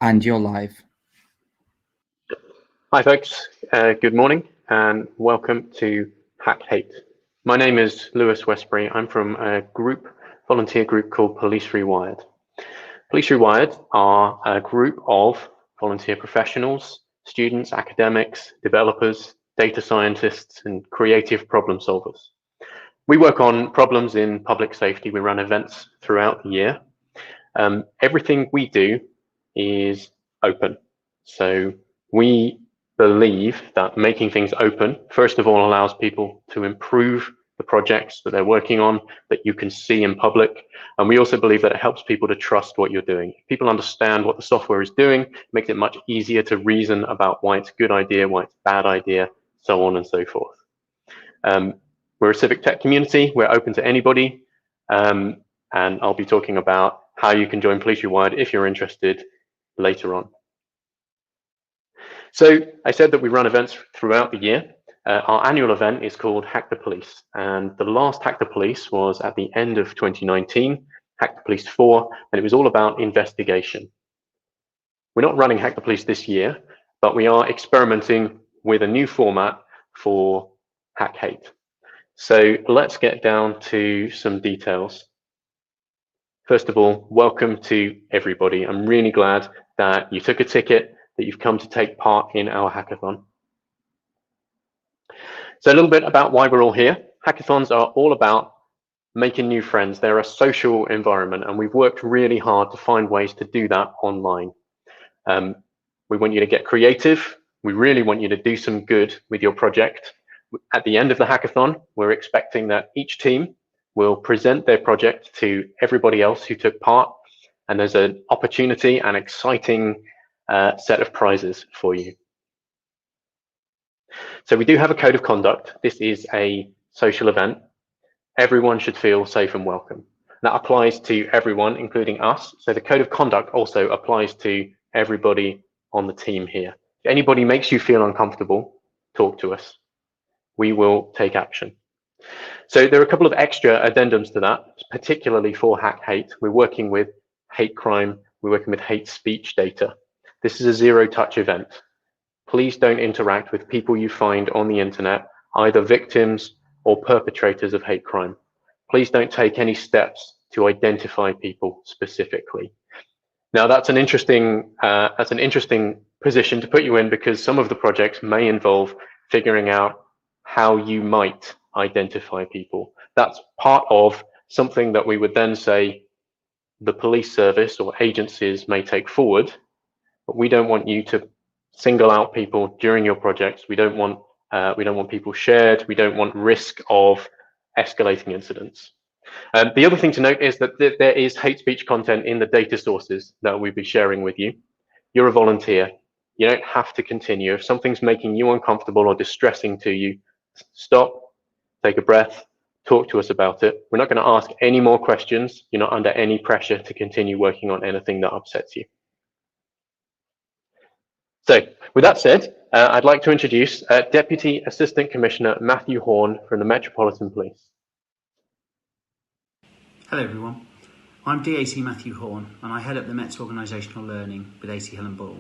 And you're live. Hi folks, good morning and welcome to Hack Hate. My name is Lewis Westbury. I'm from a volunteer group called Police Rewired. Police Rewired are a group of volunteer professionals, students, academics, developers, data scientists, and creative problem solvers. We work on problems in public safety. We run events throughout the year. Everything we do is open. So we believe that making things open, first of all, allows people to improve the projects that they're working on that you can see in public. And we also believe that it helps people to trust what you're doing. If people understand what the software is doing, it makes it much easier to reason about why it's a good idea, why it's a bad idea, so on and so forth. We're a civic tech community. We're open to anybody. And I'll be talking about how you can join Police Rewired if you're interested later on. So I said that we run events throughout the year. Our annual event is called Hack the Police, and the last Hack the Police was at the end of 2019, Hack the Police 4, and it was all about investigation. We're not running Hack the Police this year, but we are experimenting with a new format for Hack Hate. So let's get down to some details. First of all, welcome to everybody. I'm really glad that you took a ticket, that you've come to take part in our hackathon. So a little bit about why we're all here. Hackathons are all about making new friends. They're a social environment, and we've worked really hard to find ways to do that online. We want you to get creative. We really want you to do some good with your project. At the end of the hackathon, we're expecting that each team will present their project to everybody else who took part, and there's an opportunity and exciting set of prizes for you. So we do have a code of conduct. This is a social event. Everyone should feel safe and welcome. That applies to everyone, including us. So the code of conduct also applies to everybody on the team here. If anybody makes you feel uncomfortable, talk to us. We will take action. So there are a couple of extra addendums to that, particularly for Hack Hate. We're working with hate crime. We're working with hate speech data. This is a zero-touch event. Please don't interact with people you find on the internet, either victims or perpetrators of hate crime. Please don't take any steps to identify people specifically. Now, that's an interesting position to put you in, because some of the projects may involve figuring out how you might identify people. That's part of something that we would then say the police service or agencies may take forward, but we don't want you to single out people during your projects. We don't want people shared. We don't want risk of escalating incidents. The other thing to note is that there is hate speech content in the data sources that we'll be sharing with you. You're a volunteer. You don't have to continue. If something's making you uncomfortable or distressing to you, stop, take a breath, talk to us about it. We're not going to ask any more questions. You're not under any pressure to continue working on anything that upsets you. So with that said, I'd like to introduce Deputy Assistant Commissioner Matthew Horn from the Metropolitan Police. Hello everyone, I'm DAC Matthew Horn and I head up the Met's Organisational Learning with AC Helen Ball.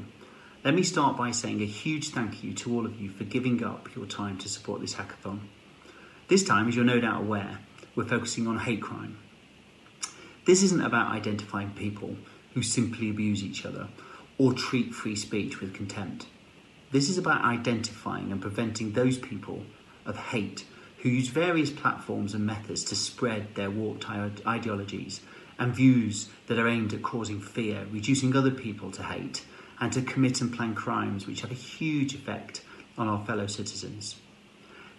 Let me start by saying a huge thank you to all of you for giving up your time to support this hackathon. This time, as you're no doubt aware, we're focusing on hate crime. This isn't about identifying people who simply abuse each other or treat free speech with contempt. This is about identifying and preventing those people of hate who use various platforms and methods to spread their warped ideologies and views that are aimed at causing fear, reducing other people to hate, and to commit and plan crimes which have a huge effect on our fellow citizens.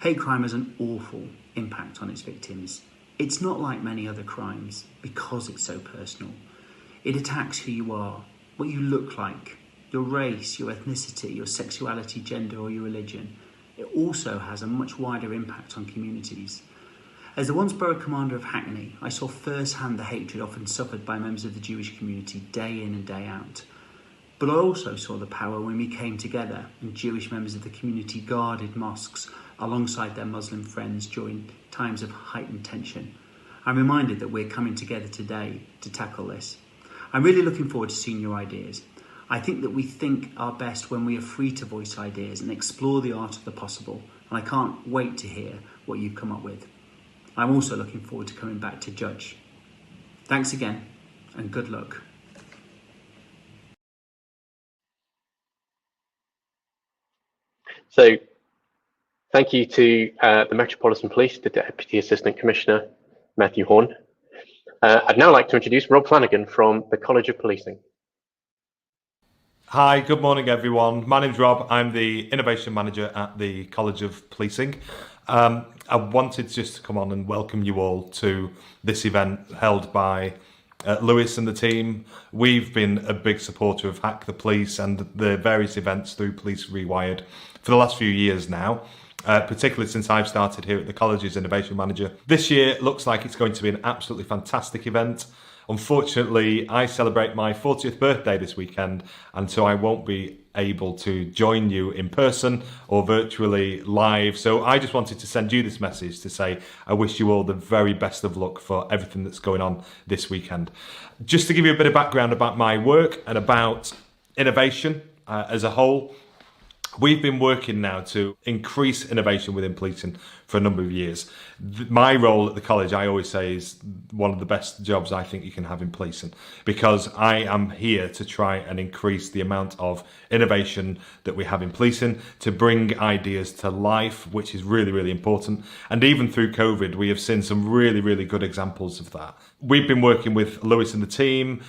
Hate crime has an awful impact on its victims. It's not like many other crimes because it's so personal. It attacks who you are, what you look like, your race, your ethnicity, your sexuality, gender, or your religion. It also has a much wider impact on communities. As the once borough commander of Hackney, I saw firsthand the hatred often suffered by members of the Jewish community day in and day out. But I also saw the power when we came together and Jewish members of the community guarded mosques alongside their Muslim friends during times of heightened tension. I'm reminded that we're coming together today to tackle this. I'm really looking forward to seeing your ideas. I think that we think our best when we are free to voice ideas and explore the art of the possible, and I can't wait to hear what you've come up with. I'm also looking forward to coming back to judge. Thanks again, and good luck. So thank you to the Metropolitan Police, the Deputy Assistant Commissioner, Matthew Horn. I'd now like to introduce Rob Flanagan from the College of Policing. Hi, good morning everyone. My name's Rob. I'm the Innovation Manager at the College of Policing. I wanted just to come on and welcome you all to this event held by Lewis and the team. We've been a big supporter of Hack the Police and the various events through Police Rewired for the last few years now. Particularly since I've started here at the college as Innovation Manager. This year looks like it's going to be an absolutely fantastic event. Unfortunately, I celebrate my 40th birthday this weekend, and so I won't be able to join you in person or virtually live. So I just wanted to send you this message to say I wish you all the very best of luck for everything that's going on this weekend. Just to give you a bit of background about my work and about innovation as a whole, we've been working now to increase innovation within policing for a number of years. My role at the college, I always say, is one of the best jobs I think you can have in policing, because I am here to try and increase the amount of innovation that we have in policing, to bring ideas to life, which is really, really important. And even through COVID, we have seen some really, really good examples of that. We've been working with Lewis and the team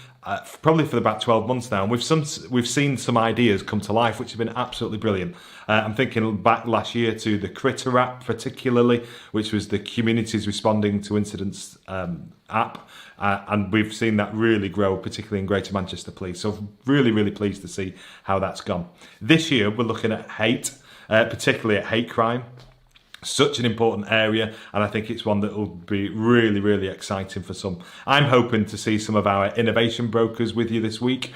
probably for about 12 months now, and we've seen some ideas come to life which have been absolutely brilliant. I'm thinking back last year to the Critter app particularly, which was the Communities Responding to Incidents app, and we've seen that really grow, particularly in Greater Manchester Police. So really, really pleased to see how that's gone. This year we're looking at hate, particularly at hate crime. Such an important area, and I think it's one that will be really, really exciting for some. I'm hoping to see some of our innovation brokers with you this week,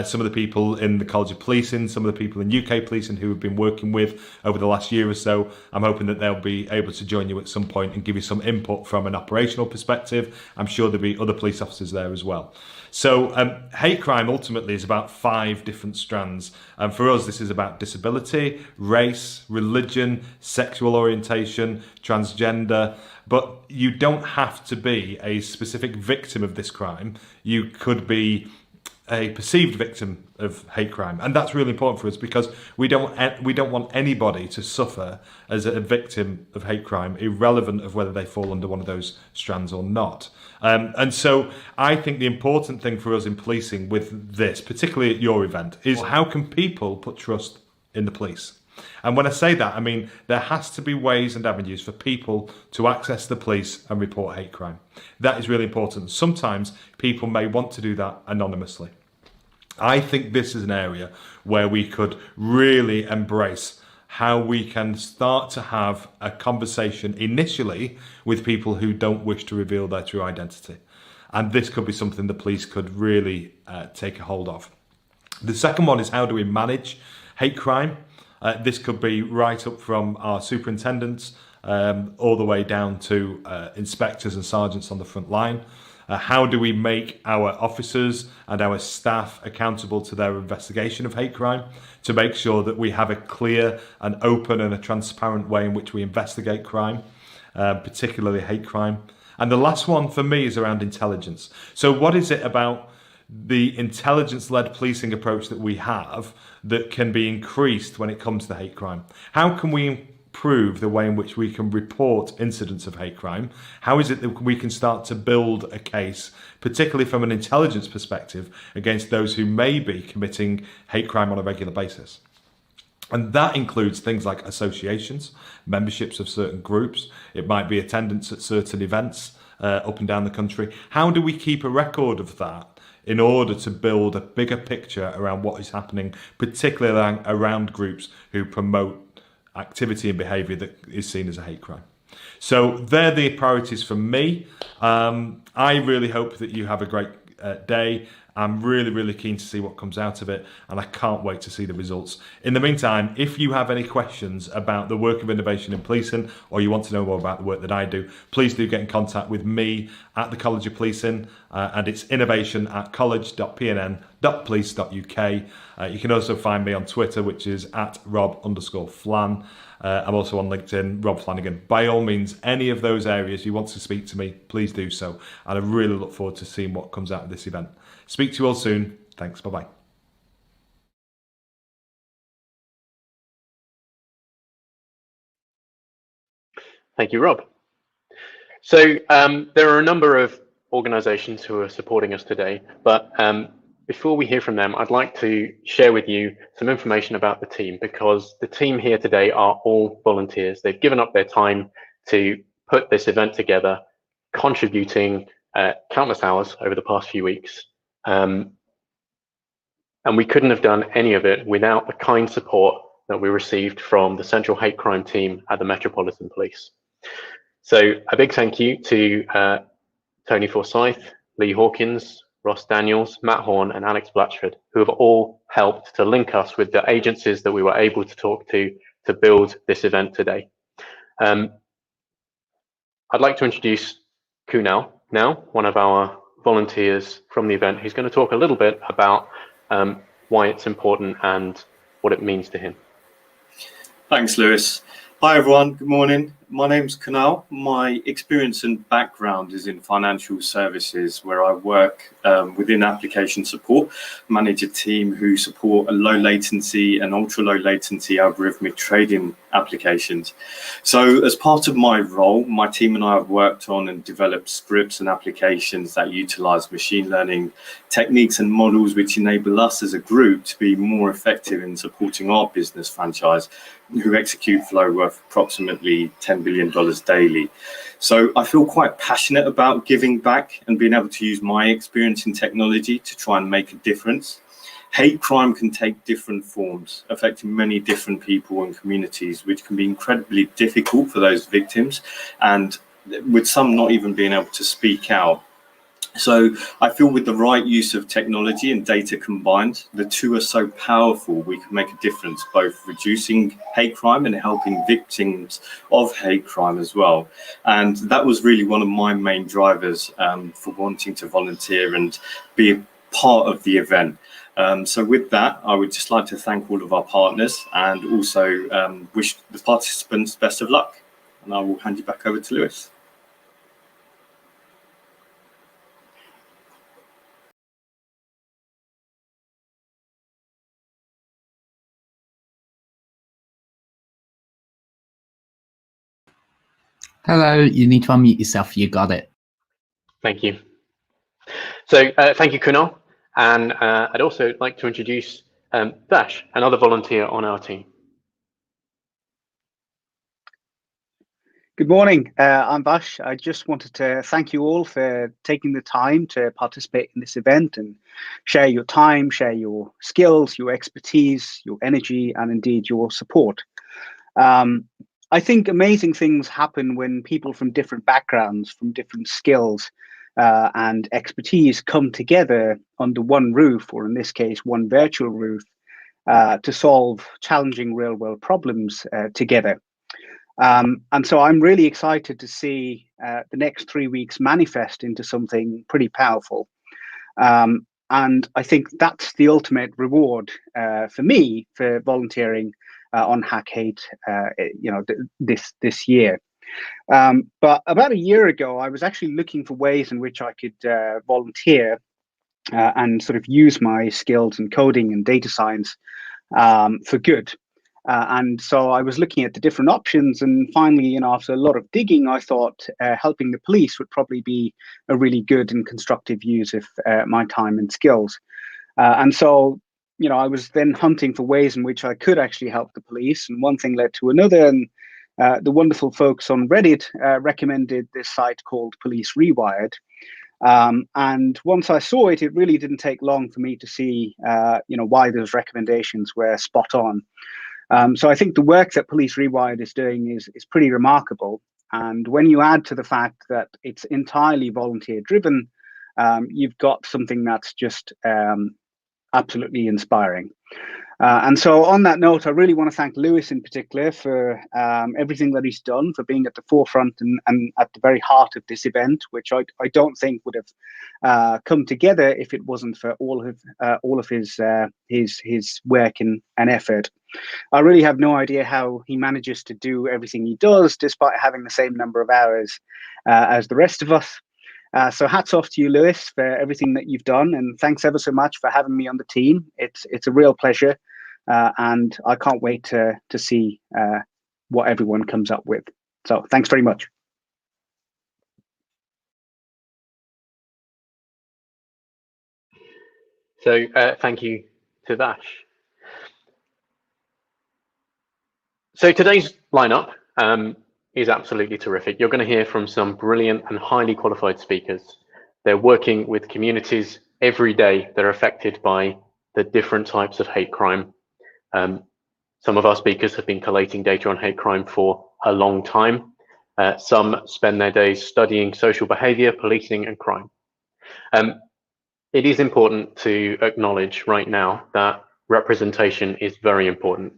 some of the people in the College of Policing, some of the people in UK Policing who we've been working with over the last year or so. I'm hoping that they'll be able to join you at some point and give you some input from an operational perspective. I'm sure there'll be other police officers there as well. So hate crime ultimately is about 5 different strands. And for us, this is about disability, race, religion, sexual orientation, transgender. But you don't have to be a specific victim of this crime. You could be a perceived victim of hate crime, and that's really important for us, because we don't want anybody to suffer as a victim of hate crime, irrelevant of whether they fall under one of those strands or not. And so I think the important thing for us in policing with this, particularly at your event, is how can people put trust in the police? And when I say that, I mean there has to be ways and avenues for people to access the police and report hate crime. That is really important. Sometimes people may want to do that anonymously. I think this is an area where we could really embrace how we can start to have a conversation initially with people who don't wish to reveal their true identity. And this could be something the police could really take a hold of. The second one is, how do we manage hate crime? This could be right up from our superintendents all the way down to inspectors and sergeants on the front line. How do we make our officers and our staff accountable to their investigation of hate crime, to make sure that we have a clear and open and a transparent way in which we investigate crime, particularly hate crime? And the last one for me is around intelligence. So what is it about the intelligence-led policing approach that we have that can be increased when it comes to hate crime? How can we improve the way in which we can report incidents of hate crime? How is it that we can start to build a case, particularly from an intelligence perspective, against those who may be committing hate crime on a regular basis? And that includes things like associations, memberships of certain groups. It might be attendance at certain events up and down the country. How do we keep a record of that in order to build a bigger picture around what is happening, particularly around groups who promote activity and behaviour that is seen as a hate crime? So they're the priorities for me. I really hope that you have a great day, I'm really, really keen to see what comes out of it, and I can't wait to see the results. In the meantime, if you have any questions about the work of innovation in policing, or you want to know more about the work that I do, please do get in contact with me at the College of Policing, and it's innovation@college.pnn.police.uk. You can also find me on Twitter, which is @Rob_Flan. I'm also on LinkedIn, Rob Flanagan. By all means, any of those areas you want to speak to me, please do so. And I really look forward to seeing what comes out of this event. Speak to you all soon. Thanks. Bye-bye. Thank you, Rob. So there are a number of organizations who are supporting us today, but before we hear from them, I'd like to share with you some information about the team, because the team here today are all volunteers. They've given up their time to put this event together, contributing countless hours over the past few weeks. And we couldn't have done any of it without the kind support that we received from the Central Hate Crime team at the Metropolitan Police. So a big thank you to Tony Forsyth, Lee Hawkins, Ross Daniels, Matt Horn, and Alex Blatchford, who have all helped to link us with the agencies that we were able to talk to build this event today. I'd like to introduce Kunal now, one of our volunteers from the event. He's going to talk a little bit about why it's important and what it means to him. Thanks, Lewis. Hi, everyone. Good morning. My name's Kunal. My experience and background is in financial services, where I work within application support, manage a team who support a low latency and ultra low latency algorithmic trading applications. So as part of my role, my team and I have worked on and developed scripts and applications that utilize machine learning techniques and models which enable us as a group to be more effective in supporting our business franchise, who execute flow worth approximately $10 billion daily. So I feel quite passionate about giving back and being able to use my experience in technology to try and make a difference. Hate crime can take different forms, affecting many different people and communities, which can be incredibly difficult for those victims, and with some not even being able to speak out. So I feel with the right use of technology and data combined, the two are so powerful, we can make a difference, both reducing hate crime and helping victims of hate crime as well. And that was really one of my main drivers for wanting to volunteer and be a part of the event. So with that, I would just like to thank all of our partners and also wish the participants best of luck. And I will hand you back over to Lewis. Hello, you need to unmute yourself. You got it. Thank you. So thank you, Kunal. And I'd also like to introduce Dash, another volunteer on our team. Good morning, I'm Vash. I just wanted to thank you all for taking the time to participate in this event and share your time, share your skills, your expertise, your energy, and indeed your support. I think amazing things happen when people from different backgrounds, from different skills and expertise come together under one roof, or in this case, one virtual roof, to solve challenging real-world problems together. And so I'm really excited to see the next 3 weeks manifest into something pretty powerful. And I think that's the ultimate reward for me for volunteering on Hack Hate, this year. But about a year ago, I was actually looking for ways in which I could volunteer and sort of use my skills in coding and data science for good. And so I was looking at the different options, and finally, after a lot of digging, I thought helping the police would probably be a really good and constructive use of my time and skills. And so, I was then hunting for ways in which I could actually help the police, and one thing led to another. And the wonderful folks on Reddit recommended this site called Police Rewired. And once I saw it, it really didn't take long for me to see, why those recommendations were spot on. So I think the work that Police Rewired is doing is pretty remarkable. And when you add to the fact that it's entirely volunteer driven, you've got something that's just absolutely inspiring. And so on that note, I really want to thank Lewis in particular for everything that he's done, for being at the forefront and at the very heart of this event, which I don't think would have come together if it wasn't for all of his work and effort. I really have no idea how he manages to do everything he does, despite having the same number of hours as the rest of us. So hats off to you, Lewis, for everything that you've done, and thanks ever so much for having me on the team. It's a real pleasure, and I can't wait to see what everyone comes up with. So thanks very much. So thank you to Dash. So today's lineup is absolutely terrific. You're going to hear from some brilliant and highly qualified speakers. They're working with communities every day that are affected by the different types of hate crime. Some of our speakers have been collating data on hate crime for a long time. Some spend their days studying social behavior, policing, and crime. It is important to acknowledge right now that representation is very important.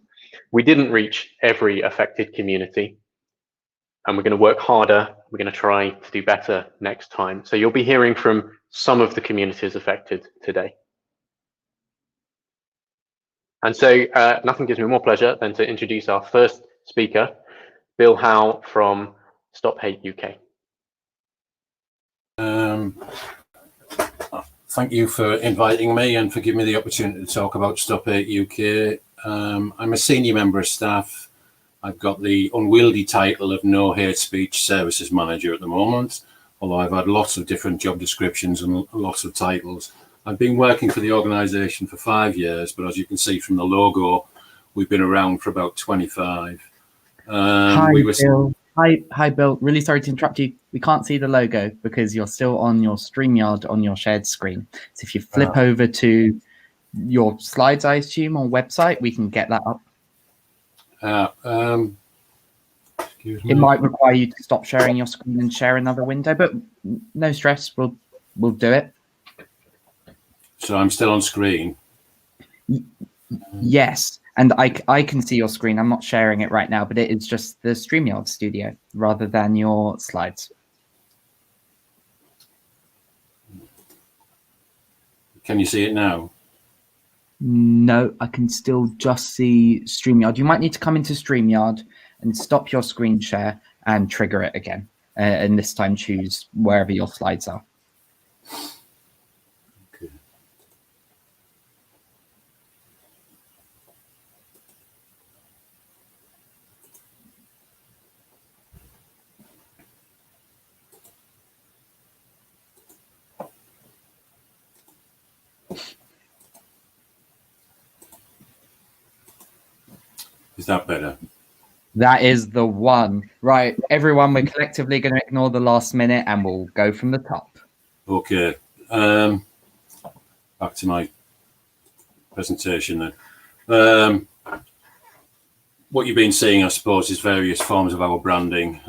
We didn't reach every affected community, and we're going to work harder. We're going to try to do better next time. So you'll be hearing from some of the communities affected today. And so nothing gives me more pleasure than to introduce our first speaker, Bill Howe from Stop Hate UK. Thank you for inviting me and for giving me the opportunity to talk about Stop Hate UK. I'm a senior member of staff. I've got the unwieldy title of No Hate Speech Services Manager at the moment, although I've had lots of different job descriptions and lots of titles. I've been working for the organisation for 5 years, but as you can see from the logo, we've been around for about 25. Bill. Hi, Bill. Really sorry to interrupt you. We can't see the logo because you're still on your StreamYard on your shared screen. So if you flip over to your slides, I assume, on website, we can get that up. Excuse me. It might require you to stop sharing your screen and share another window, but no stress. We'll do it. So I'm still on screen. Yes. And I can see your screen. I'm not sharing it right now, but it is just the StreamYard studio rather than your slides. Can you see it now? No, I can still just see StreamYard. You might need to come into StreamYard and stop your screen share and trigger it again. And this time choose wherever your slides are. Okay. Is that better? That is the one. Right, everyone, we're collectively going to ignore the last minute and we'll go from the top. Okay. Back to my presentation then. What you've been seeing, I suppose, is various forms of our branding.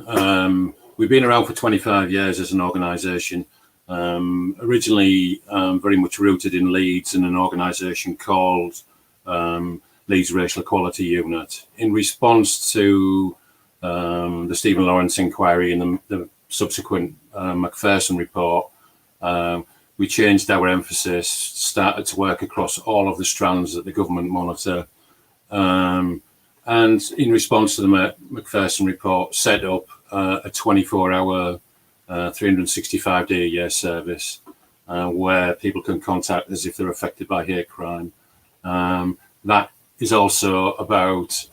We've been around for 25 years as an organisation, originally very much rooted in Leeds in an organisation called Leeds Racial Equality Unit. In response to the Stephen Lawrence inquiry and the subsequent Macpherson report, we changed our emphasis, started to work across all of the strands that the government monitor, and in response to the Macpherson report, set up a 24-hour, 365-day-a-year service where people can contact us if they're affected by hate crime. That is also about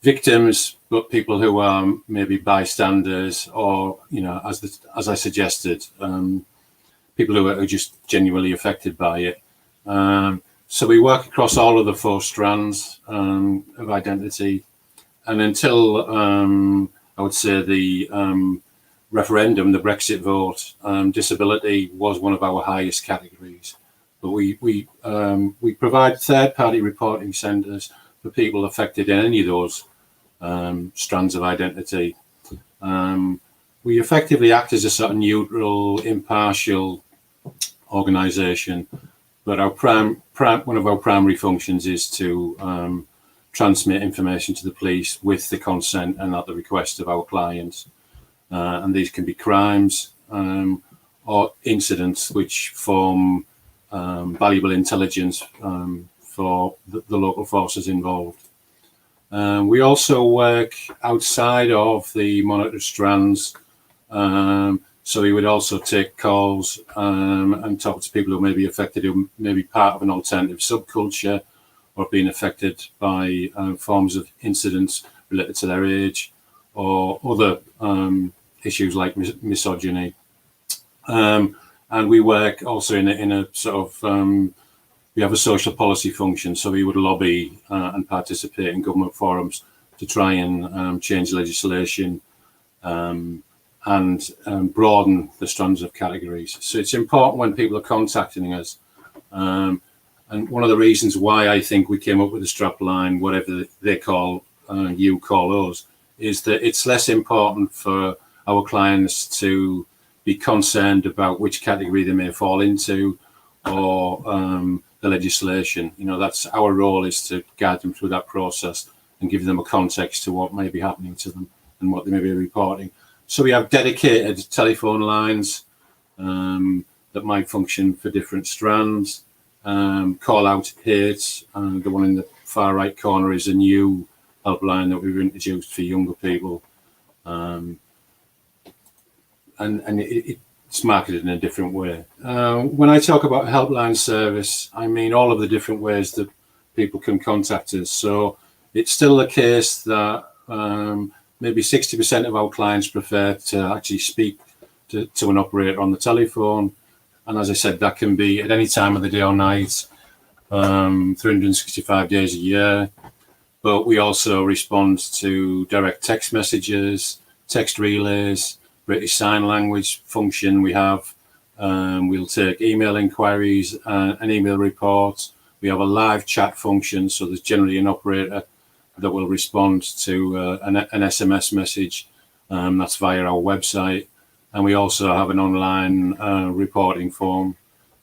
victims, but people who are maybe bystanders, or as I suggested, people who are just genuinely affected by it. So we work across all of the 4 strands of identity, and until I would say the referendum, the Brexit vote, disability was one of our highest categories. But we provide third-party reporting centres for people affected in any of those strands of identity. we effectively act as a sort of neutral, impartial organisation, but our one of our primary functions is to transmit information to the police with the consent and at the request of our clients. And these can be crimes or incidents which form valuable intelligence for the local forces involved. We also work outside of the monitored strands, so we would also take calls and talk to people who may be affected, who may be part of an alternative subculture or being affected by forms of incidents related to their age or other issues like misogyny. And we work also in a sort of we have a social policy function, so we would lobby and participate in government forums to try and change legislation and broaden the strands of categories. So it's important when people are contacting us. And one of the reasons why I think we came up with the strap line, whatever they call, you call us, is that it's less important for our clients to be concerned about which category they may fall into or the legislation. You know, that's our role, is to guide them through that process and give them a context to what may be happening to them and what they may be reporting. So we have dedicated telephone lines that might function for different strands. Call out hate, the one in the far right corner is a new helpline that we've introduced for younger people. And it's marketed in a different way. When I talk about helpline service, I mean all of the different ways that people can contact us. So it's still the case that maybe 60% of our clients prefer to actually speak to an operator on the telephone. And as I said, that can be at any time of the day or night, 365 days a year. But we also respond to direct text messages, text relays, British Sign Language function we have. We'll take email inquiries and email reports. We have a live chat function, so there's generally an operator that will respond to an SMS message. That's via our website. And we also have an online reporting form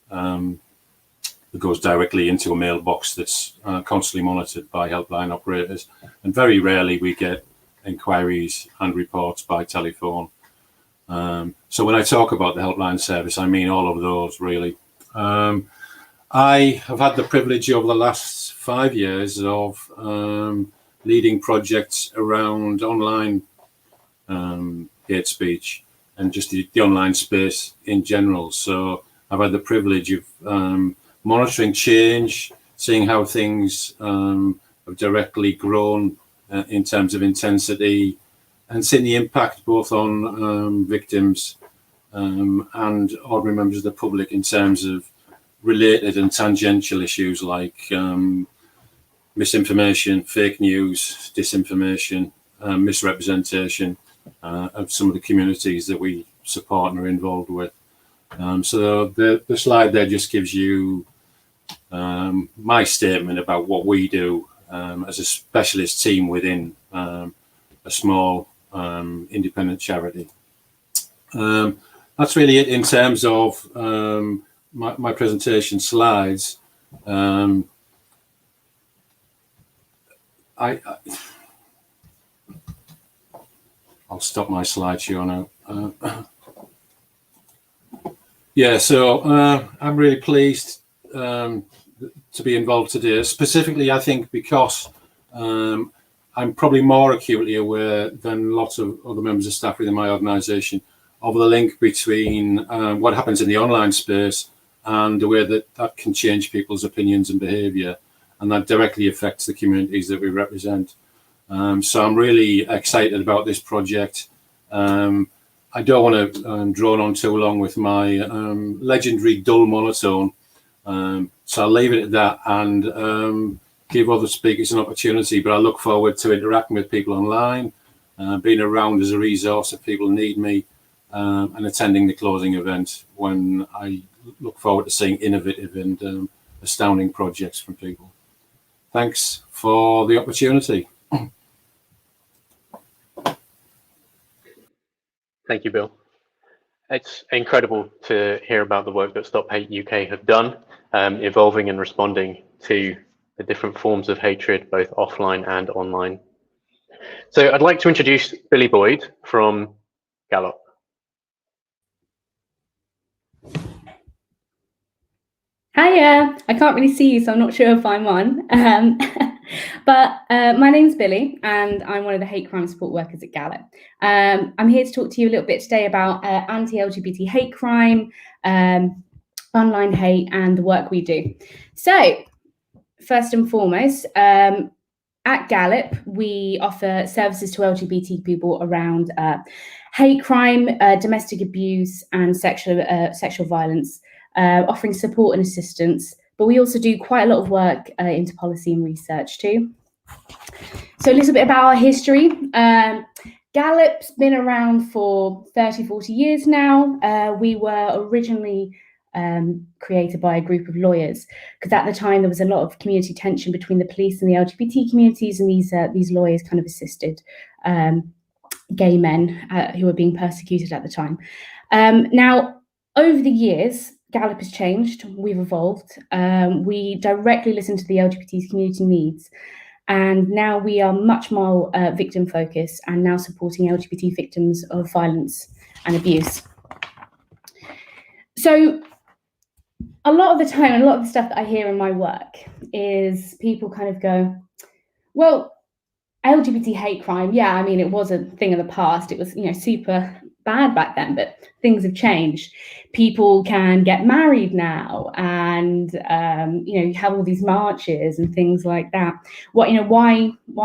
that goes directly into a mailbox that's constantly monitored by helpline operators. And very rarely we get inquiries and reports by telephone. So when I talk about the helpline service, I mean all of those, really. I have had the privilege over the last 5 years of leading projects around online hate speech and just the online space in general. So I've had the privilege of monitoring change, seeing how things have directly grown in terms of intensity, and seeing the impact both on victims and ordinary members of the public in terms of related and tangential issues like misinformation, fake news, disinformation, misrepresentation of some of the communities that we support and are involved with. So the slide there just gives you my statement about what we do as a specialist team within a small independent charity. That's really it in terms of my presentation slides. I'll stop my slideshow now. Yeah, so I'm really pleased to be involved today. Specifically, I think because I'm probably more acutely aware than lots of other members of staff within my organisation of the link between what happens in the online space and the way that can change people's opinions and behaviour, and that directly affects the communities that we represent. So I'm really excited about this project. I don't want to drone on too long with my legendary dull monotone, so I'll leave it at that and give other speakers an opportunity, but I look forward to interacting with people online, being around as a resource if people need me, and attending the closing event when I look forward to seeing innovative and astounding projects from people. Thanks for the opportunity. Thank you, Bill. It's incredible to hear about the work that Stop Hate UK have done, evolving and responding to the different forms of hatred, both offline and online. So I'd like to introduce Billy Boyd from Gallup. Hiya, I can't really see you, so I'm not sure if I'm on. But my name's Billy, and I'm one of the hate crime support workers at Gallup. I'm here to talk to you a little bit today about anti-LGBT hate crime, online hate, and the work we do. So, first and foremost, at Gallup, we offer services to LGBT people around hate crime, domestic abuse, and sexual violence. Offering support and assistance, but we also do quite a lot of work into policy and research too. So a little bit about our history. Gallup's been around for 30, 40 years now. We were originally created by a group of lawyers, because at the time there was a lot of community tension between the police and the LGBT communities, and these lawyers kind of assisted gay men who were being persecuted at the time. Now, over the years, Gallup has changed, we've evolved, we directly listen to the LGBT community needs, and now we are much more victim focused and now supporting LGBT victims of violence and abuse. So a lot of the time, a lot of the stuff that I hear in my work is people kind of go, well, LGBT hate crime, yeah, I mean, it was a thing of the past, it was, super bad back then, but things have changed. People can get married now, and you have all these marches and things like that. Why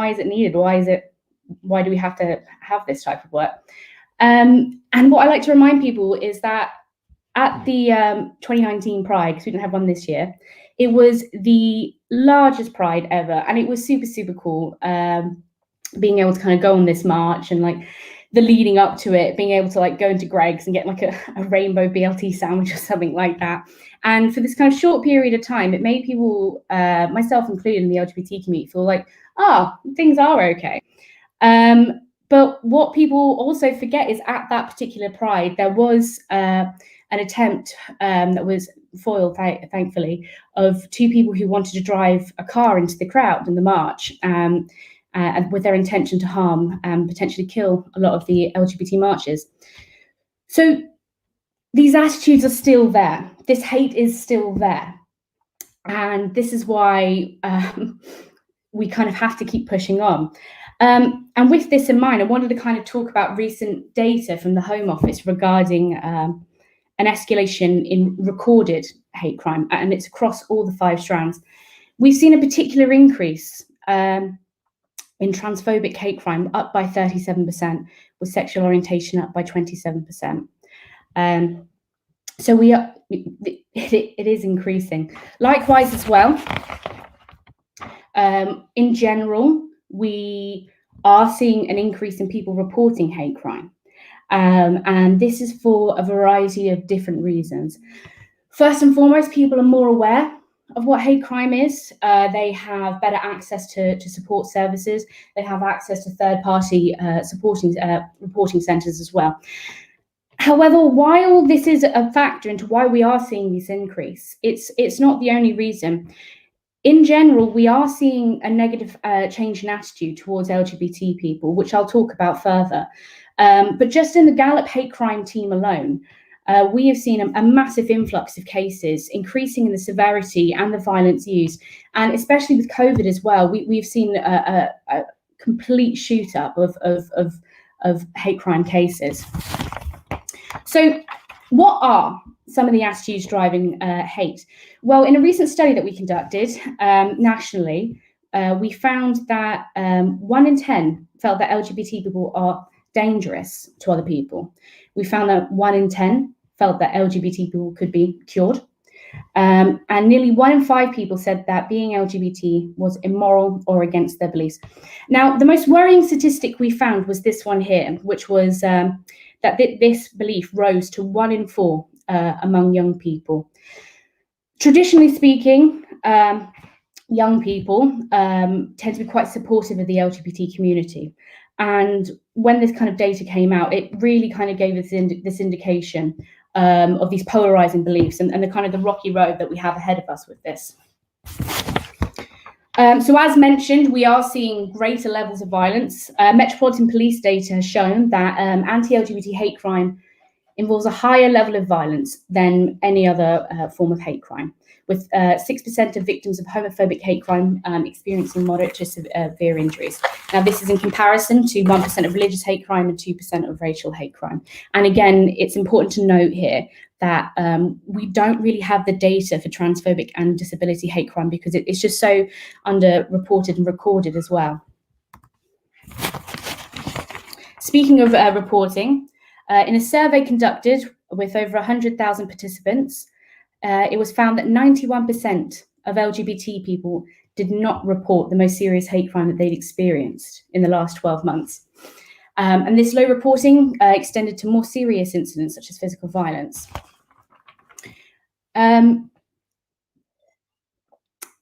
is it needed? Why do we have to have this type of work? And what I like to remind people is that at the 2019 Pride, because we didn't have one this year, it was the largest Pride ever, and it was super, super cool. Being able to kind of go on this march, and like the leading up to it, being able to like go into Greg's and get like a rainbow BLT sandwich or something like that. And for this kind of short period of time, it made people, myself included in the LGBT community, feel like, things are okay. But what people also forget is at that particular Pride, there was an attempt that was foiled, thankfully, of two people who wanted to drive a car into the crowd in the march, and with their intention to harm and potentially kill a lot of the LGBT marchers. So these attitudes are still there. This hate is still there. And this is why we kind of have to keep pushing on. And with this in mind, I wanted to kind of talk about recent data from the Home Office regarding an escalation in recorded hate crime, and it's across all the 5 strands. We've seen a particular increase in transphobic hate crime, up by 37%, with sexual orientation up by 27%. So it is increasing. Likewise as well, in general, we are seeing an increase in people reporting hate crime. And this is for a variety of different reasons. First and foremost, people are more aware of what hate crime is. They have better access to support services. They have access to third-party reporting centres as well. However, while this is a factor into why we are seeing this increase, it's not the only reason. In general, we are seeing a negative change in attitude towards LGBT people, which I'll talk about further. But just in the Gallup hate crime team alone, we have seen a massive influx of cases, increasing in the severity and the violence used. And especially with COVID as well, we've seen a complete shoot up of hate crime cases. So what are some of the attitudes driving hate? Well, in a recent study that we conducted nationally, we found that 1 in 10 felt that LGBT people are dangerous to other people. We found that 1 in 10 felt that LGBT people could be cured. And nearly 1 in 5 people said that being LGBT was immoral or against their beliefs. Now, the most worrying statistic we found was this one here, which was that this belief rose to 1 in 4 among young people. Traditionally speaking, young people tend to be quite supportive of the LGBT community. And when this kind of data came out, it really kind of gave us this indication of these polarizing beliefs and the kind of the rocky road that we have ahead of us with this. So as mentioned, we are seeing greater levels of violence. Metropolitan Police data has shown that anti-LGBT hate crime involves a higher level of violence than any other form of hate crime, with 6% of victims of homophobic hate crime experiencing moderate to severe injuries. Now, this is in comparison to 1% of religious hate crime and 2% of racial hate crime. And again, it's important to note here that we don't really have the data for transphobic and disability hate crime because it's just so underreported and recorded as well. Speaking of reporting, in a survey conducted with over 100,000 participants, it was found that 91% of LGBT people did not report the most serious hate crime that they'd experienced in the last 12 months. And this low reporting extended to more serious incidents such as physical violence.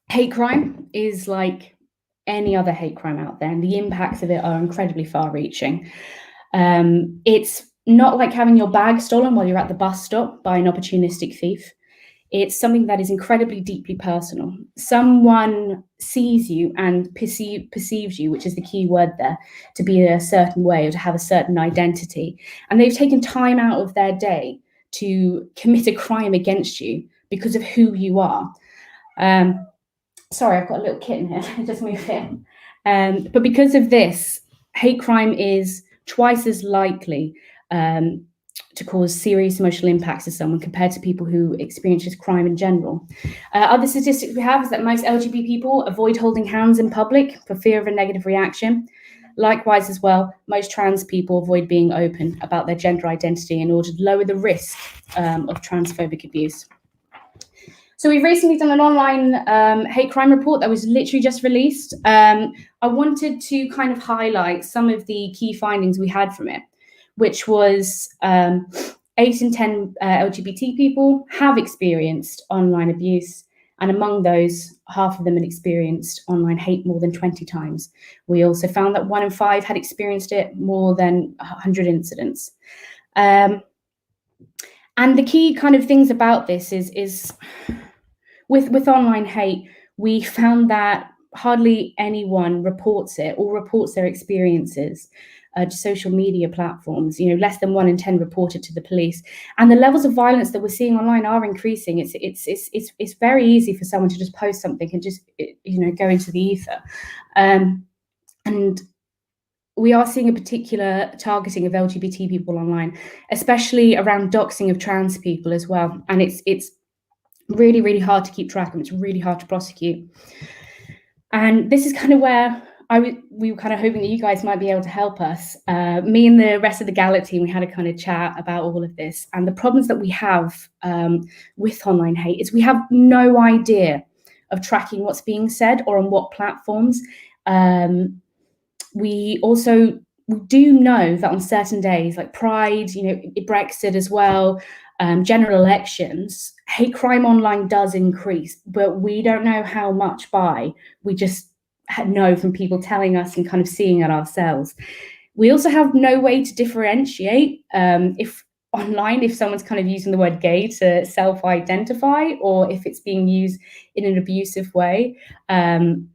Hate crime is like any other hate crime out there, and the impacts of it are incredibly far-reaching. It's not like having your bag stolen while you're at the bus stop by an opportunistic thief. It's something that is incredibly deeply personal. Someone sees you and perceives you, which is the key word there, to be a certain way or to have a certain identity. And they've taken time out of their day to commit a crime against you because of who you are. Sorry, I've got a little kitten here. I just moved in. But because of this, hate crime is twice as likely to cause serious emotional impacts to someone compared to people who experience just crime in general. Other statistics we have is that most LGBT people avoid holding hands in public for fear of a negative reaction. Likewise as well, most trans people avoid being open about their gender identity in order to lower the risk of transphobic abuse. So we've recently done an online hate crime report that was literally just released. I wanted to kind of highlight some of the key findings we had from it, which was 8 in 10 LGBT people have experienced online abuse. And among those, half of them had experienced online hate more than 20 times. We also found that 1 in 5 had experienced it more than 100 incidents. And the key kind of things about this is with online hate, we found that hardly anyone reports it or reports their experiences to social media platforms. You know, less than 1 in 10 reported to the police. And the levels of violence that we're seeing online are increasing. It's very easy for someone to just post something and just, you know, go into the ether. And we are seeing a particular targeting of LGBT people online, especially around doxing of trans people as well. And it's really, really hard to keep track of. It's really hard to prosecute. And this is kind of where we were kind of hoping that you guys might be able to help us. Me and the rest of the Gallup team, we had a kind of chat about all of this. And the problems that we have with online hate is we have no idea of tracking what's being said or on what platforms. We do know that on certain days, like Pride, you know, Brexit as well, general elections, hate crime online does increase, but we don't know how much by. We just know from people telling us and kind of seeing it ourselves. We also have no way to differentiate if someone's kind of using the word gay to self-identify or if it's being used in an abusive way. And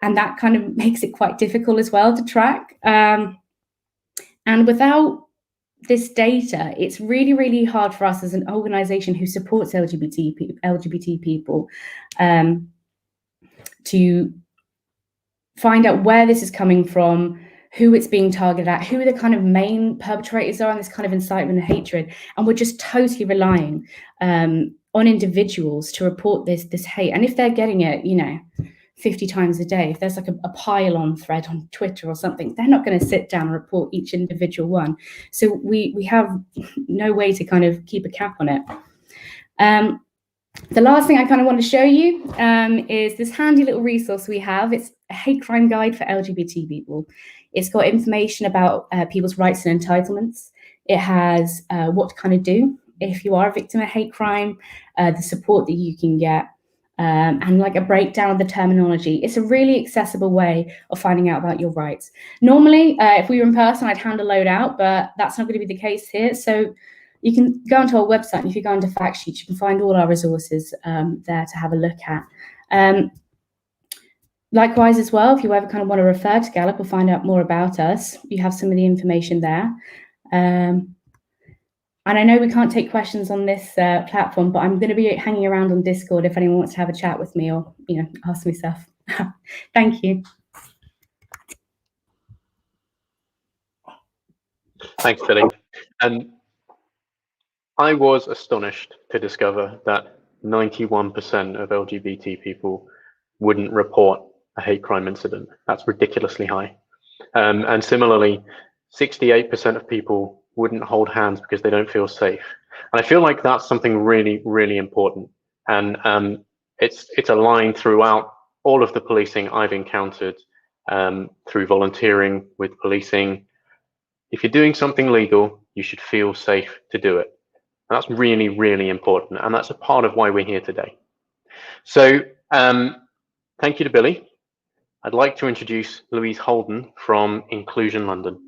that kind of makes it quite difficult as well to track. And without this data, it's really, really hard for us as an organization who supports LGBT people to find out where this is coming from, who it's being targeted at, who the kind of main perpetrators are, and this kind of incitement and hatred. And we're just totally relying on individuals to report this hate. And if they're getting it, you know, 50 times a day, if there's like a pile-on thread on Twitter or something, they're not going to sit down and report each individual one. So we have no way to kind of keep a cap on it. The last thing I kind of want to show you is this handy little resource we have. It's a hate crime guide for LGBT people. It's got information about people's rights and entitlements. It has what to kind of do if you are a victim of hate crime, the support that you can get, and like a breakdown of the terminology. It's a really accessible way of finding out about your rights. Normally, if we were in person, I'd hand a load out, but that's not going to be the case here. So you can go onto our website, and if you go into fact sheets, you can find all our resources there to have a look at. Likewise as well, if you ever kind of want to refer to Gallup or find out more about us, you have some of the information there. And I know we can't take questions on this platform, but I'm going to be hanging around on Discord if anyone wants to have a chat with me or, ask me stuff. Thank you. Thanks, Billy. I was astonished to discover that 91% of LGBT people wouldn't report a hate crime incident. That's ridiculously high. And similarly, 68% of people wouldn't hold hands because they don't feel safe. And I feel like that's something really, really important. And it's a line throughout all of the policing I've encountered through volunteering with policing. If you're doing something legal, you should feel safe to do it. And that's really, really important. And that's a part of why we're here today. So thank you to Billy. I'd like to introduce Louise Holden from Inclusion London.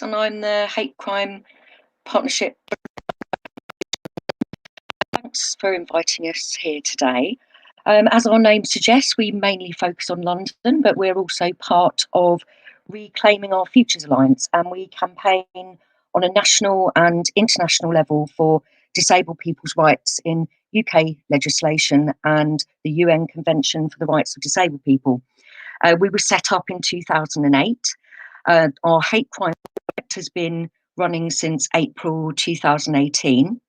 And I'm the Hate Crime Partnership. Thanks for inviting us here today. As our name suggests, we mainly focus on London, but we're also part of Reclaiming Our Futures Alliance, and we campaign on a national and international level for disabled people's rights in UK legislation and the UN Convention for the Rights of Disabled People. We were set up in 2008. Our hate crime project has been running since April 2018.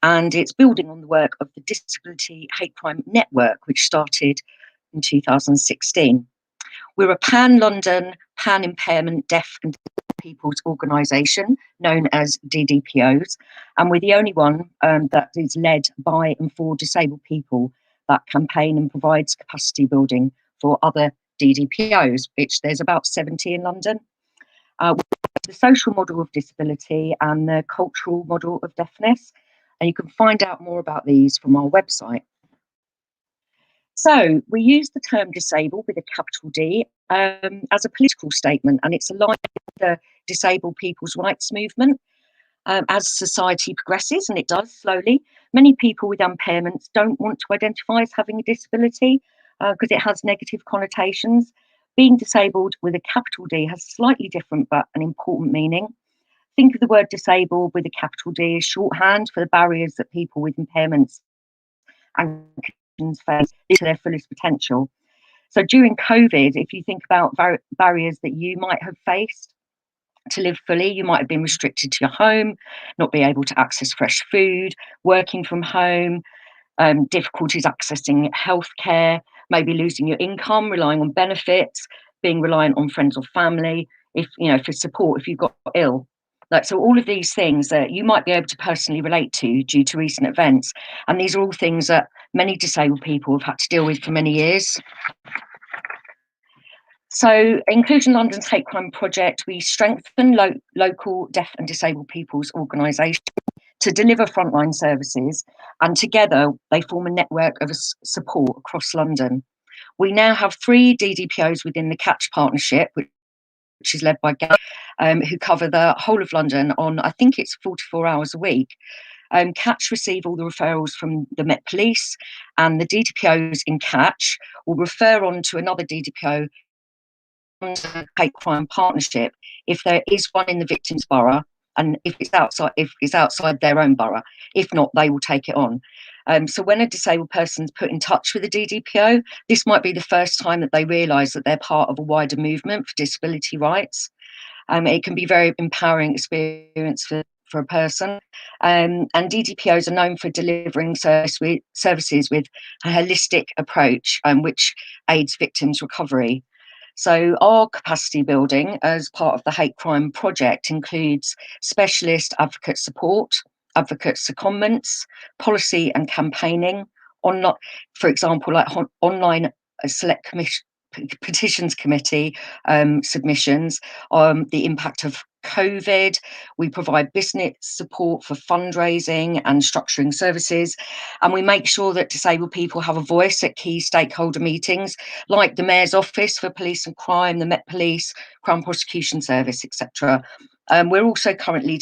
And it's building on the work of the Disability Hate Crime Network, which started in 2016. We're a pan-London, pan-impairment deaf and disabled people's organisation known as DDPOs, and we're the only one that is led by and for disabled people that campaign and provides capacity building for other DDPOs, which there's about 70 in London. The social model of disability and the cultural model of deafness. And you can find out more about these from our website. So we use the term disabled with a capital D as a political statement, and it's aligned with the disabled people's rights movement. As society progresses, and it does slowly, many people with impairments don't want to identify as having a disability because it has negative connotations. Being disabled with a capital D has slightly different but an important meaning. Think of the word disabled with a capital D as shorthand for the barriers that people with impairments and conditions face to their fullest potential. So during COVID, if you think about barriers that you might have faced to live fully, you might have been restricted to your home, not be able to access fresh food, working from home, difficulties accessing healthcare, maybe losing your income, relying on benefits, being reliant on friends or family, for support if you got ill. So all of these things that you might be able to personally relate to due to recent events. And these are all things that many disabled people have had to deal with for many years. So Inclusion London's Hate Crime Project, we strengthen local deaf and disabled people's organisations to deliver frontline services. And together they form a network of support across London. We now have 3 DDPOs within the Catch Partnership, which is led by Gary, who cover the whole of London on, I think it's 44 hours a week. Catch receive all the referrals from the Met Police, and the DDPOs in Catch will refer on to another DDPO hate crime partnership if there is one in the victim's borough, and if it's outside their own borough. If not, they will take it on. So when a disabled person's put in touch with a DDPO, this might be the first time that they realise that they're part of a wider movement for disability rights. It can be a very empowering experience for a person. And DDPOs are known for delivering services with a holistic approach, which aids victims' recovery. So our capacity building as part of the Hate Crime Project includes specialist advocate support, advocate secondments, policy and campaigning, for example, like online select petitions committee submissions, the impact of COVID. We provide business support for fundraising and structuring services. And we make sure that disabled people have a voice at key stakeholder meetings, like the Mayor's Office for Police and Crime, the Met Police, Crown Prosecution Service, etc. We're also currently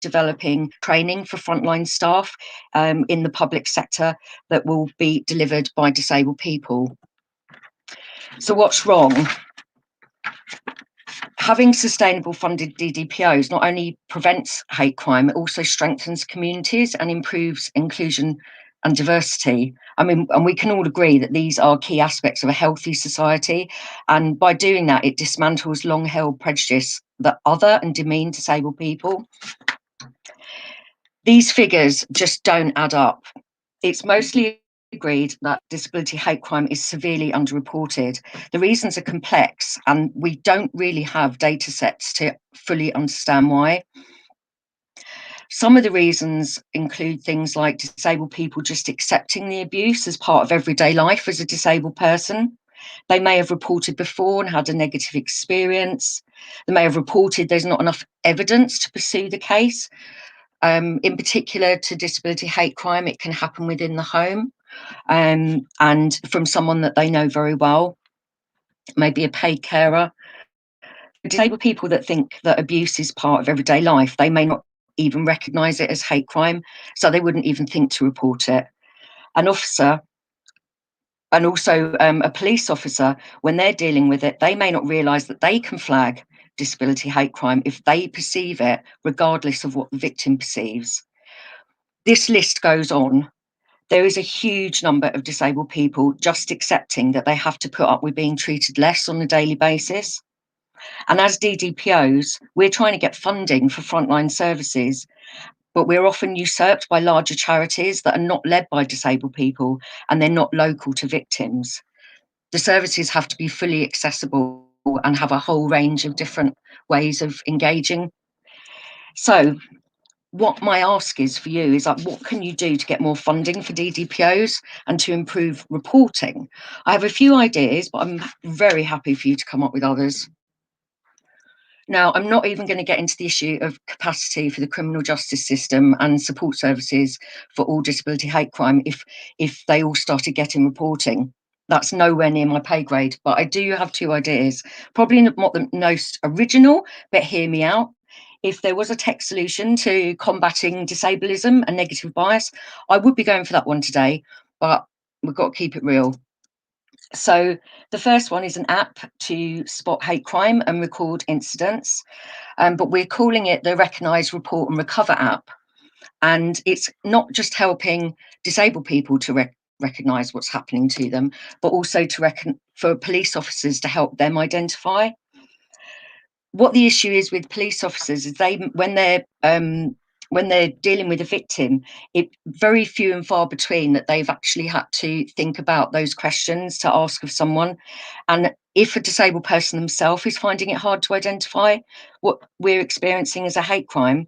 developing training for frontline staff in the public sector that will be delivered by disabled people. So what's wrong? Having sustainable funded DDPOs not only prevents hate crime, it also strengthens communities and improves inclusion and diversity. I mean, and we can all agree that these are key aspects of a healthy society. And by doing that, it dismantles long-held prejudice that other and demean disabled people. These figures just don't add up. It's mostly agreed that disability hate crime is severely underreported. The reasons are complex, and we don't really have data sets to fully understand why. Some of the reasons include things like disabled people just accepting the abuse as part of everyday life as a disabled person. They may have reported before and had a negative experience. They may have reported there's not enough evidence to pursue the case. In particular, to disability hate crime, it can happen within the home. And from someone that they know very well, maybe a paid carer. Disabled people that think that abuse is part of everyday life, they may not even recognise it as hate crime, so they wouldn't even think to report it. An officer, and also a police officer, when they're dealing with it, they may not realise that they can flag disability hate crime if they perceive it, regardless of what the victim perceives. This list goes on. There is a huge number of disabled people just accepting that they have to put up with being treated less on a daily basis. And as DDPOs, we're trying to get funding for frontline services, but we're often usurped by larger charities that are not led by disabled people and they're not local to victims. The services have to be fully accessible and have a whole range of different ways of engaging. So what my ask is for you is, like, what can you do to get more funding for DDPOs and to improve reporting? I have a few ideas, but I'm very happy for you to come up with others. Now, I'm not even going to get into the issue of capacity for the criminal justice system and support services for all disability hate crime if they all started getting reporting. That's nowhere near my pay grade, but I do have two ideas. Probably not the most original, but hear me out. If there was a tech solution to combating disableism and negative bias, I would be going for that one today, but we've got to keep it real. So the first one is an app to spot hate crime and record incidents, but we're calling it the Recognise, Report and Recover app. And it's not just helping disabled people to recognise what's happening to them, but also for police officers to help them identify. What the issue is with police officers is when they're dealing with a victim, it's very few and far between that they've actually had to think about those questions to ask of someone. And if a disabled person themselves is finding it hard to identify what we're experiencing as a hate crime,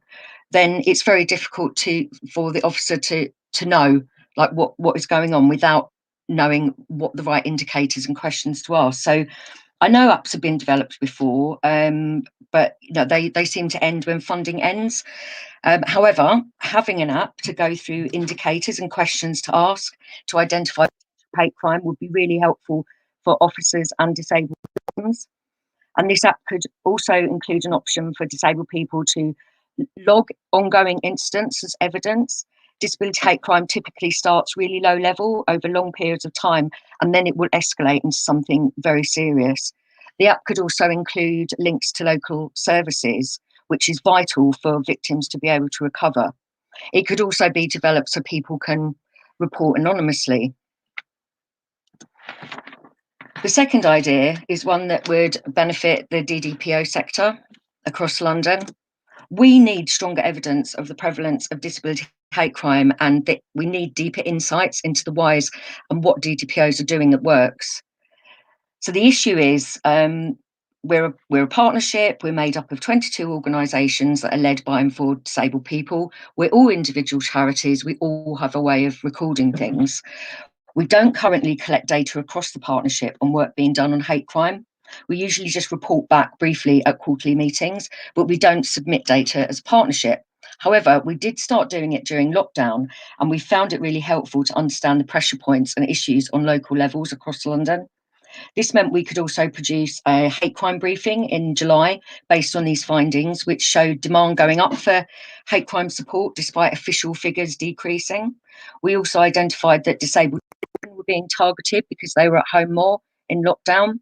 then it's very difficult for the officer to know, like, what is going on without knowing what the right indicators and questions to ask. So I know apps have been developed before, but they seem to end when funding ends. However, having an app to go through indicators and questions to ask to identify hate crime would be really helpful for officers and disabled persons. And this app could also include an option for disabled people to log ongoing incidents as evidence. Disability hate crime typically starts really low level over long periods of time, and then it will escalate into something very serious. The app could also include links to local services, which is vital for victims to be able to recover. It could also be developed so people can report anonymously. The second idea is one that would benefit the DDPO sector across London. We need stronger evidence of the prevalence of disability hate crime, and that we need deeper insights into the whys and what DDPOs are doing that works. So the issue is, we're a partnership. We're made up of 22 organisations that are led by and for disabled people. We're all individual charities. We all have a way of recording things. We don't currently collect data across the partnership on work being done on hate crime. We usually just report back briefly at quarterly meetings, but we don't submit data as a partnership. However, we did start doing it during lockdown, and we found it really helpful to understand the pressure points and issues on local levels across London. This meant we could also produce a hate crime briefing in July based on these findings, which showed demand going up for hate crime support despite official figures decreasing. We also identified that disabled children were being targeted because they were at home more in lockdown.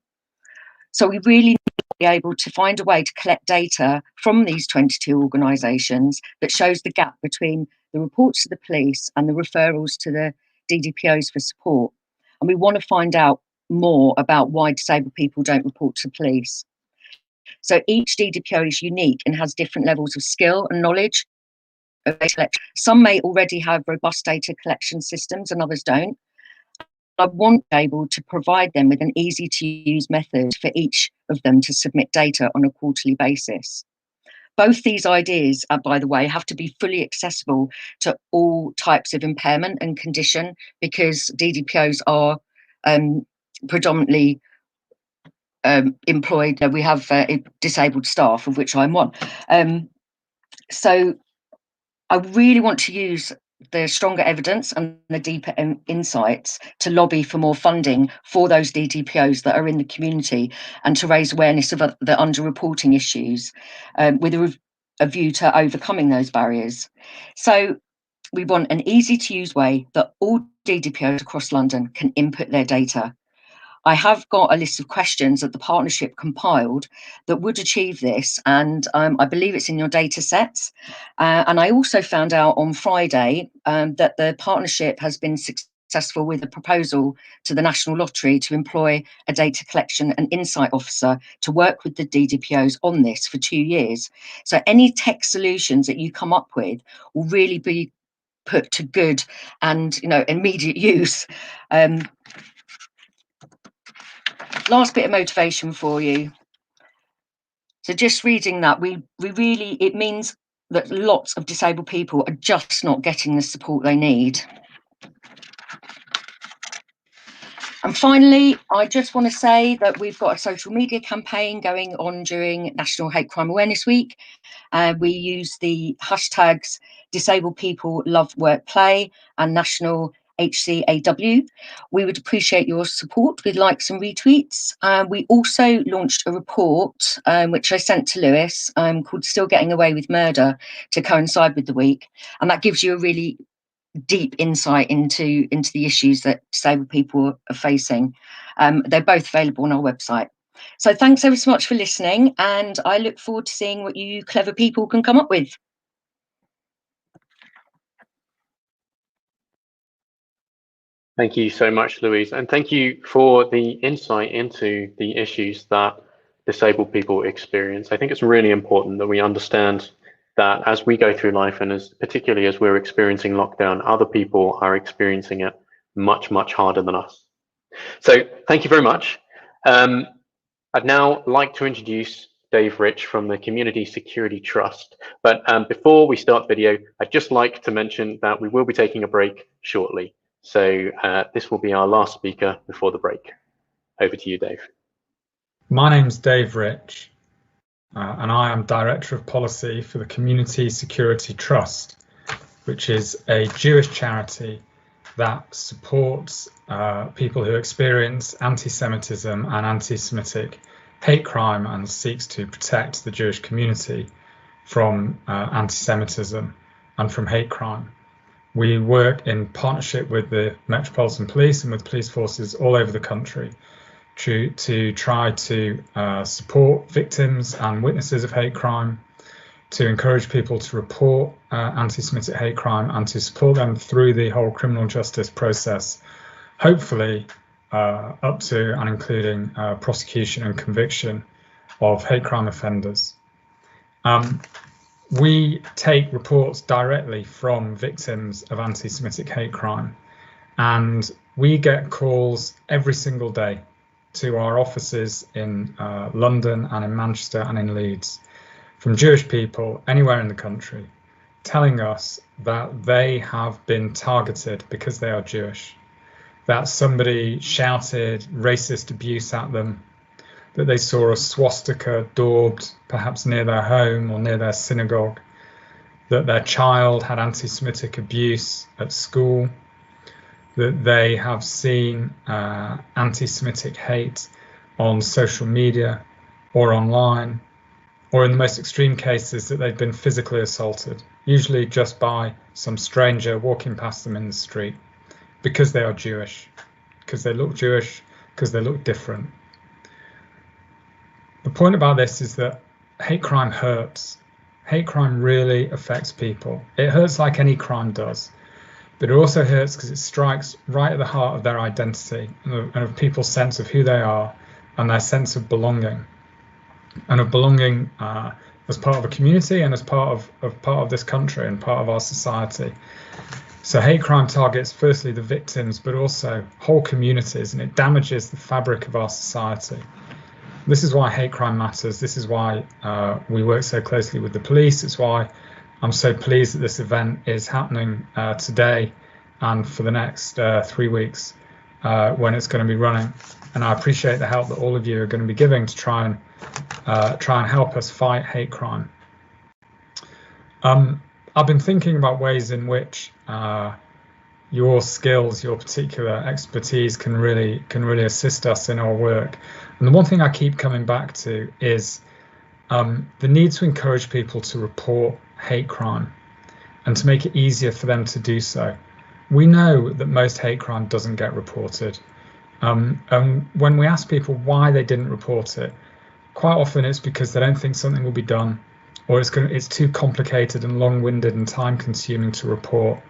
So we really need to be able to find a way to collect data from these 22 organisations that shows the gap between the reports to the police and the referrals to the DDPOs for support. And we want to find out more about why disabled people don't report to police. So each DDPO is unique and has different levels of skill and knowledge of data collection. Some may already have robust data collection systems and others don't. I want to be able to provide them with an easy to use method for each of them to submit data on a quarterly basis. Both these ideas, by the way, have to be fully accessible to all types of impairment and condition, because DDPOs are predominantly employed. We have disabled staff, of which I'm one. So I really want to use the stronger evidence and the deeper insights to lobby for more funding for those DDPOs that are in the community, and to raise awareness of the underreporting issues with a view to overcoming those barriers. So we want an easy to use way that all DDPOs across London can input their data. I have got a list of questions that the partnership compiled that would achieve this, and I believe it's in your data sets. And I also found out on Friday that the partnership has been successful with a proposal to the National Lottery to employ a data collection and insight officer to work with the DDPOs on this for 2 years. So any tech solutions that you come up with will really be put to good and immediate use. Last bit of motivation for you. So just reading that, it means that lots of disabled people are just not getting the support they need. And finally, I just want to say that we've got a social media campaign going on during National Hate Crime Awareness Week. We use the hashtags Disabled People Love Work Play and National HCAW. We would appreciate your support with likes and retweets. We also launched a report, which I sent to Lewis, called Still Getting Away with Murder, to coincide with the week. And that gives you a really deep insight into the issues that disabled people are facing. They're both available on our website. So thanks ever so much for listening, and I look forward to seeing what you clever people can come up with. Thank you so much, Louise, and thank you for the insight into the issues that disabled people experience. I think it's really important that we understand that as we go through life, and particularly as we're experiencing lockdown, other people are experiencing it much, much harder than us. So thank you very much. I'd now like to introduce Dave Rich from the Community Security Trust. But before we start the video, I'd just like to mention that we will be taking a break shortly. So this will be our last speaker before the break. Over to you, Dave. My name's Dave Rich, and I am Director of Policy for the Community Security Trust, which is a Jewish charity that supports people who experience anti-Semitism and anti-Semitic hate crime, and seeks to protect the Jewish community from anti-Semitism and from hate crime. We work in partnership with the Metropolitan Police and with police forces all over the country to try to support victims and witnesses of hate crime, to encourage people to report anti-Semitic hate crime, and to support them through the whole criminal justice process, hopefully up to and including prosecution and conviction of hate crime offenders. We take reports directly from victims of anti-Semitic hate crime, and we get calls every single day to our offices in London and in Manchester and in Leeds from Jewish people anywhere in the country, telling us that they have been targeted because they are Jewish, that somebody shouted racist abuse at them, that they saw a swastika daubed perhaps near their home or near their synagogue, that their child had anti-Semitic abuse at school, that they have seen anti-Semitic hate on social media or online, or in the most extreme cases that they've been physically assaulted, usually just by some stranger walking past them in the street because they are Jewish, because they look Jewish, because they look different. The point about this is that hate crime hurts. Hate crime really affects people. It hurts like any crime does, but it also hurts because it strikes right at the heart of their identity and of people's sense of who they are and their sense of belonging, and of belonging as part of a community and as part of this country and part of our society. So hate crime targets firstly the victims, but also whole communities, and it damages the fabric of our society. This is why hate crime matters. This is why we work so closely with the police. It's why I'm so pleased that this event is happening today and for the next 3 weeks when it's going to be running. And I appreciate the help that all of you are going to be giving to try and help us fight hate crime. I've been thinking about ways in which your skills, your particular expertise can really assist us in our work. And the one thing I keep coming back to is the need to encourage people to report hate crime and to make it easier for them to do so. We know that most hate crime doesn't get reported. And when we ask people why they didn't report it, quite often it's because they don't think something will be done, or it's too complicated and long-winded and time-consuming to report.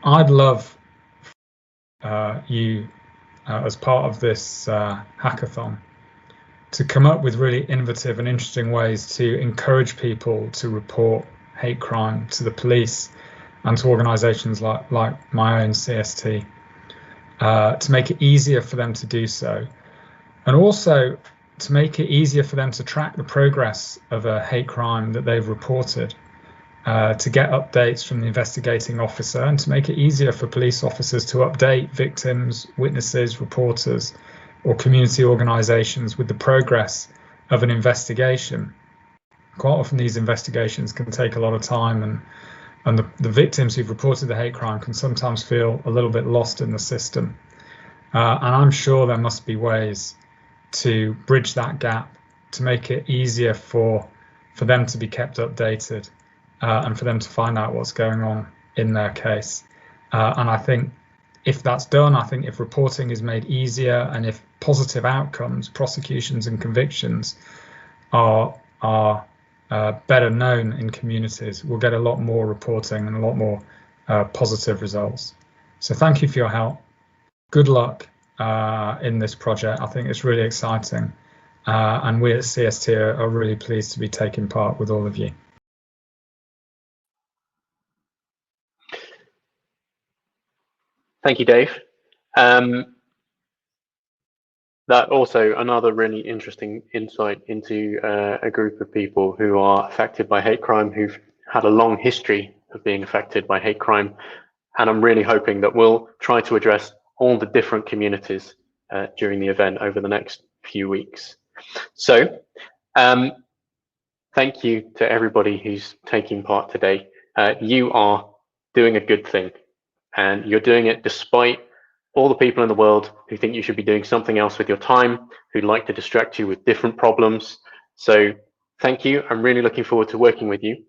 I'd love you, as part of this hackathon, to come up with really innovative and interesting ways to encourage people to report hate crime to the police and to organisations like my own CST, to make it easier for them to do so, and also to make it easier for them to track the progress of a hate crime that they've reported, to get updates from the investigating officer, and to make it easier for police officers to update victims, witnesses, reporters, or community organisations with the progress of an investigation. Quite often these investigations can take a lot of time, and the victims who've reported the hate crime can sometimes feel a little bit lost in the system. And I'm sure there must be ways to bridge that gap, to make it easier for them to be kept updated, and for them to find out what's going on in their case. And I think if that's done, I think if reporting is made easier, and if positive outcomes, prosecutions and convictions are better known in communities, we'll get a lot more reporting and a lot more positive results. So thank you for your help. Good luck in this project. I think it's really exciting. And we at CST are really pleased to be taking part with all of you. Thank you, Dave. That also another really interesting insight into a group of people who are affected by hate crime, who've had a long history of being affected by hate crime. And I'm really hoping that we'll try to address all the different communities during the event over the next few weeks. So thank you to everybody who's taking part today. You are doing a good thing, and you're doing it despite all the people in the world who think you should be doing something else with your time, who'd like to distract you with different problems. So thank you. I'm really looking forward to working with you.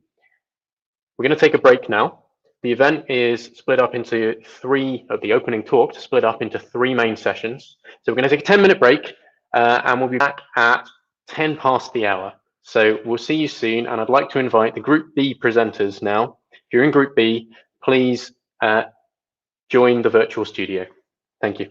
We're going to take a break now. The event is split up into the opening talk split up into 3 main sessions. So we're going to take a 10-minute break and we'll be back at 10 past the hour. So we'll see you soon. And I'd like to invite the Group B presenters now. If you're in Group B, please join the virtual studio. Thank you.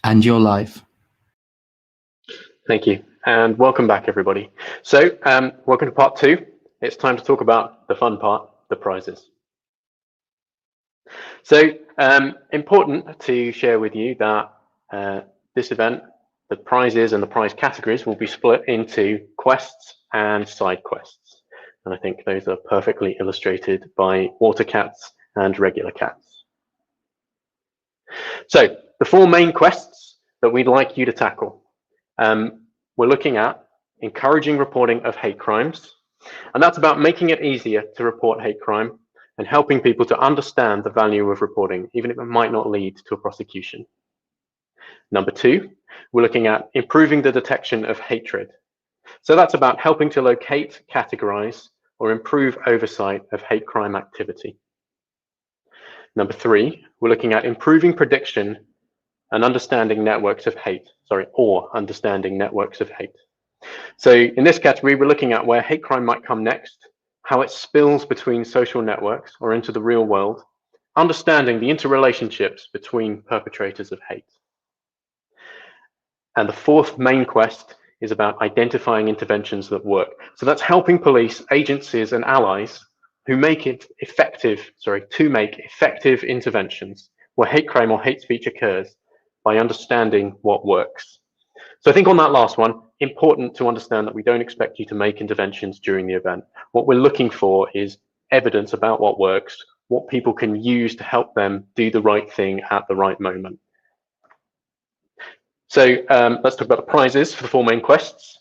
And you're live. Thank you, and welcome back, everybody. So, welcome to part 2. It's time to talk about the fun part, the prizes. So, important to share with you that this event, the prizes and the prize categories will be split into quests and side quests. And I think those are perfectly illustrated by water cats and regular cats. So, the 4 main quests that we'd like you to tackle. We're looking at encouraging reporting of hate crimes, and that's about making it easier to report hate crime and helping people to understand the value of reporting, even if it might not lead to a prosecution. Number 2, we're looking at improving the detection of hatred. So that's about helping to locate, categorize, or improve oversight of hate crime activity. Number 3, we're looking at improving prediction and understanding networks of hate, understanding networks of hate. So in this category, we're looking at where hate crime might come next, how it spills between social networks or into the real world, understanding the interrelationships between perpetrators of hate. And the 4th main quest is about identifying interventions that work. So that's helping police, agencies, and allies who make it effective, to make effective interventions where hate crime or hate speech occurs by understanding what works. So I think on that last one, important to understand that we don't expect you to make interventions during the event. What we're looking for is evidence about what works, what people can use to help them do the right thing at the right moment. So let's talk about the prizes for the 4 main quests.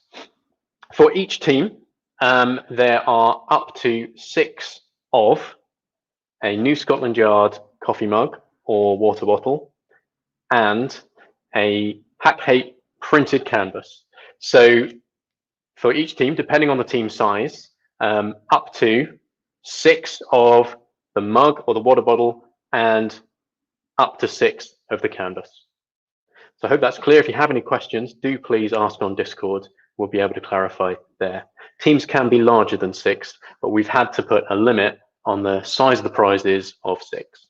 For each team, there are up to 6 of a New Scotland Yard coffee mug or water bottle and a Hack Hate printed canvas. So for each team, depending on the team size, up to 6 of the mug or the water bottle and up to 6 of the canvas. So I hope that's clear. If you have any questions, do please ask on Discord. We'll be able to clarify there. Teams can be larger than 6, but we've had to put a limit on the size of the prizes of 6.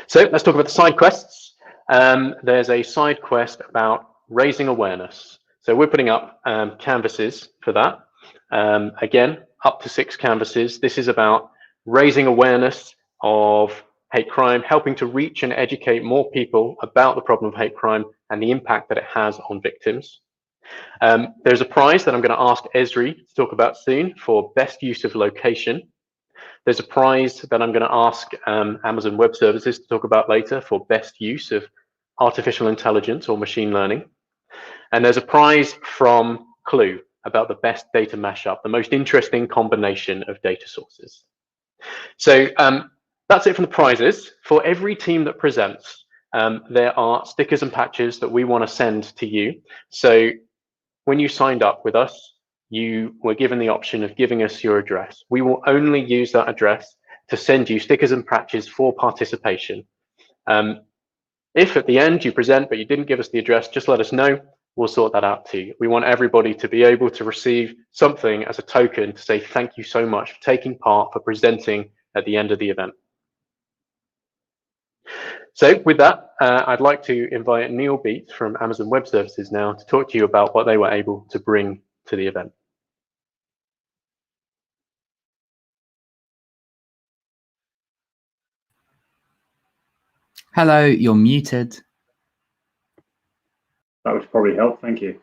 So let's talk about the side quests. There's a side quest about raising awareness. So we're putting up canvases for that. Again, up to 6 canvases. This is about raising awareness of hate crime, helping to reach and educate more people about the problem of hate crime and the impact that it has on victims. There's a prize that I'm going to ask Esri to talk about soon for best use of location. There's a prize that I'm going to ask Amazon Web Services to talk about later for best use of artificial intelligence or machine learning. And there's a prize from Clue about the best data mashup, the most interesting combination of data sources. So that's it from the prizes. For every team that presents, there are stickers and patches that we want to send to you. So when you signed up with us, you were given the option of giving us your address. We will only use that address to send you stickers and patches for participation. If at the end you present but you didn't give us the address, just let us know. We'll sort that out too. We want everybody to be able to receive something as a token to say thank you so much for taking part, for presenting at the end of the event. So with that, I'd like to invite Neil Beat from Amazon Web Services now to talk to you about what they were able to bring to the event. Hello, you're muted. That would probably help, thank you.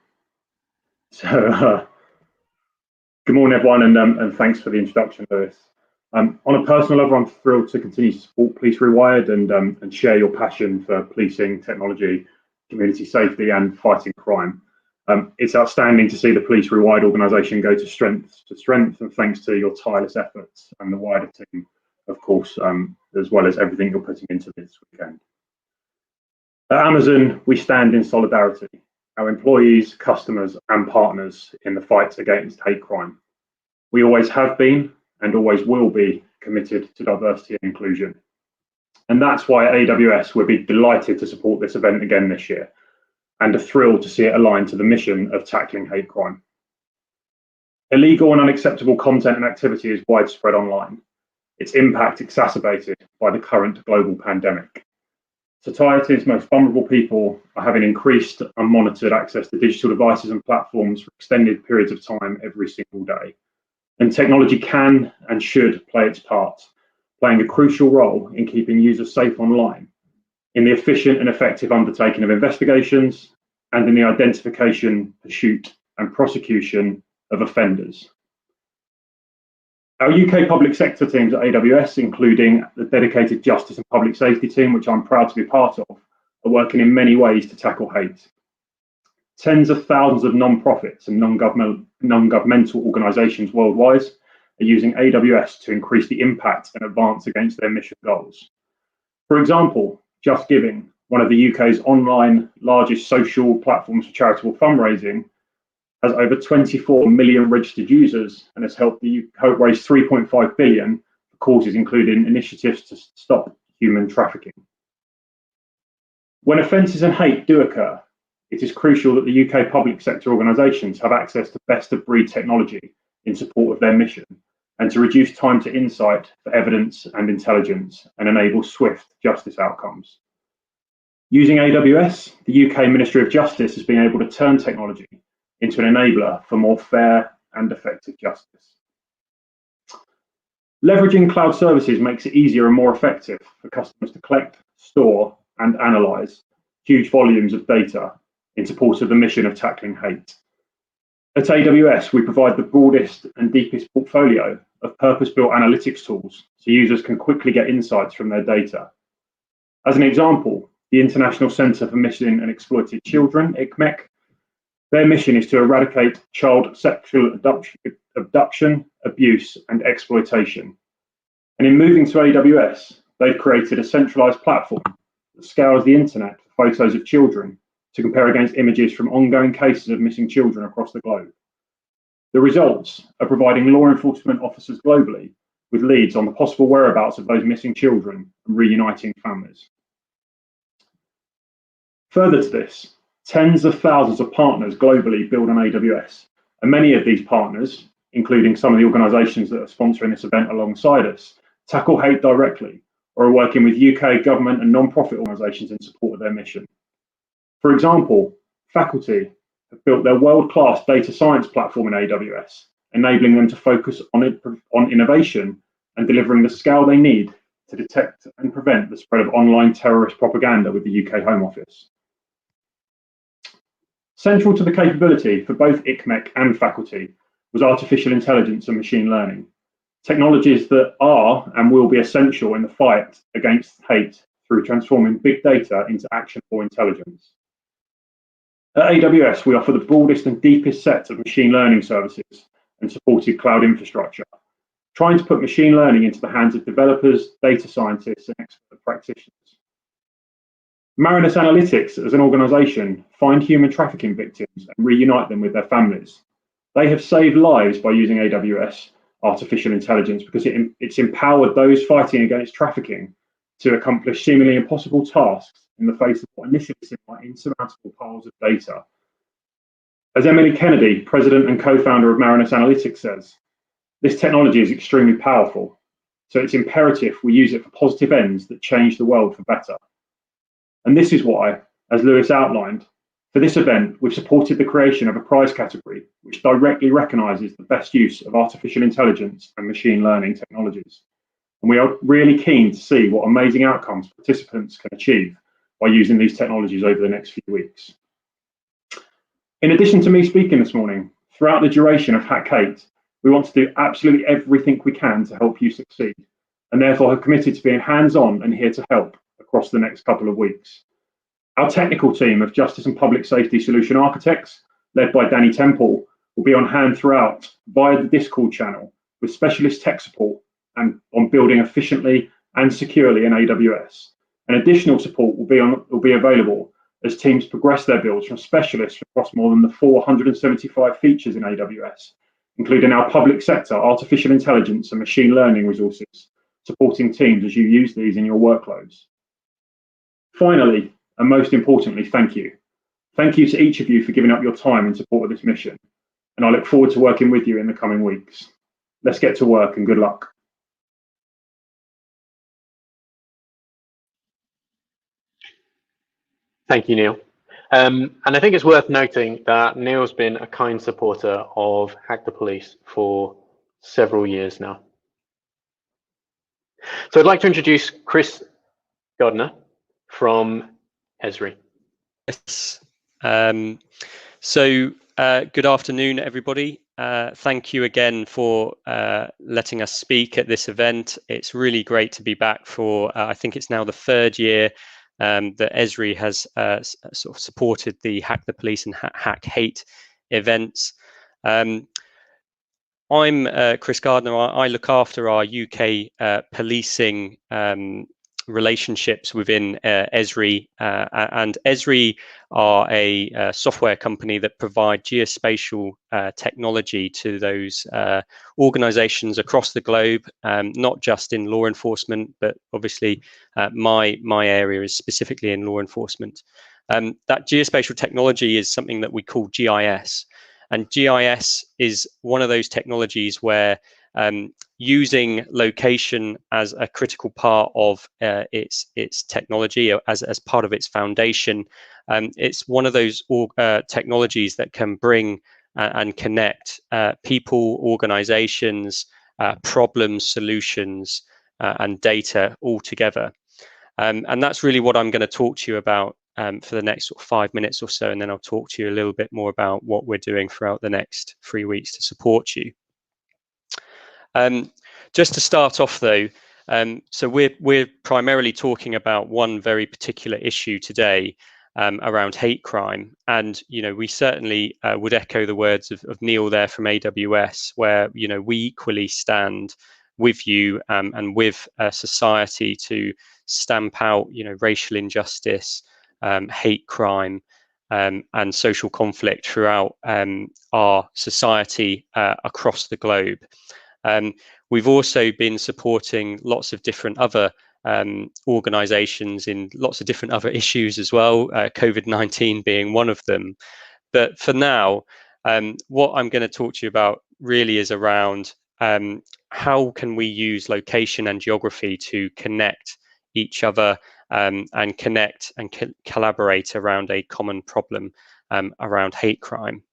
So, good morning, everyone, and thanks for the introduction, Lewis. On a personal level, I'm thrilled to continue to support Police Rewired and share your passion for policing, technology, community safety, and fighting crime. It's outstanding to see the Police Rewired organisation go to strength, and thanks to your tireless efforts and the wider team, of course, as well as everything you're putting into this weekend. At Amazon, we stand in solidarity, our employees, customers, and partners in the fight against hate crime. We always have been and always will be committed to diversity and inclusion. And that's why at AWS we'll be delighted to support this event again this year and are thrilled to see it aligned to the mission of tackling hate crime. Illegal and unacceptable content and activity is widespread online, its impact exacerbated by the current global pandemic. Society's most vulnerable people are having increased unmonitored access to digital devices and platforms for extended periods of time every single day. And technology can and should play its part, playing a crucial role in keeping users safe online, in the efficient and effective undertaking of investigations, and in the identification, pursuit, and prosecution of offenders. Our UK public sector teams at AWS, including the dedicated Justice and Public Safety team, which I'm proud to be part of, are working in many ways to tackle hate. Tens of thousands of non-profits and non-governmental organisations worldwide are using AWS to increase the impact and advance against their mission goals. For example, Just Giving, one of the UK's online largest social platforms for charitable fundraising, has over 24 million registered users and has helped raise 3.5 billion for causes including initiatives to stop human trafficking. When offences and hate do occur, it is crucial that the UK public sector organisations have access to best of breed technology in support of their mission and to reduce time to insight for evidence and intelligence and enable swift justice outcomes. Using AWS, the UK Ministry of Justice has been able to turn technology into an enabler for more fair and effective justice. Leveraging cloud services makes it easier and more effective for customers to collect, store, and analyse huge volumes of data in support of the mission of tackling hate. At AWS, we provide the broadest and deepest portfolio of purpose-built analytics tools so users can quickly get insights from their data. As an example, the International Centre for Missing and Exploited Children, ICMEC, their mission is to eradicate child sexual abduction, abuse, and exploitation. And in moving to AWS, they've created a centralised platform that scours the internet for photos of children to compare against images from ongoing cases of missing children across the globe. The results are providing law enforcement officers globally with leads on the possible whereabouts of those missing children and reuniting families. Further to this, tens of thousands of partners globally build on AWS, and many of these partners, including some of the organisations that are sponsoring this event alongside us, tackle hate directly or are working with UK government and non-profit organisations in support of their mission. For example, faculty have built their world-class data science platform in AWS, enabling them to focus on innovation and delivering the scale they need to detect and prevent the spread of online terrorist propaganda with the UK Home Office. Central to the capability for both ICMEC and faculty was artificial intelligence and machine learning, technologies that are and will be essential in the fight against hate through transforming big data into actionable intelligence. At AWS, we offer the broadest and deepest set of machine learning services and supported cloud infrastructure, trying to put machine learning into the hands of developers, data scientists, and expert practitioners. Marinus Analytics, as an organisation, find human trafficking victims and reunite them with their families. They have saved lives by using AWS artificial intelligence because it's empowered those fighting against trafficking to accomplish seemingly impossible tasks in the face of what initially seemed like insurmountable piles of data. As Emily Kennedy, president and co-founder of Marinus Analytics, says, this technology is extremely powerful, so it's imperative we use it for positive ends that change the world for better. And this is why, as Lewis outlined, for this event, we've supported the creation of a prize category which directly recognises the best use of artificial intelligence and machine learning technologies. And we are really keen to see what amazing outcomes participants can achieve by using these technologies over the next few weeks. In addition to me speaking this morning, throughout the duration of Hack Hate, we want to do absolutely everything we can to help you succeed, and therefore have committed to being hands-on and here to help across the next couple of weeks. Our technical team of Justice and Public Safety Solution Architects, led by Danny Temple, will be on hand throughout via the Discord channel with specialist tech support and on building efficiently and securely in AWS. And additional support will be available as teams progress their builds from specialists across more than the 475 features in AWS, including our public sector artificial intelligence and machine learning resources, supporting teams as you use these in your workloads. Finally, and most importantly, thank you. Thank you to each of you for giving up your time in support of this mission, and I look forward to working with you in the coming weeks. Let's get to work and good luck. Thank you, Neil. And I think it's worth noting that Neil's been a kind supporter of Hack the Police for several years now. So I'd like to introduce Chris Gardner from Esri. Yes. Good afternoon, everybody. Thank you again for letting us speak at this event. It's really great to be back for, I think it's now the third year that Esri has sort of supported the Hack the Police and Hack Hate events. I'm Chris Gardner. I look after our UK policing relationships within Esri, and Esri are a software company that provide geospatial technology to those organizations across the globe, not just in law enforcement, but obviously my area is specifically in law enforcement. That geospatial technology is something that we call GIS, and GIS is one of those technologies where using location as a critical part of its technology, as part of its foundation, it's one of those technologies that can bring and connect people, organizations, problems, solutions, and data all together. And that's really what I'm going to talk to you about for the next sort of 5 minutes or so, and then I'll talk to you a little bit more about what we're doing throughout the next 3 weeks to support you. Just to start off though, so we're primarily talking about one very particular issue today around hate crime, and we certainly would echo the words of Neil there from AWS, where we equally stand with you and with society to stamp out racial injustice, hate crime, and social conflict throughout our society across the globe. We've also been supporting lots of different other organizations in lots of different other issues as well, COVID-19 being one of them. But for now, what I'm going to talk to you about really is around how can we use location and geography to connect each other and connect and collaborate around a common problem around hate crime.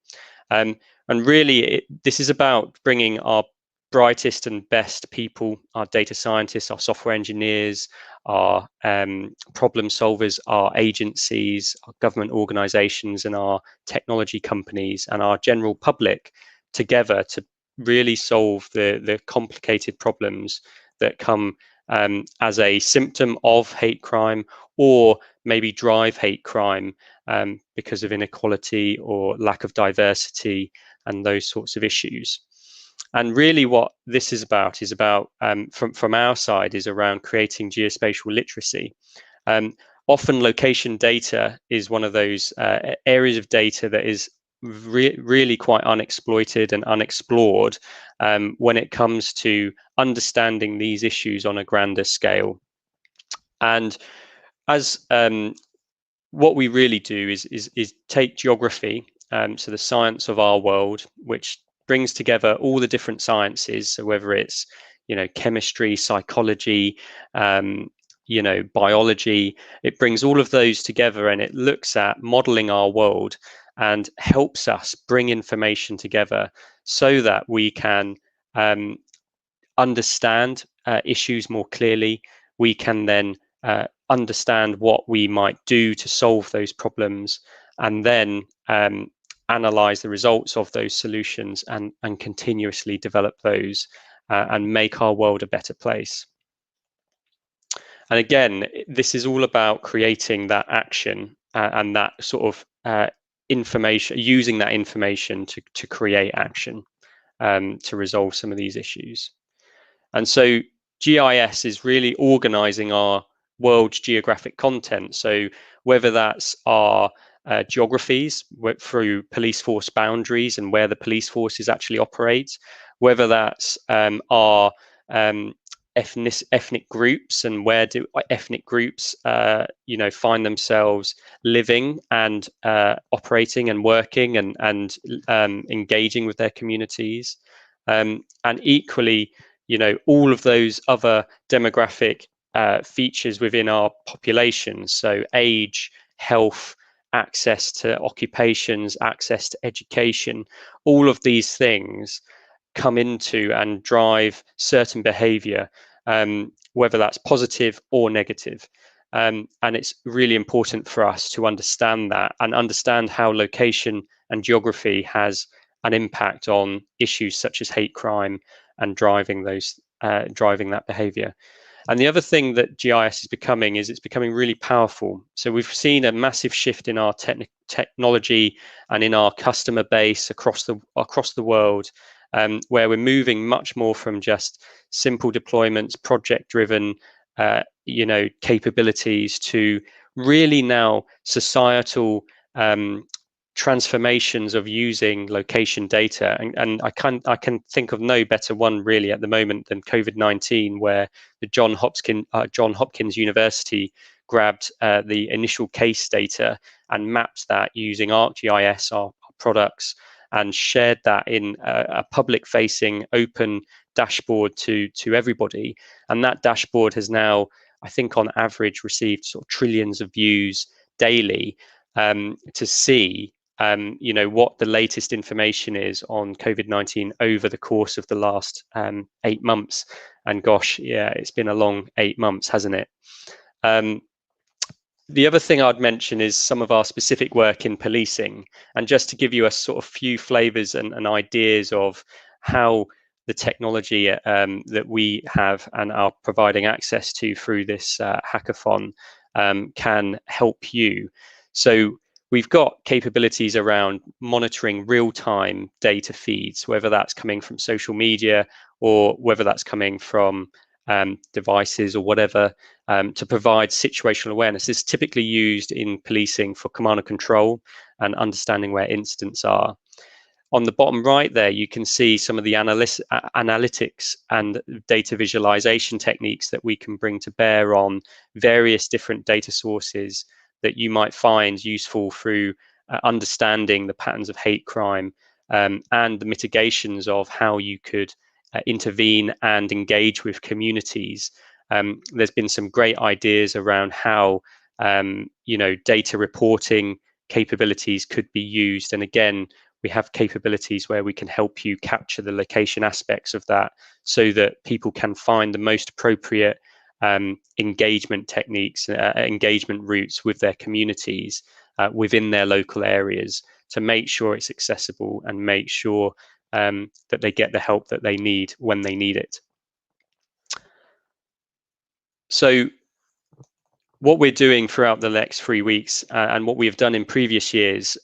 And really, this is about bringing our brightest and best people, our data scientists, our software engineers, our problem solvers, our agencies, our government organizations, and our technology companies, and our general public together to really solve the complicated problems that come as a symptom of hate crime, or maybe drive hate crime because of inequality or lack of diversity and those sorts of issues. And really what this is about from our side is around creating geospatial literacy. Often location data is one of those areas of data that is really quite unexploited and unexplored when it comes to understanding these issues on a grander scale. And as what we really do is take geography, so the science of our world, which brings together all the different sciences, so whether it's chemistry, psychology, biology, it brings all of those together, and it looks at modeling our world and helps us bring information together so that we can understand issues more clearly. We can then understand what we might do to solve those problems, and then analyze the results of those solutions and continuously develop those and make our world a better place. And again, this is all about creating that action and that sort of information, using that information to create action to resolve some of these issues. And so GIS is really organizing our world's geographic content. So whether that's our geographies through police force boundaries and where the police forces actually operate, whether that's our ethnic groups and where do ethnic groups find themselves living and operating and working and engaging with their communities, and equally all of those other demographic features within our population, so age, health, access to occupations, access to education. All of these things come into and drive certain behavior, whether that's positive or negative. And it's really important for us to understand that and understand how location and geography has an impact on issues such as hate crime and driving that behavior. And the other thing that GIS is becoming is it's becoming really powerful. So we've seen a massive shift in our technology and in our customer base across the world, where we're moving much more from just simple deployments, project-driven, capabilities to really now societal transformations of using location data. And I can think of no better one really at the moment than COVID-19, where the John Hopkins University grabbed the initial case data and mapped that using ArcGIS, our products, and shared that in a public-facing open dashboard to everybody. And that dashboard has now, I think, on average, received sort of trillions of views daily to see what the latest information is on COVID-19 over the course of the last 8 months. And gosh, yeah, it's been a long 8 months, hasn't it? The other thing I'd mention is some of our specific work in policing, and just to give you a sort of few flavors and ideas of how the technology that we have and are providing access to through this hackathon can help you. So we've got capabilities around monitoring real-time data feeds, whether that's coming from social media or whether that's coming from devices or whatever, to provide situational awareness. This is typically used in policing for command and control and understanding where incidents are. On the bottom right there, you can see some of the analytics and data visualization techniques that we can bring to bear on various different data sources that you might find useful through understanding the patterns of hate crime and the mitigations of how you could intervene and engage with communities. There's been some great ideas around how data reporting capabilities could be used, and again, we have capabilities where we can help you capture the location aspects of that so that people can find the most appropriate engagement techniques, engagement routes with their communities within their local areas to make sure it's accessible and make sure that they get the help that they need when they need it. So what we're doing throughout the next 3 weeks and what we have done in previous years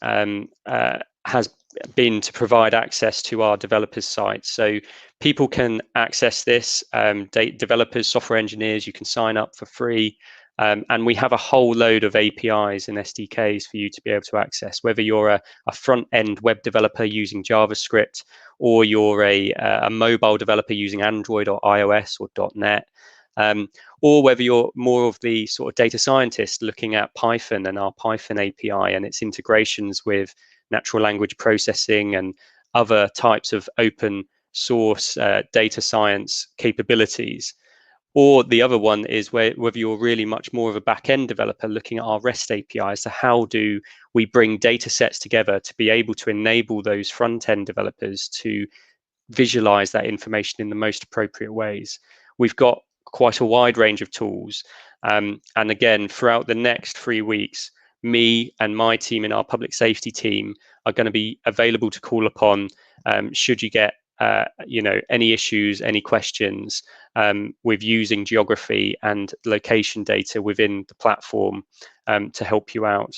has been to provide access to our developers' sites. So people can access this, developers, software engineers, you can sign up for free. And we have a whole load of APIs and SDKs for you to be able to access, whether you're a front-end web developer using JavaScript, or you're a mobile developer using Android or iOS or .NET, or whether you're more of the sort of data scientist looking at Python and our Python API and its integrations with natural language processing and other types of open source data science capabilities. Or the other one is whether you're really much more of a back-end developer looking at our REST APIs. So how do we bring data sets together to be able to enable those front-end developers to visualize that information in the most appropriate ways? We've got quite a wide range of tools. And again, throughout the next 3 weeks, me and my team in our public safety team are going to be available to call upon should you get any issues, any questions with using geography and location data within the platform to help you out.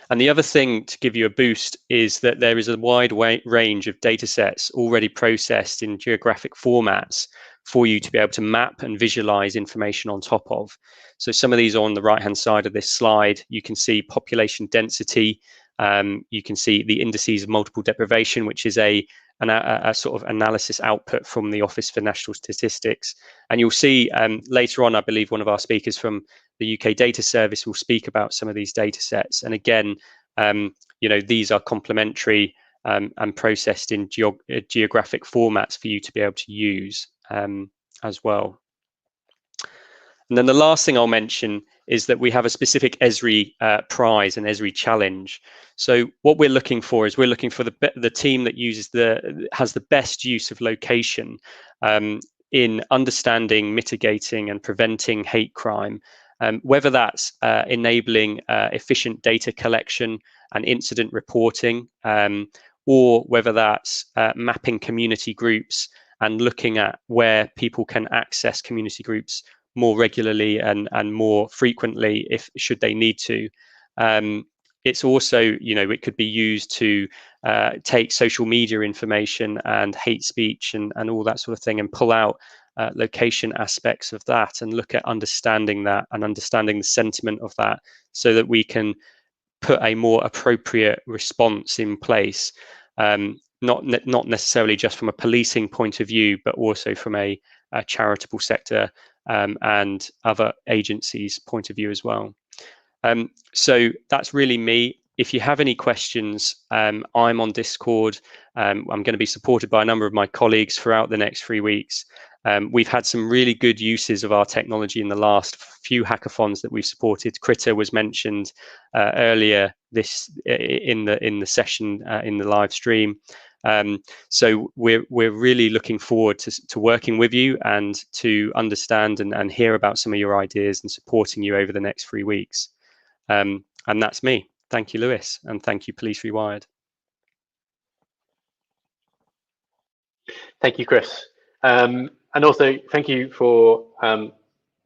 And the other thing to give you a boost is that there is a wide range of data sets already processed in geographic formats for you to be able to map and visualize information on top of. So some of these are on the right-hand side of this slide. You can see population density. You can see the indices of multiple deprivation, which is a sort of analysis output from the Office for National Statistics. And you'll see later on, I believe one of our speakers from the UK Data Service will speak about some of these data sets. And again, these are complementary and processed in geographic formats for you to be able to use as well. And then the last thing I'll mention is that we have a specific Esri prize and Esri challenge. So what we're looking for is we're looking for the team that has the best use of location in understanding, mitigating, and preventing hate crime. Whether that's enabling efficient data collection and incident reporting, or whether that's mapping community groups and looking at where people can access community groups more regularly and more frequently should they need to. It's also, it could be used to take social media information and hate speech and all that sort of thing and pull out location aspects of that and look at understanding that and understanding the sentiment of that so that we can put a more appropriate response in place, not necessarily just from a policing point of view, but also from a charitable sector and other agencies' point of view as well. So that's really me. If you have any questions, I'm on Discord. I'm going to be supported by a number of my colleagues throughout the next 3 weeks. We've had some really good uses of our technology in the last few hackathons that we've supported. Critter was mentioned earlier in the session in the live stream. So we're really looking forward to working with you and to understand and hear about some of your ideas and supporting you over the next 3 weeks. And that's me. Thank you, Lewis, and thank you, Police Rewired. Thank you, Chris. And also thank you for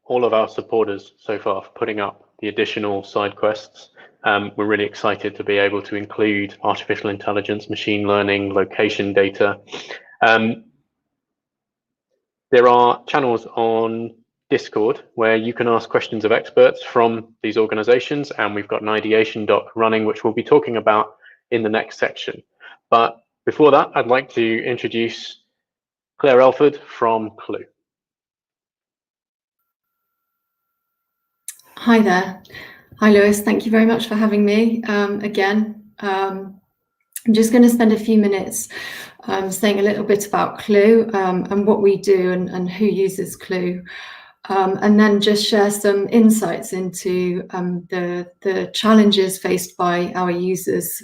all of our supporters so far for putting up the additional side quests. We're really excited to be able to include artificial intelligence, machine learning, location data. There are channels on Discord where you can ask questions of experts from these organizations, and we've got an ideation doc running, which we'll be talking about in the next section. But before that, I'd like to introduce Claire Elford from Clue. Hi there. Hi, Lewis. Thank you very much for having me again. I'm just going to spend a few minutes saying a little bit about Clue and what we do and who uses Clue, and then just share some insights into the challenges faced by our users,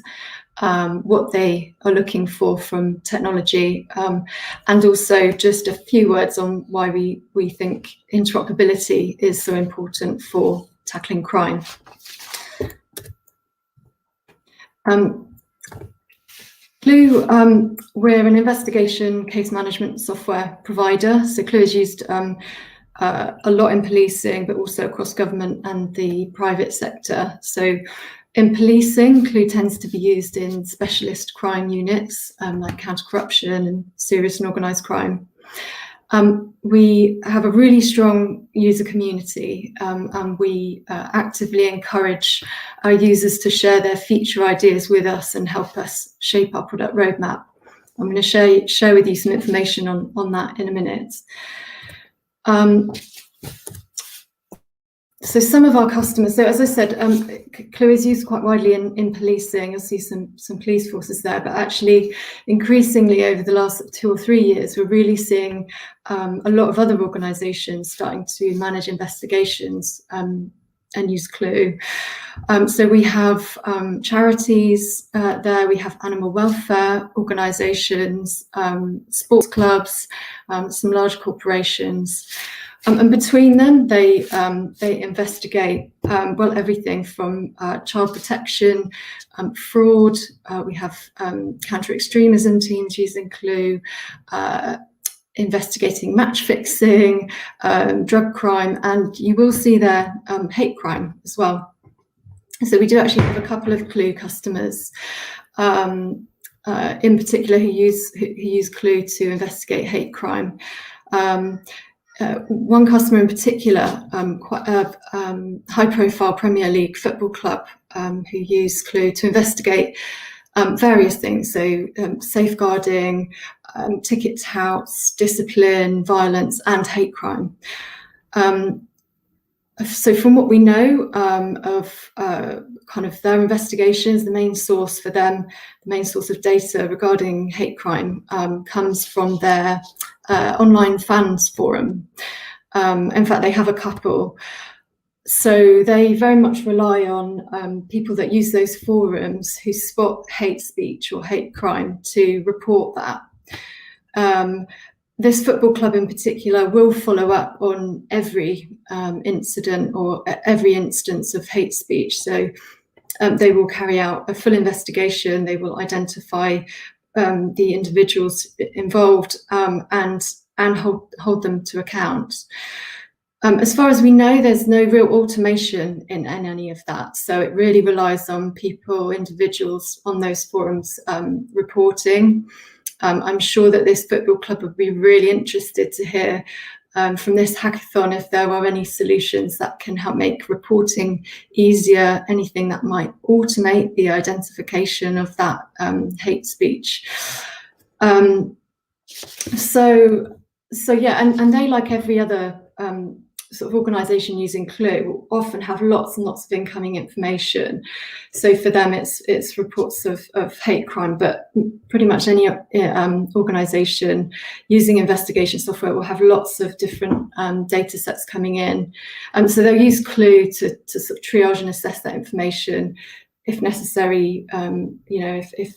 what they are looking for from technology, and also just a few words on why we think interoperability is so important for tackling crime. Clue, we're an investigation case management software provider. So Clue is used a lot in policing, but also across government and the private sector. So in policing, Clue tends to be used in specialist crime units like counter-corruption and serious and organised crime. We have a really strong user community, and we actively encourage our users to share their feature ideas with us and help us shape our product roadmap. I'm going to share with you some information on that in a minute. So some of our customers, so as I said, Clue is used quite widely in policing. You'll see some police forces there, but actually increasingly over the last 2 or 3 years, we're really seeing a lot of other organisations starting to manage investigations and use Clue. So we have charities there, we have animal welfare organisations, sports clubs, some large corporations. And between them, they investigate, well, everything from child protection, fraud. We have counter-extremism teams using Clue, investigating match fixing, drug crime, and you will see there hate crime as well. So we do actually have a couple of Clue customers, in particular, who use Clue to investigate hate crime. One customer in particular, quite a high-profile Premier League football club, who use Clue to investigate various things, so safeguarding, ticket touts, discipline, violence, and hate crime. So from what we know of kind of their investigations, the main source for them, the main source of data regarding hate crime comes from their online fans forum. In fact, they have a couple. So they very much rely on people that use those forums who spot hate speech or hate crime to report that. This football club in particular will follow up on every incident or every instance of hate speech. So they will carry out a full investigation. They will identify the individuals involved and hold them to account. As far as we know, there's no real automation in any of that. So it really relies on people, individuals on those forums reporting. I'm sure that this football club would be really interested to hear from this hackathon if there are any solutions that can help make reporting easier, anything that might automate the identification of that hate speech. So yeah, and they, like every other sort of organisation using Clue, will often have lots and lots of incoming information. So for them, it's reports of hate crime, but pretty much any organisation using investigation software will have lots of different data sets coming in. So they'll use Clue to sort of triage and assess that information. If necessary, if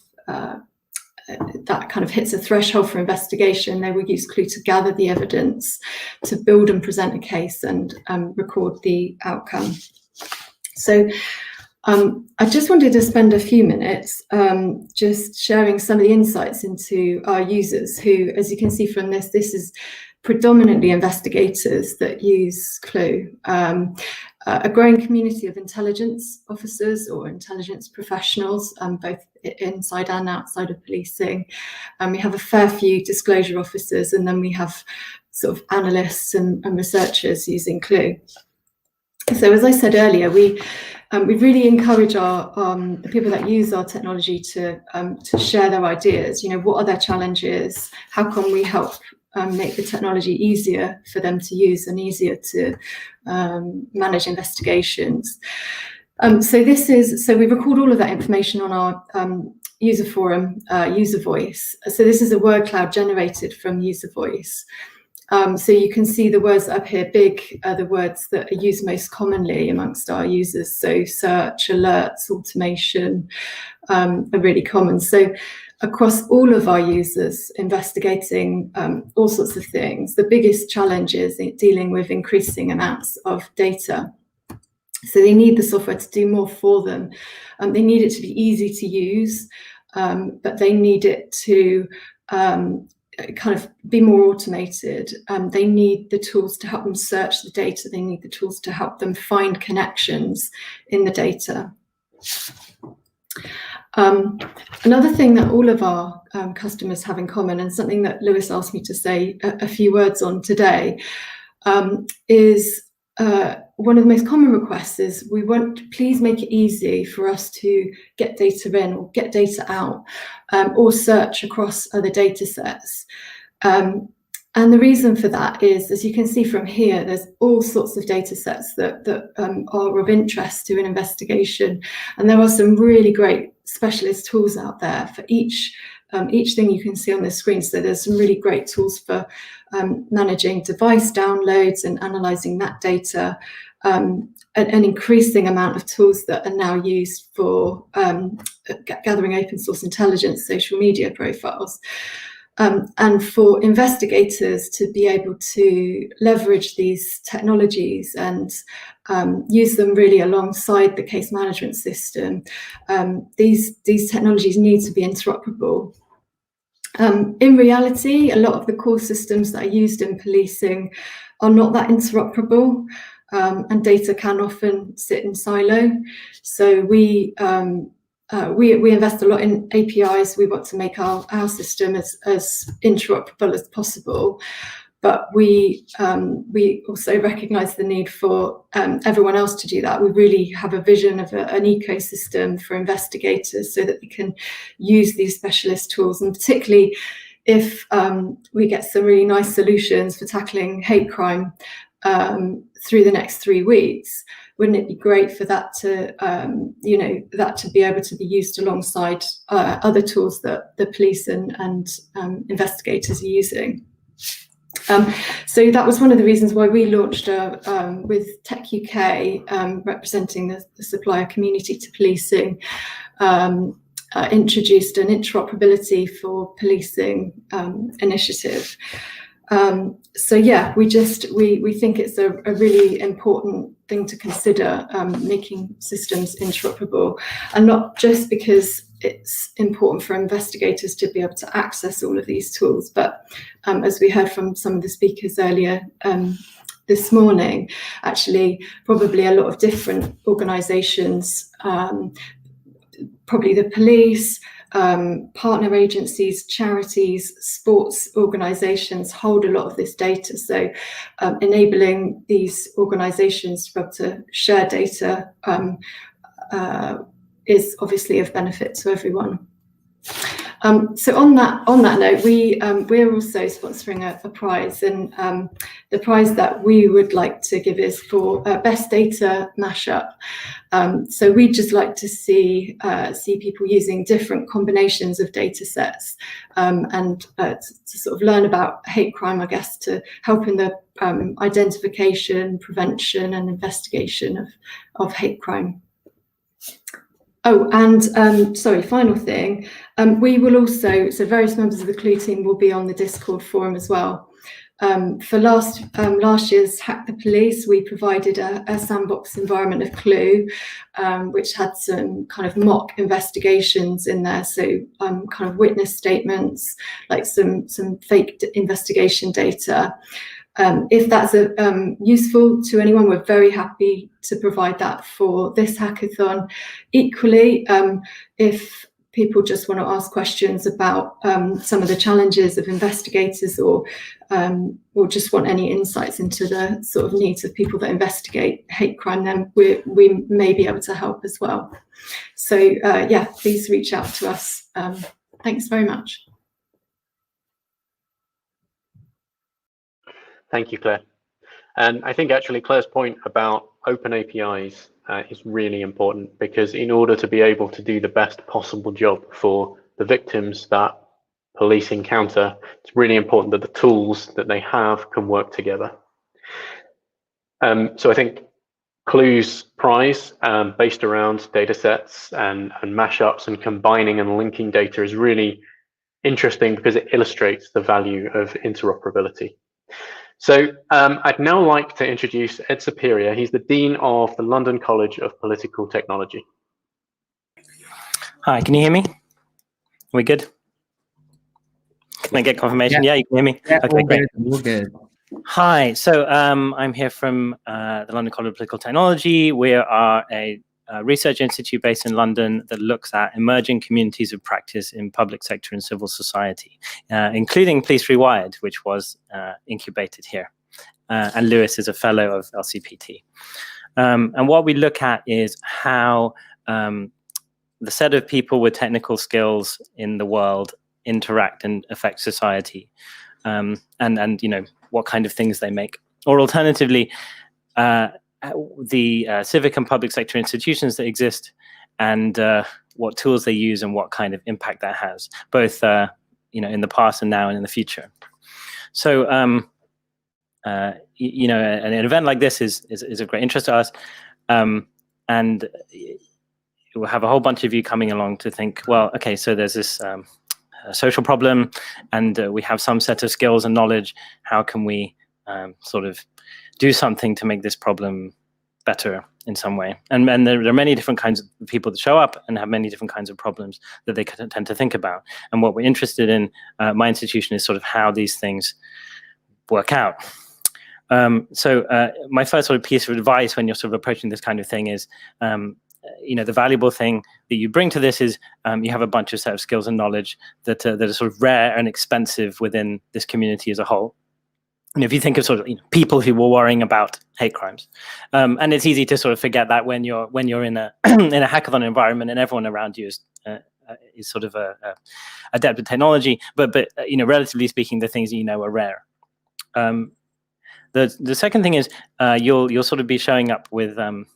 that kind of hits a threshold for investigation, they will use Clue to gather the evidence, to build and present a case and record the outcome. So I just wanted to spend a few minutes just sharing some of the insights into our users who, as you can see from this is predominantly investigators that use Clue. A growing community of intelligence officers or intelligence professionals, both inside and outside of policing. We have a fair few disclosure officers, and then we have sort of analysts and researchers using Clue. So as I said earlier, we really encourage the people that use our technology to share their ideas. You know, what are their challenges? How can we help make the technology easier for them to use and easier to manage investigations? So we record all of that information on our user forum, User Voice. So this is a word cloud generated from User Voice. So you can see the words up here, big, are the words that are used most commonly amongst our users. So search, alerts, automation are really common. So across all of our users investigating all sorts of things, the biggest challenge is dealing with increasing amounts of data. So they need the software to do more for them. They need it to be easy to use, but they need it to kind of be more automated. They need the tools to help them search the data. They need the tools to help them find connections in the data. Another thing that all of our customers have in common, and something that Lewis asked me to say a few words on today, is one of the most common requests is we want, please make it easy for us to get data in or get data out, or search across other data sets. And the reason for that is, as you can see from here, there's all sorts of data sets that are of interest to an investigation. And there are some really great specialist tools out there for each thing you can see on the screen. So there's some really great tools for managing device downloads and analysing that data. An increasing amount of tools that are now used for gathering open source intelligence, social media profiles. And for investigators to be able to leverage these technologies and use them really alongside the case management system, these technologies need to be interoperable. In reality, a lot of the core systems that are used in policing are not that interoperable, and data can often sit in silo. So we invest a lot in APIs. We want to make our system as interoperable as possible, but we also recognise the need for everyone else to do that. We really have a vision of an ecosystem for investigators so that they can use these specialist tools, and particularly if we get some really nice solutions for tackling hate crime through the next 3 weeks. Wouldn't it be great for that to, that to be able to be used alongside other tools that the police and investigators are using? So that was one of the reasons why we launched with Tech UK, representing the supplier community to policing, introduced an interoperability for policing initiative. So yeah, we think it's a really important thing to consider, making systems interoperable, and not just because it's important for investigators to be able to access all of these tools, but as we heard from some of the speakers earlier this morning, actually probably a lot of different organisations, probably the police, partner agencies, charities, sports organisations hold a lot of this data. So enabling these organisations to be able to share data is obviously of benefit to everyone. So on that note, we're also sponsoring a prize, and the prize that we would like to give is for best data mashup. So we'd just like to see people using different combinations of data sets, and to sort of learn about hate crime, I guess, to help in the identification, prevention, and investigation of hate crime. Oh, and sorry, final thing, we will also, so various members of the Clue team will be on the Discord forum as well. For last year's Hack the Police, we provided a sandbox environment of Clue, which had some kind of mock investigations in there. So kind of witness statements, like some fake investigation data. If that's useful to anyone, we're very happy to provide that for this hackathon. Equally, if people just want to ask questions about some of the challenges of investigators, or just want any insights into the sort of needs of people that investigate hate crime, then we may be able to help as well. So yeah, please reach out to us. Thanks very much. Thank you, Claire. And I think actually Claire's point about open APIs is really important, because in order to be able to do the best possible job for the victims that police encounter, it's really important that the tools that they have can work together. So I think Clue's prize, based around data sets and mashups and combining and linking data, is really interesting because it illustrates the value of interoperability. So I'd now like to introduce Ed Superior. He's the Dean of the London College of Political Technology. Hi, can you hear me? Are we good? Can I get confirmation? Yeah, you can hear me? Yeah, okay, great. All good. Hi, so I'm here from the London College of Political Technology. We are a research institute based in London that looks at emerging communities of practice in public sector and civil society, including Police Rewired, which was incubated here. And Lewis is a fellow of LCPT. And what we look at is how the set of people with technical skills in the world interact and affect society, and you know, what kind of things they make. Or alternatively, the civic and public sector institutions that exist, and what tools they use and what kind of impact that has, both you know, in the past and now and in the future. So you know, an event like this is of great interest to us, and we'll have a whole bunch of you coming along to think, well, okay, so there's this social problem, and we have some set of skills and knowledge. How can we sort of do something to make this problem better in some way? And there are many different kinds of people that show up and have many different kinds of problems that they tend to think about. And what we're interested in, my institution, is sort of how these things work out. So my first sort of piece of advice when you're sort of approaching this kind of thing is, you know, the valuable thing that you bring to this is you have a bunch of set of skills and knowledge that are sort of rare and expensive within this community as a whole. And if you think of sort of, you know, people who were worrying about hate crimes, and it's easy to sort of forget that when you're in a in a hackathon environment and everyone around you is sort of adept with technology, but you know, relatively speaking, the things that you know are rare. The second thing is you'll sort of be showing up with you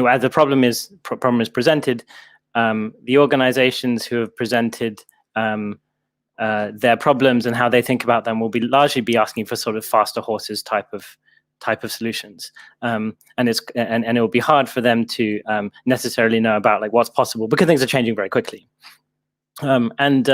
know, as the problem is presented, the organizations who have presented their problems and how they think about them will be largely be asking for sort of faster horses type of solutions, and it will be hard for them to necessarily know about like what's possible because things are changing very quickly, and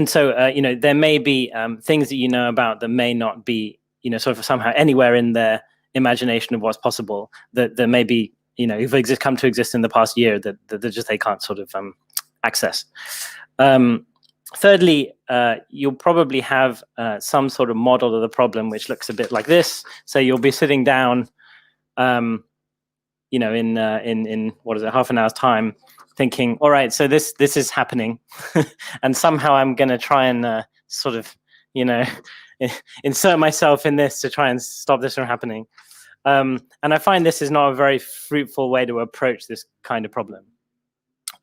so you know, there may be things that you know about that may not be, you know, sort of somehow anywhere in their imagination of what's possible, that may be, you know, if come to exist in the past year that just they can't sort of access. Thirdly, you'll probably have some sort of model of the problem which looks a bit like this. So you'll be sitting down, you know, in what is it, half an hour's time, thinking, all right, so this is happening, and somehow I'm going to try and sort of, you know, insert myself in this to try and stop this from happening. And I find this is not a very fruitful way to approach this kind of problem.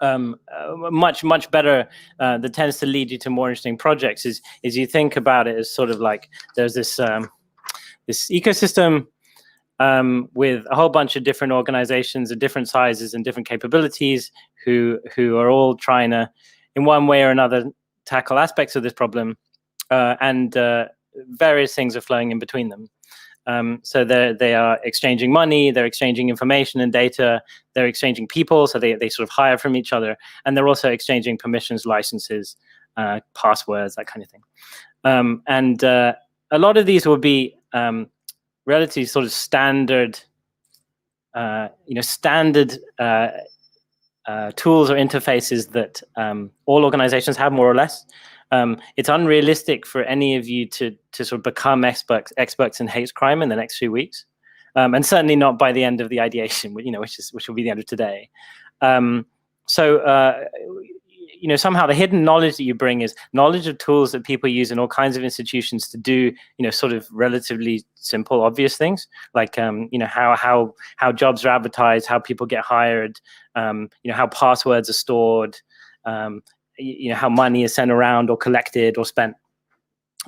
Much better that tends to lead you to more interesting projects is you think about it as sort of like there's this this ecosystem with a whole bunch of different organizations of different sizes and different capabilities who are all trying to, in one way or another, tackle aspects of this problem, and various things are flowing in between them. So they are exchanging money, they're exchanging information and data, they're exchanging people, so they sort of hire from each other, and they're also exchanging permissions, licenses, passwords, that kind of thing. And a lot of these will be relatively sort of standard, you know, standard tools or interfaces that all organizations have, more or less. It's unrealistic for any of you to sort of become experts in hate crime in the next few weeks, and certainly not by the end of the ideation, you know, which will be the end of today. So you know, somehow the hidden knowledge that you bring is knowledge of tools that people use in all kinds of institutions to do, you know, sort of relatively simple, obvious things, like you know, how jobs are advertised, how people get hired, you know, how passwords are stored, you know, how money is sent around or collected or spent.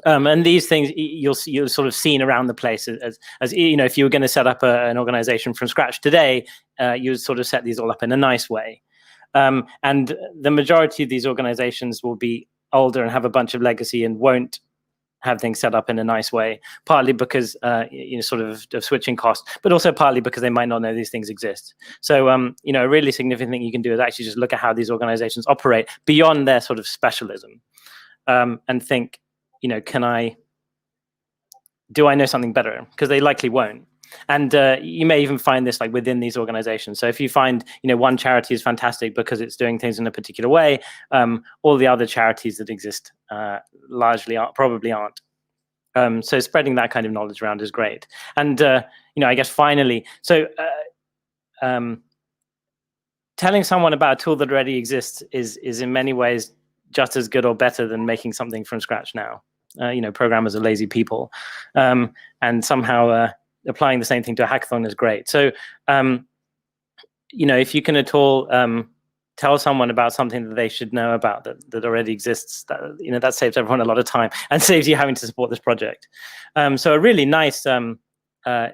And these things you'll sort of seen around the place as you know, if you were going to set up an organization from scratch today, you would sort of set these all up in a nice way. And the majority of these organizations will be older and have a bunch of legacy and won't have things set up in a nice way, partly because you know, sort of switching costs, but also partly because they might not know these things exist. So you know, a really significant thing you can do is actually just look at how these organizations operate beyond their sort of specialism, and think, you know, do I know something better? Because they likely won't. And you may even find this like within these organizations. So if you find, you know, one charity is fantastic because it's doing things in a particular way, all the other charities that exist largely probably aren't. So spreading that kind of knowledge around is great. And you know, I guess finally, so telling someone about a tool that already exists is in many ways just as good or better than making something from scratch now. You know, programmers are lazy people, and somehow applying the same thing to a hackathon is great. So, you know, if you can at all tell someone about something that they should know about that already exists, you know, that saves everyone a lot of time and saves you having to support this project. So a really nice, you know,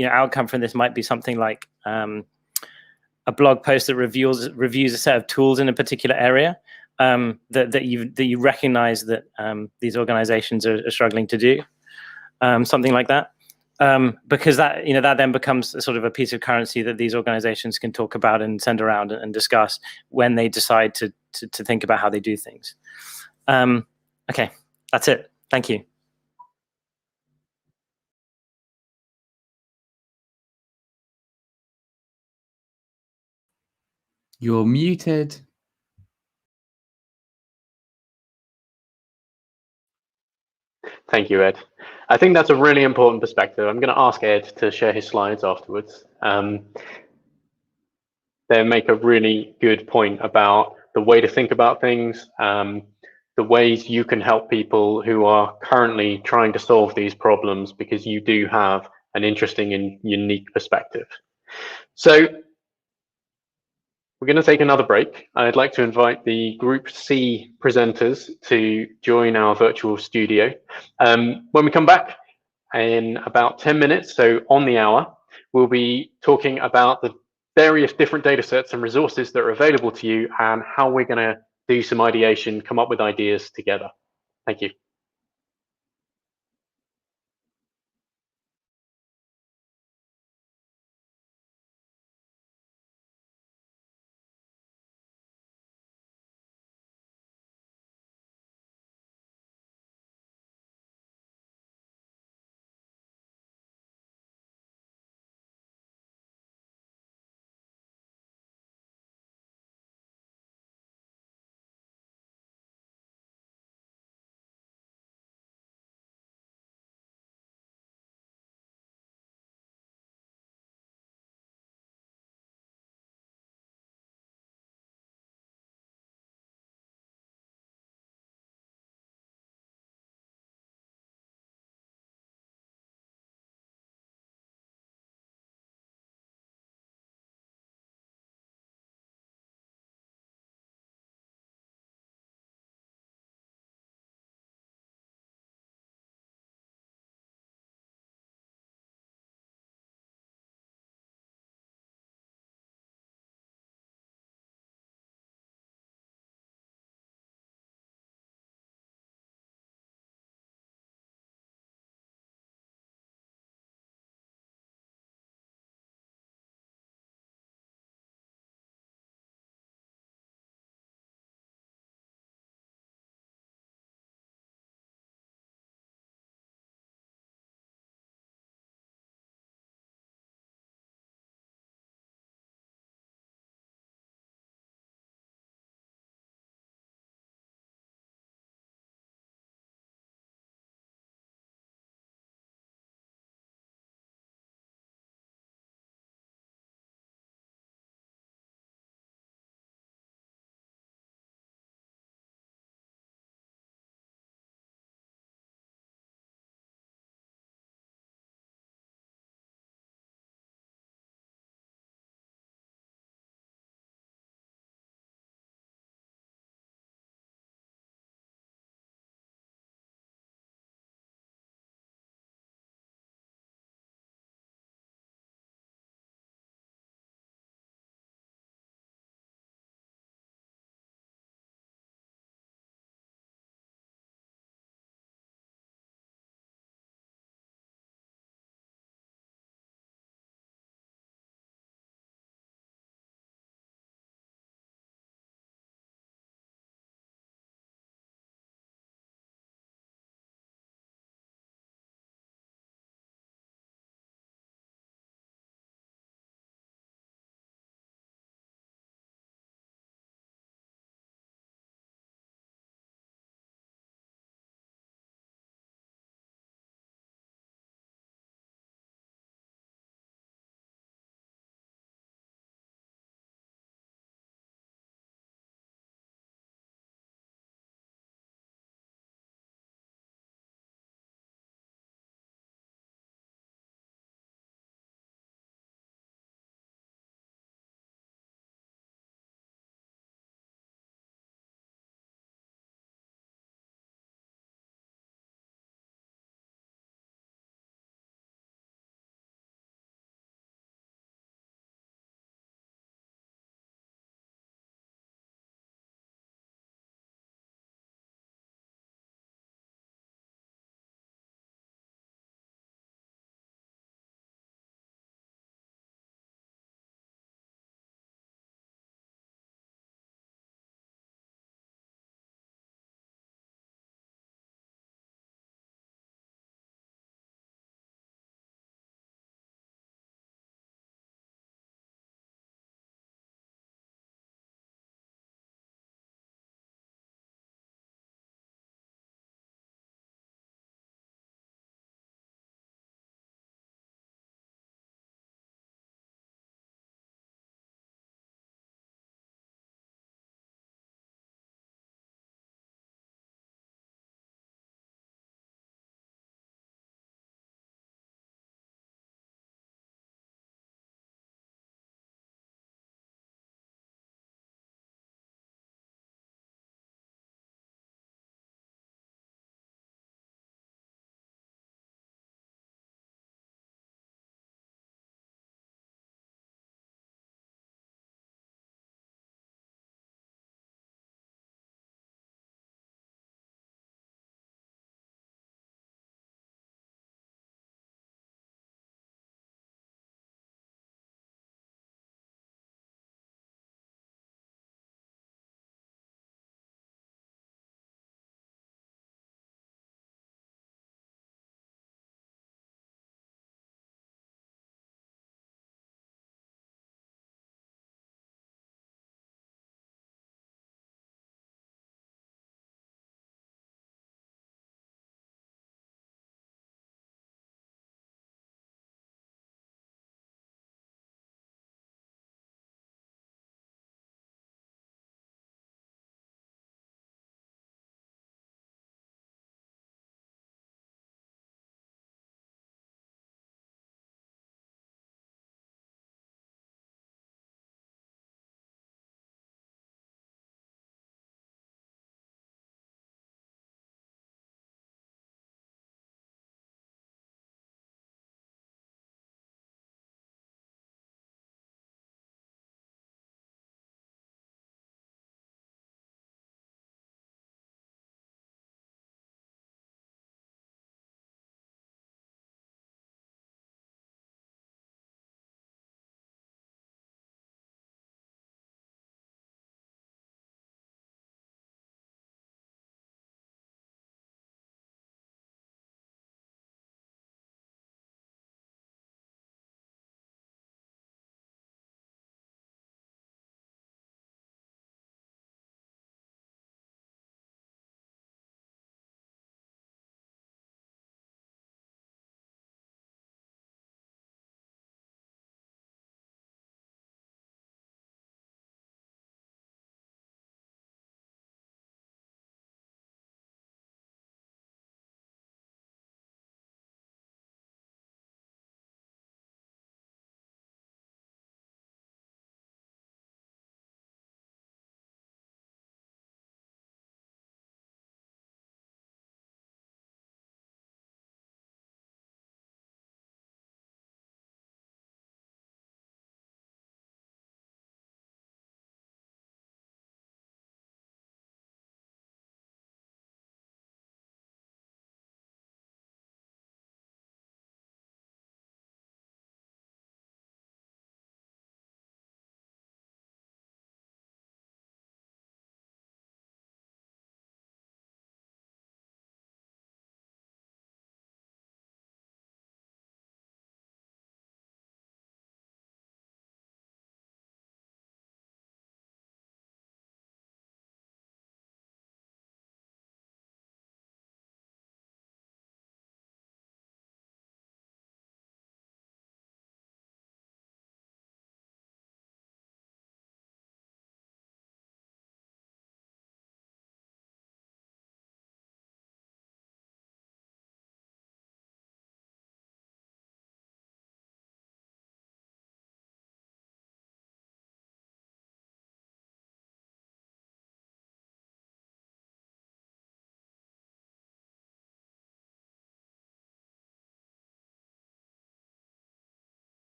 outcome from this might be something like a blog post that reviews a set of tools in a particular area that you recognize that these organizations are struggling to do, something like that. Because that, you know, that then becomes a sort of a piece of currency that these organizations can talk about and send around and discuss when they decide to think about how they do things. Okay, that's it. Thank you. You're muted. Thank you, Ed. I think that's a really important perspective. I'm going to ask Ed to share his slides afterwards. They make a really good point about the way to think about things, the ways you can help people who are currently trying to solve these problems, because you do have an interesting and unique perspective. So we're going to take another break. I'd like to invite the Group C presenters to join our virtual studio. When we come back in about 10 minutes, so on the hour, we'll be talking about the various different data sets and resources that are available to you and how we're going to do some ideation, come up with ideas together. Thank you.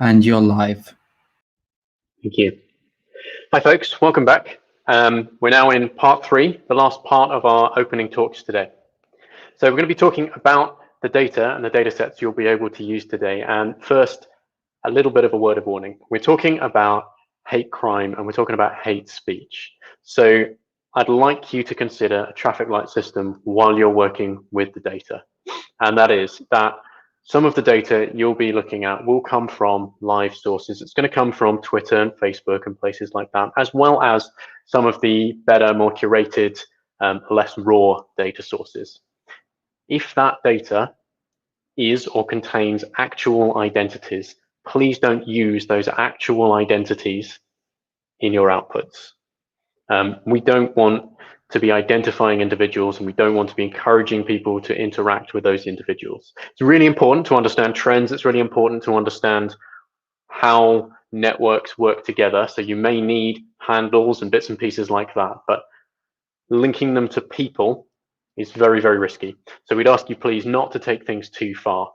And you're live. Thank you. Hi, folks. Welcome back. We're now in part 3, the last part of our opening talks today. So we're going to be talking about the data and the data sets you'll be able to use today. And first, a little bit of a word of warning. We're talking about hate crime and we're talking about hate speech. So I'd like you to consider a traffic light system while you're working with the data. And that is that some of the data you'll be looking at will come from live sources. It's going to come from Twitter and Facebook and places like that, as well as some of the better, more curated, less raw data sources. If that data is or contains actual identities, please don't use those actual identities in your outputs. We don't want to be identifying individuals, and we don't want to be encouraging people to interact with those individuals. It's really important to understand trends. It's really important to understand how networks work together. So you may need handles and bits and pieces like that, but linking them to people is very, very risky. So we'd ask you please not to take things too far.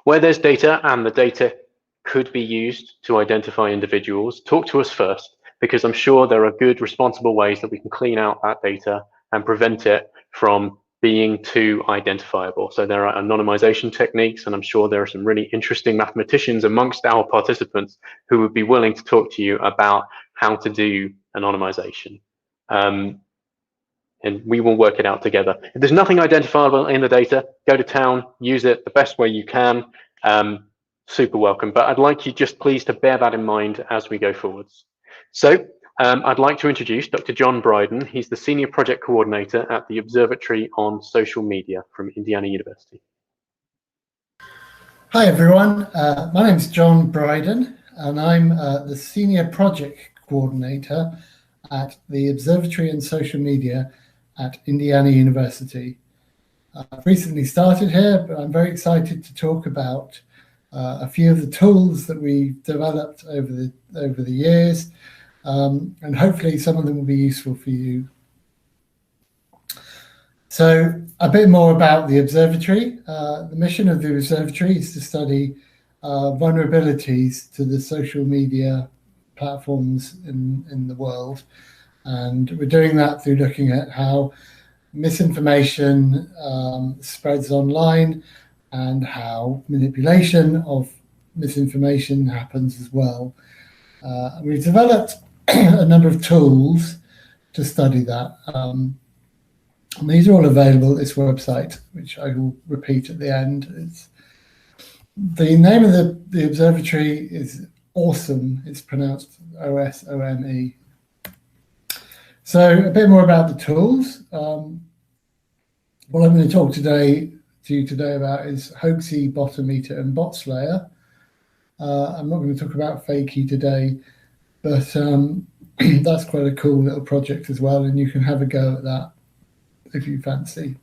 Where there's data and the data could be used to identify individuals, talk to us first, because I'm sure there are good, responsible ways that we can clean out that data and prevent it from being too identifiable. So there are anonymization techniques, and I'm sure there are some really interesting mathematicians amongst our participants who would be willing to talk to you about how to do anonymization. And we will work it out together. If there's nothing identifiable in the data, go to town, use it the best way you can. Super welcome. But I'd like you just please to bear that in mind as we go forwards. So I'd like to introduce Dr. John Bryden. He's the Senior Project Coordinator at the Observatory on Social Media from Indiana University. Hi, everyone. My name is John Bryden, and I'm the Senior Project Coordinator at the Observatory on Social Media at Indiana University. I've recently started here, but I'm very excited to talk about a few of the tools that we've developed over the years, and hopefully some of them will be useful for you. So a bit more about the observatory. The mission of the observatory is to study vulnerabilities to the social media platforms in the world. And we're doing that through looking at how misinformation spreads online and how manipulation of misinformation happens as well. We've developed a number of tools to study that. And these are all available at this website, which I will repeat at the end. The name of the observatory is Awesome. It's pronounced O-S-O-M-E. So a bit more about the tools. What I'm going to talk to you today about is Hoaxy, Botometer, and BotSlayer. I'm not going to talk about Fakey today, but that's quite a cool little project as well, and you can have a go at that if you fancy.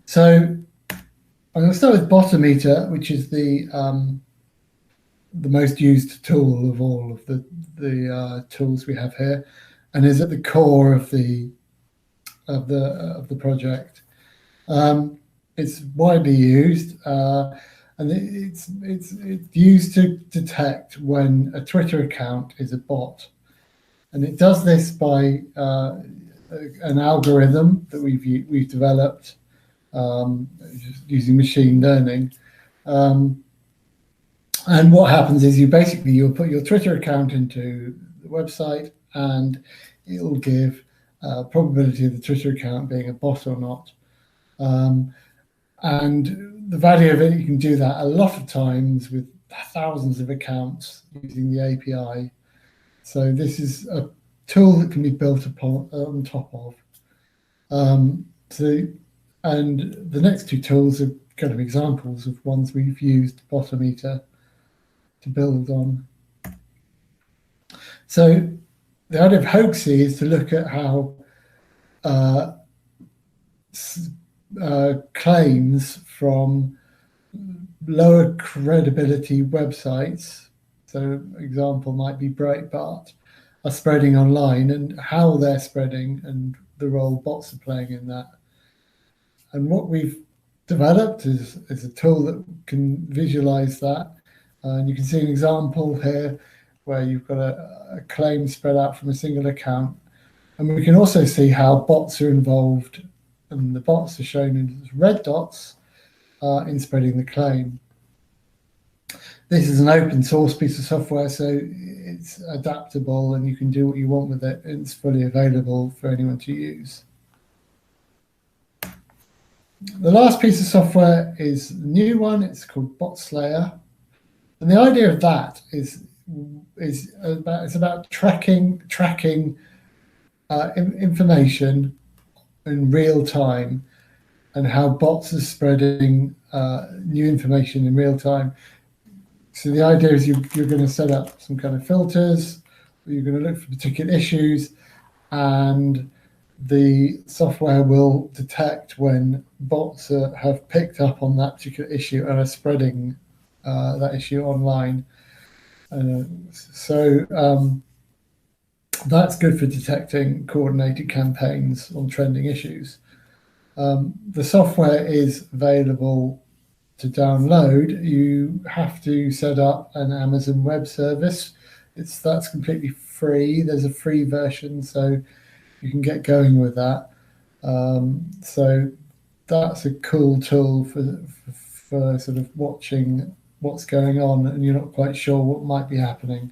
So I'm going to start with Botometer, which is the most used tool of all of the tools we have here, and is at the core of the project. It's widely used, and it's used to detect when a Twitter account is a bot, and it does this by an algorithm that we've developed using machine learning. And what happens is you'll put your Twitter account into the website, and it'll give probability of the Twitter account being a bot or not. And the value of it, you can do that a lot of times with thousands of accounts using the API. So this is a tool that can be built upon on top of. And the next two tools are kind of examples of ones we've used Botometer to build on. So the idea of Hoaxy is to look at how claims from lower credibility websites, so example might be Breitbart, are spreading online and how they're spreading and the role bots are playing in that. And what we've developed is a tool that can visualize that And you can see an example here where you've got a claim spread out from a single account. And we can also see how bots are involved, and the bots are shown as red dots in spreading the claim. This is an open source piece of software, so it's adaptable and you can do what you want with it. It's fully available for anyone to use. The last piece of software is a new one. It's called BotSlayer. And the idea of that is about tracking information in real time and how bots are spreading new information in real time. So the idea is you're going to set up some kind of filters, or you're going to look for particular issues, and the software will detect when bots have picked up on that particular issue and are spreading that issue online. That's good for detecting coordinated campaigns on trending issues. The software is available to download. You have to set up an Amazon Web Service. That's completely free. There's a free version, so you can get going with that. So that's a cool tool for sort of watching what's going on and you're not quite sure what might be happening.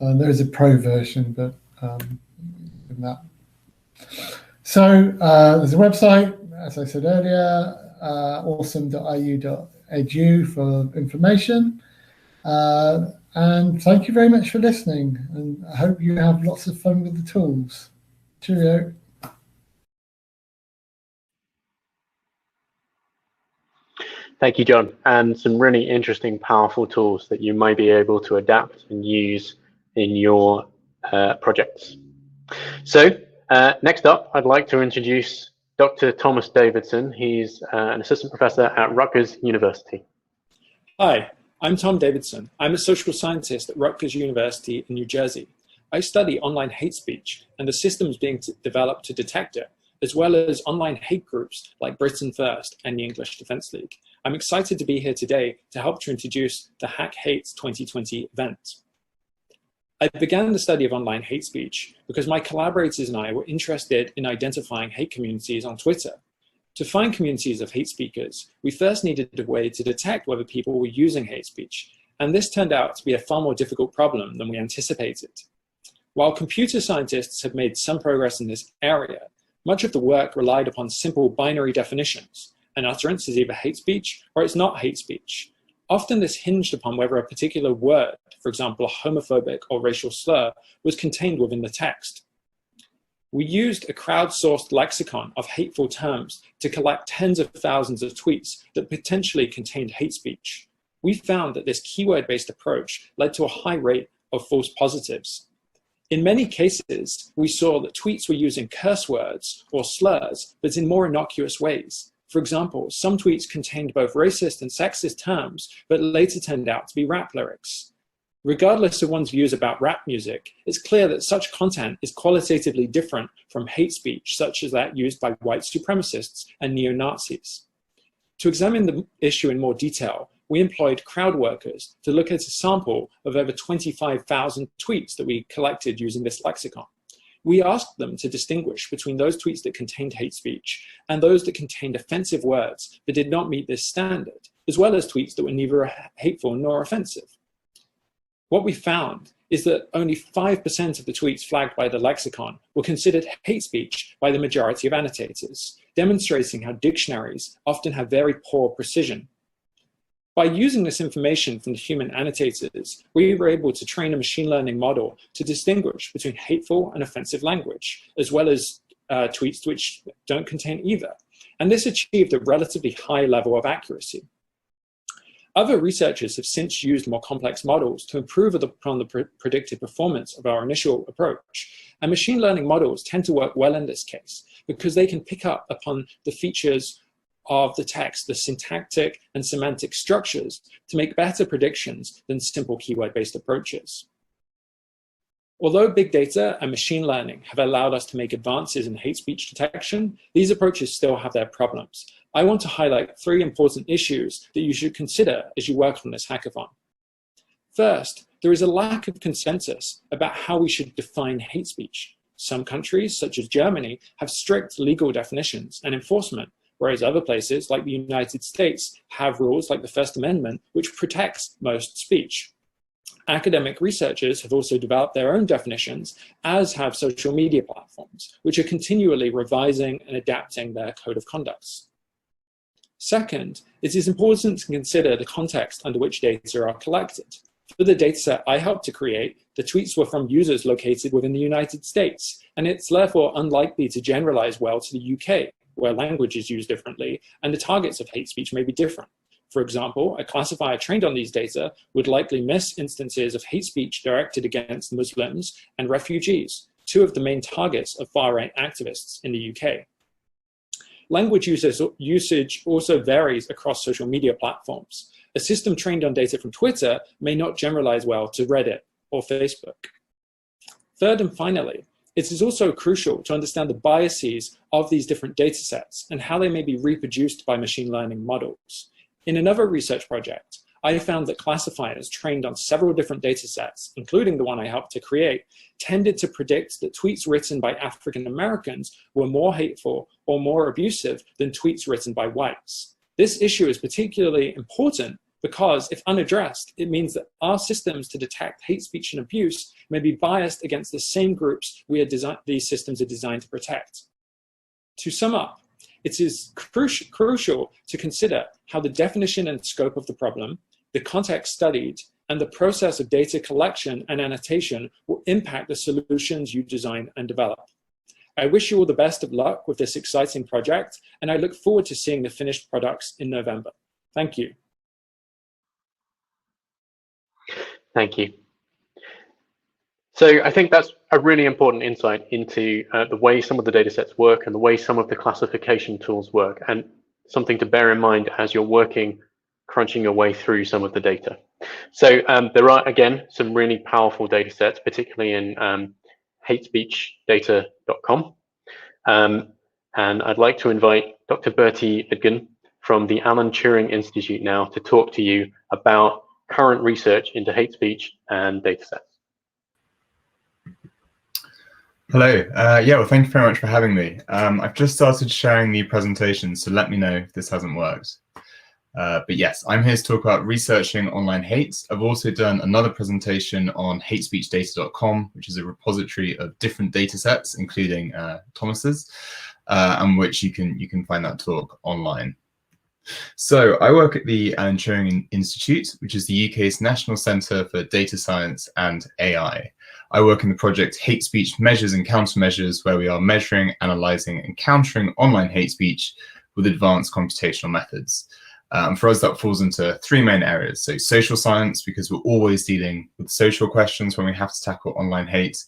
There is a pro version, but in that. So there's a website, as I said earlier, awesome.iu.edu for information. And thank you very much for listening. And I hope you have lots of fun with the tools. Cheerio. Thank you, John. And some really interesting, powerful tools that you may be able to adapt and use in your projects. So next up, I'd like to introduce Dr. Thomas Davidson. He's an assistant professor at Rutgers University. Hi, I'm Tom Davidson. I'm a social scientist at Rutgers University in New Jersey. I study online hate speech and the systems being developed to detect it, as well as online hate groups like Britain First and the English Defence League. I'm excited to be here today to help to introduce the Hack Hates 2020 event. I began the study of online hate speech because my collaborators and I were interested in identifying hate communities on Twitter. To find communities of hate speakers, we first needed a way to detect whether people were using hate speech, and this turned out to be a far more difficult problem than we anticipated. While computer scientists have made some progress in this area, much of the work relied upon simple binary definitions. An utterance is either hate speech or it's not hate speech. Often this hinged upon whether a particular word, for example, a homophobic or racial slur, was contained within the text. We used a crowdsourced lexicon of hateful terms to collect tens of thousands of tweets that potentially contained hate speech. We found that this keyword-based approach led to a high rate of false positives. In many cases, we saw that tweets were using curse words or slurs, but in more innocuous ways. For example, some tweets contained both racist and sexist terms, but later turned out to be rap lyrics. Regardless of one's views about rap music, it's clear that such content is qualitatively different from hate speech, such as that used by white supremacists and neo-Nazis. To examine the issue in more detail, we employed crowd workers to look at a sample of over 25,000 tweets that we collected using this lexicon. We asked them to distinguish between those tweets that contained hate speech and those that contained offensive words but did not meet this standard, as well as tweets that were neither hateful nor offensive. What we found is that only 5% of the tweets flagged by the lexicon were considered hate speech by the majority of annotators, demonstrating how dictionaries often have very poor precision. By using this information from the human annotators, we were able to train a machine learning model to distinguish between hateful and offensive language, as well as tweets which don't contain either. And this achieved a relatively high level of accuracy. Other researchers have since used more complex models to improve upon the predictive performance of our initial approach. And machine learning models tend to work well in this case because they can pick up upon the features of the text, the syntactic and semantic structures, to make better predictions than simple keyword-based approaches. Although big data and machine learning have allowed us to make advances in hate speech detection, these approaches still have their problems. I want to highlight 3 important issues that you should consider as you work on this hackathon. First, there is a lack of consensus about how we should define hate speech. Some countries, such as Germany, have strict legal definitions and enforcement, whereas other places, like the United States, have rules like the First Amendment, which protects most speech. Academic researchers have also developed their own definitions, as have social media platforms, which are continually revising and adapting their code of conducts. Second, it is important to consider the context under which data are collected. For the dataset I helped to create, the tweets were from users located within the United States, and it's therefore unlikely to generalize well to the UK, where language is used differently, and the targets of hate speech may be different. For example, a classifier trained on these data would likely miss instances of hate speech directed against Muslims and refugees, 2 of the main targets of far-right activists in the UK. Language usage also varies across social media platforms. A system trained on data from Twitter may not generalize well to Reddit or Facebook. Third and finally, it is also crucial to understand the biases of these different data sets and how they may be reproduced by machine learning models. In another research project, I found that classifiers trained on several different data sets, including the one I helped to create, tended to predict that tweets written by African Americans were more hateful or more abusive than tweets written by whites. This issue is particularly important because, if unaddressed, it means that our systems to detect hate speech and abuse may be biased against the same groups these systems are designed to protect. To sum up, it is crucial to consider how the definition and scope of the problem, the context studied, and the process of data collection and annotation will impact the solutions you design and develop. I wish you all the best of luck with this exciting project, and I look forward to seeing the finished products in November. Thank you. Thank you. So I think that's a really important insight into the way some of the data sets work and the way some of the classification tools work, and something to bear in mind as you're working, crunching your way through some of the data. So there are, again, some really powerful data sets, particularly in hatespeechdata.com. And I'd like to invite Dr. Bertie Vidgen from the Alan Turing Institute now to talk to you about current research into hate speech and data sets. Hello. Yeah, well, thank you very much for having me. I've just started sharing the presentation, so let me know if this hasn't worked. But yes, I'm here to talk about researching online hate. I've also done another presentation on hatespeechdata.com, which is a repository of different data sets, including Thomas's, and which you can find that talk online. So I work at the Alan Turing Institute, which is the UK's National Centre for Data Science and AI. I work in the project Hate Speech Measures and Countermeasures, where we are measuring, analysing and countering online hate speech with advanced computational methods. For us, that falls into 3 main areas. So social science, because we're always dealing with social questions when we have to tackle online hate.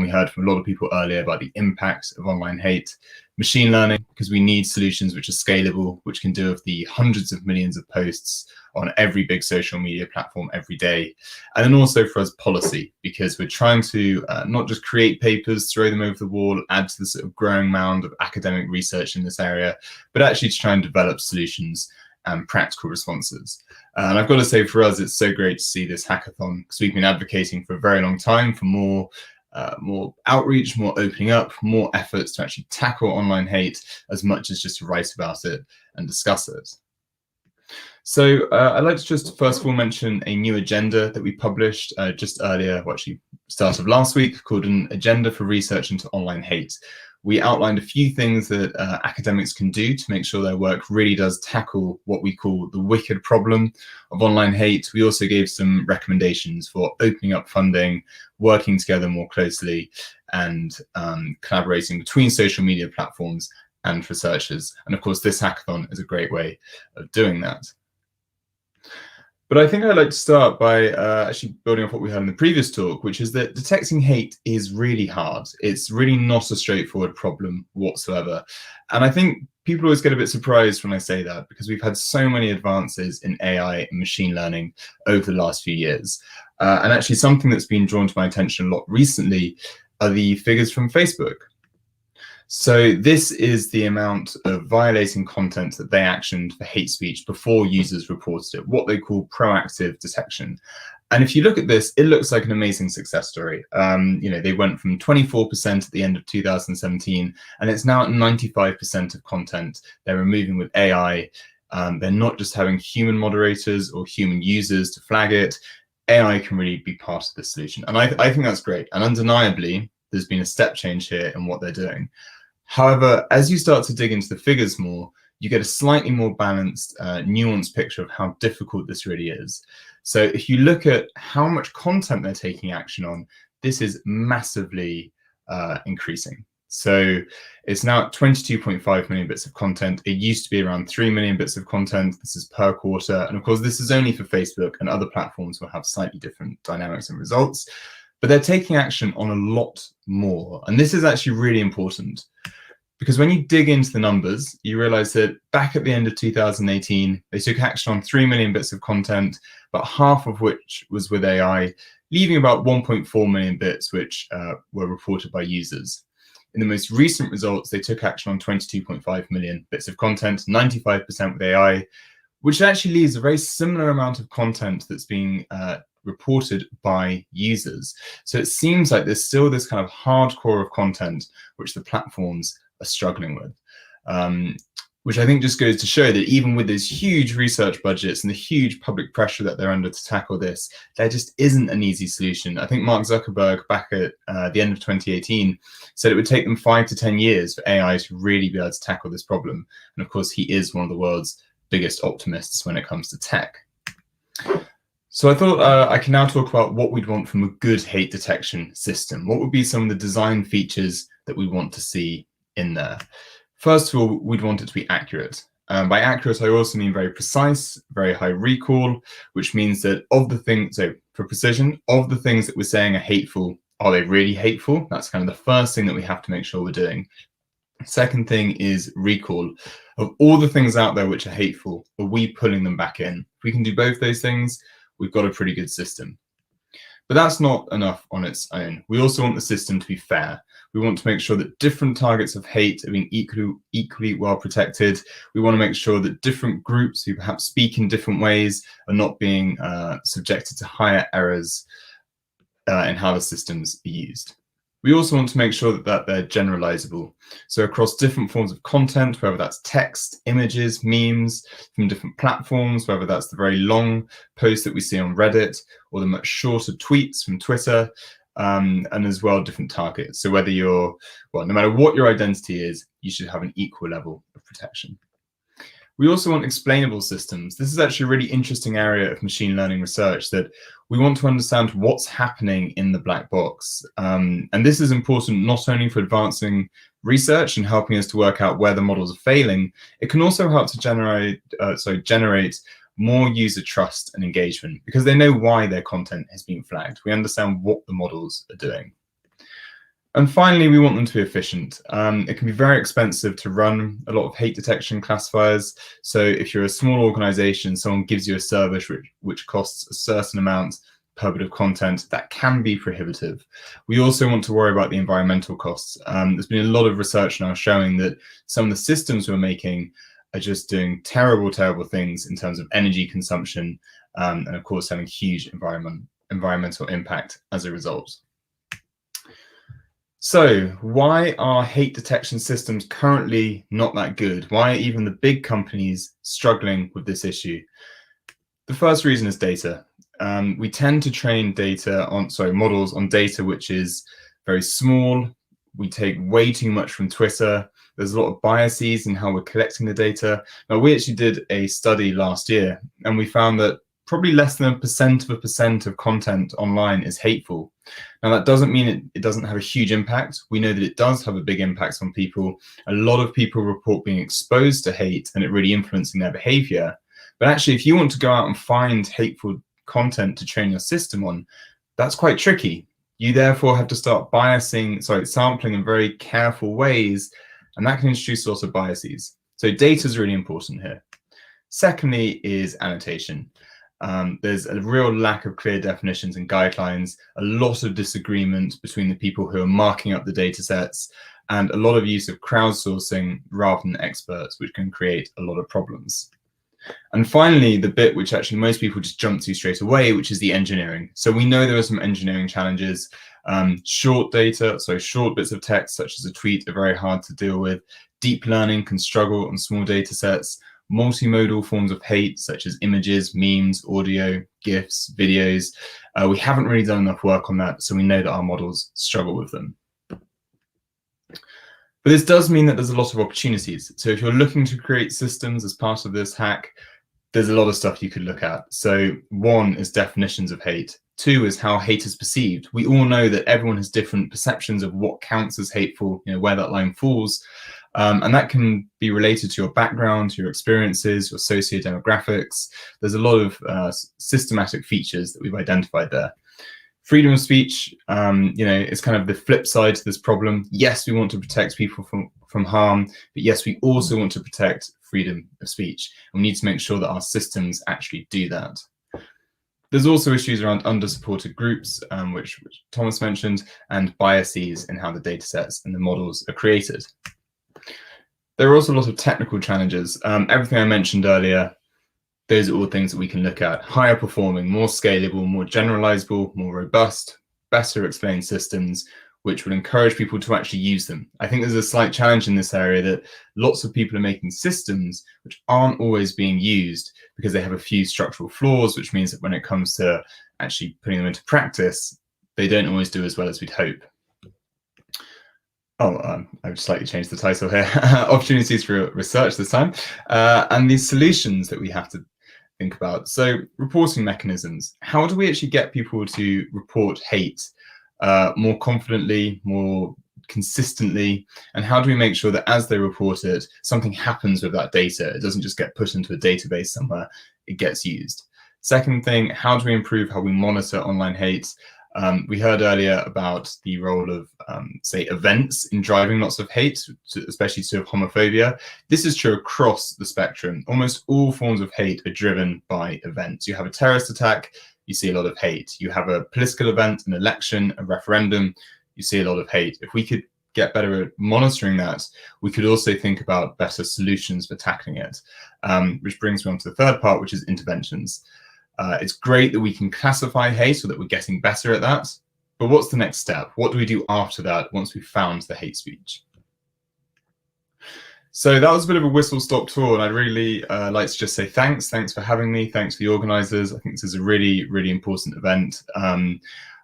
We heard from a lot of people earlier about the impact of online hate. Machine learning, because we need solutions which are scalable, which can deal with the hundreds of millions of posts on every big social media platform every day. And then also for us, policy, because we're trying to not just create papers, throw them over the wall, add to the sort of growing mound of academic research in this area, but actually to try and develop solutions and practical responses. And I've got to say, for us, it's so great to see this hackathon, because we've been advocating for a very long time for more outreach, more opening up, more efforts to actually tackle online hate as much as just to write about it and discuss it. So I'd like to just first of all mention a new agenda that we published just earlier, well, actually start of last week, called an Agenda for Research into Online Hate. We outlined a few things that academics can do to make sure their work really does tackle what we call the wicked problem of online hate. We also gave some recommendations for opening up funding, working together more closely, and collaborating between social media platforms and researchers. And of course, this hackathon is a great way of doing that. But I think I'd like to start by actually building off what we had in the previous talk, which is that detecting hate is really hard. It's really not a straightforward problem whatsoever. And I think people always get a bit surprised when I say that, because we've had so many advances in AI and machine learning over the last few years. And actually something that's been drawn to my attention a lot recently are the figures from Facebook. So this is the amount of violating content that they actioned for hate speech before users reported it, what they call proactive detection. And if you look at this, it looks like an amazing success story. They went from 24% at the end of 2017, and it's now at 95% of content they're removing with AI. They're not just having human moderators or human users to flag it. AI can really be part of the solution. And I think that's great. And undeniably, there's been a step change here in what they're doing. However, as you start to dig into the figures more, you get a slightly more balanced, nuanced picture of how difficult this really is. So if you look at how much content they're taking action on, this is massively increasing. So it's now at 22.5 million bits of content. It used to be around 3 million bits of content. This is per quarter. And of course, this is only for Facebook, and other platforms will have slightly different dynamics and results. But they're taking action on a lot more. And this is actually really important, because when you dig into the numbers, you realize that back at the end of 2018, they took action on 3 million bits of content, but half of which was with AI, leaving about 1.4 million bits which were reported by users. In the most recent results, they took action on 22.5 million bits of content, 95% with AI, which actually leaves a very similar amount of content that's being reported by users. So it seems like there's still this kind of hardcore of content which the platforms are struggling with, which I think just goes to show that even with those huge research budgets and the huge public pressure that they're under to tackle this, there just isn't an easy solution. I think Mark Zuckerberg back at the end of 2018 said it would take them 5 to 10 years for AI to really be able to tackle this problem. And of course, he is one of the world's biggest optimists when it comes to tech. So I thought I can now talk about what we'd want from a good hate detection system. What would be some of the design features that we want to see in there? First of all, we'd want it to be accurate. By accurate, I also mean very precise, very high recall, which means that of the things, so for precision, of the things that we're saying are hateful, are they really hateful? That's kind of the first thing that we have to make sure we're doing. Second thing is recall. Of all the things out there which are hateful, are we pulling them back in? If we can do both those things, we've got a pretty good system. But that's not enough on its own. We also want the system to be fair. We want to make sure that different targets of hate are being equally well protected. We want to make sure that different groups who perhaps speak in different ways are not being subjected to higher errors in how the systems are used. We also want to make sure that they're generalizable. So across different forms of content, whether that's text, images, memes from different platforms, whether that's the very long posts that we see on Reddit or the much shorter tweets from Twitter, and as well different targets. So whether you're, well, no matter what your identity is, you should have an equal level of protection. We also want explainable systems. This is actually a really interesting area of machine learning research, that we want to understand what's happening in the black box. And this is important not only for advancing research and helping us to work out where the models are failing, it can also help to generate more user trust and engagement, because they know why their content has been flagged. We understand what the models are doing. And finally, we want them to be efficient. It can be very expensive to run a lot of hate detection classifiers. So if you're a small organization, someone gives you a service which costs a certain amount per bit of content, that can be prohibitive. We also want to worry about the environmental costs. There's been a lot of research now showing that some of the systems we're making are just doing terrible, terrible things in terms of energy consumption, and of course having huge environmental impact as a result. So why are hate detection systems currently not that good? Why are even the big companies struggling with this issue? The first reason is data. We tend to train models on data which is very small. We take way too much from Twitter. There's a lot of biases in how we're collecting the data. Now, we actually did a study last year, and we found that probably less than 1% of content online is hateful. Now, that doesn't mean it doesn't have a huge impact. We know that it does have a big impact on people. A lot of people report being exposed to hate and it really influencing their behavior. But actually, if you want to go out and find hateful content to train your system on, that's quite tricky. You therefore have to start sampling in very careful ways, and that can introduce a lot of biases. So data is really important here. Secondly is annotation. There's a real lack of clear definitions and guidelines, a lot of disagreement between the people who are marking up the data sets. and a lot of use of crowdsourcing rather than experts, which can create a lot of problems. And finally, the bit which actually most people just jump to straight away, which is the engineering. So we know there are some engineering challenges. Short bits of text, such as a tweet, are very hard to deal with. Deep learning can struggle on small data sets. Multimodal forms of hate, such as images, memes, audio, GIFs, videos. We haven't really done enough work on that, so we know that our models struggle with them. But this does mean that there's a lot of opportunities. So if you're looking to create systems as part of this hack, there's a lot of stuff you could look at. So one is definitions of hate. Two is how hate is perceived. We all know that everyone has different perceptions of what counts as hateful, where that line falls. And that can be related to your background, to your experiences, your socio-demographics. There's a lot of systematic features that we've identified there. Freedom of speech, is kind of the flip side to this problem. Yes, we want to protect people from harm, but yes, we also want to protect freedom of speech. And we need to make sure that our systems actually do that. There's also issues around under-supported groups, which Thomas mentioned, and biases in how the data sets and the models are created. There are also a lot of technical challenges. Everything I mentioned earlier, those are all things that we can look at. Higher performing, more scalable, more generalizable, more robust, better explained systems, which will encourage people to actually use them. I think there's a slight challenge in this area that lots of people are making systems which aren't always being used because they have a few structural flaws, which means that when it comes to actually putting them into practice, they don't always do as well as we'd hope. I've slightly changed the title here. Opportunities for research this time, and these solutions that we have to think about. So reporting mechanisms. How do we actually get people to report hate more confidently, more consistently? And how do we make sure that as they report it, something happens with that data? It doesn't just get put into a database somewhere, it gets used. Second thing, how do we improve how we monitor online hate? We heard earlier about the role of, say, events in driving lots of hate, especially to homophobia. This is true across the spectrum. Almost all forms of hate are driven by events. You have a terrorist attack, you see a lot of hate. You have a political event, an election, a referendum, you see a lot of hate. If we could get better at monitoring that, we could also think about better solutions for tackling it, which brings me on to the third part, which is interventions. It's great that we can classify hate, or that we're getting better at that. But what's the next step? What do we do after that once we've found the hate speech? So that was a bit of a whistle-stop tour, and I'd really like to just say thanks. Thanks for having me. Thanks to the organisers. I think this is a really, really important event.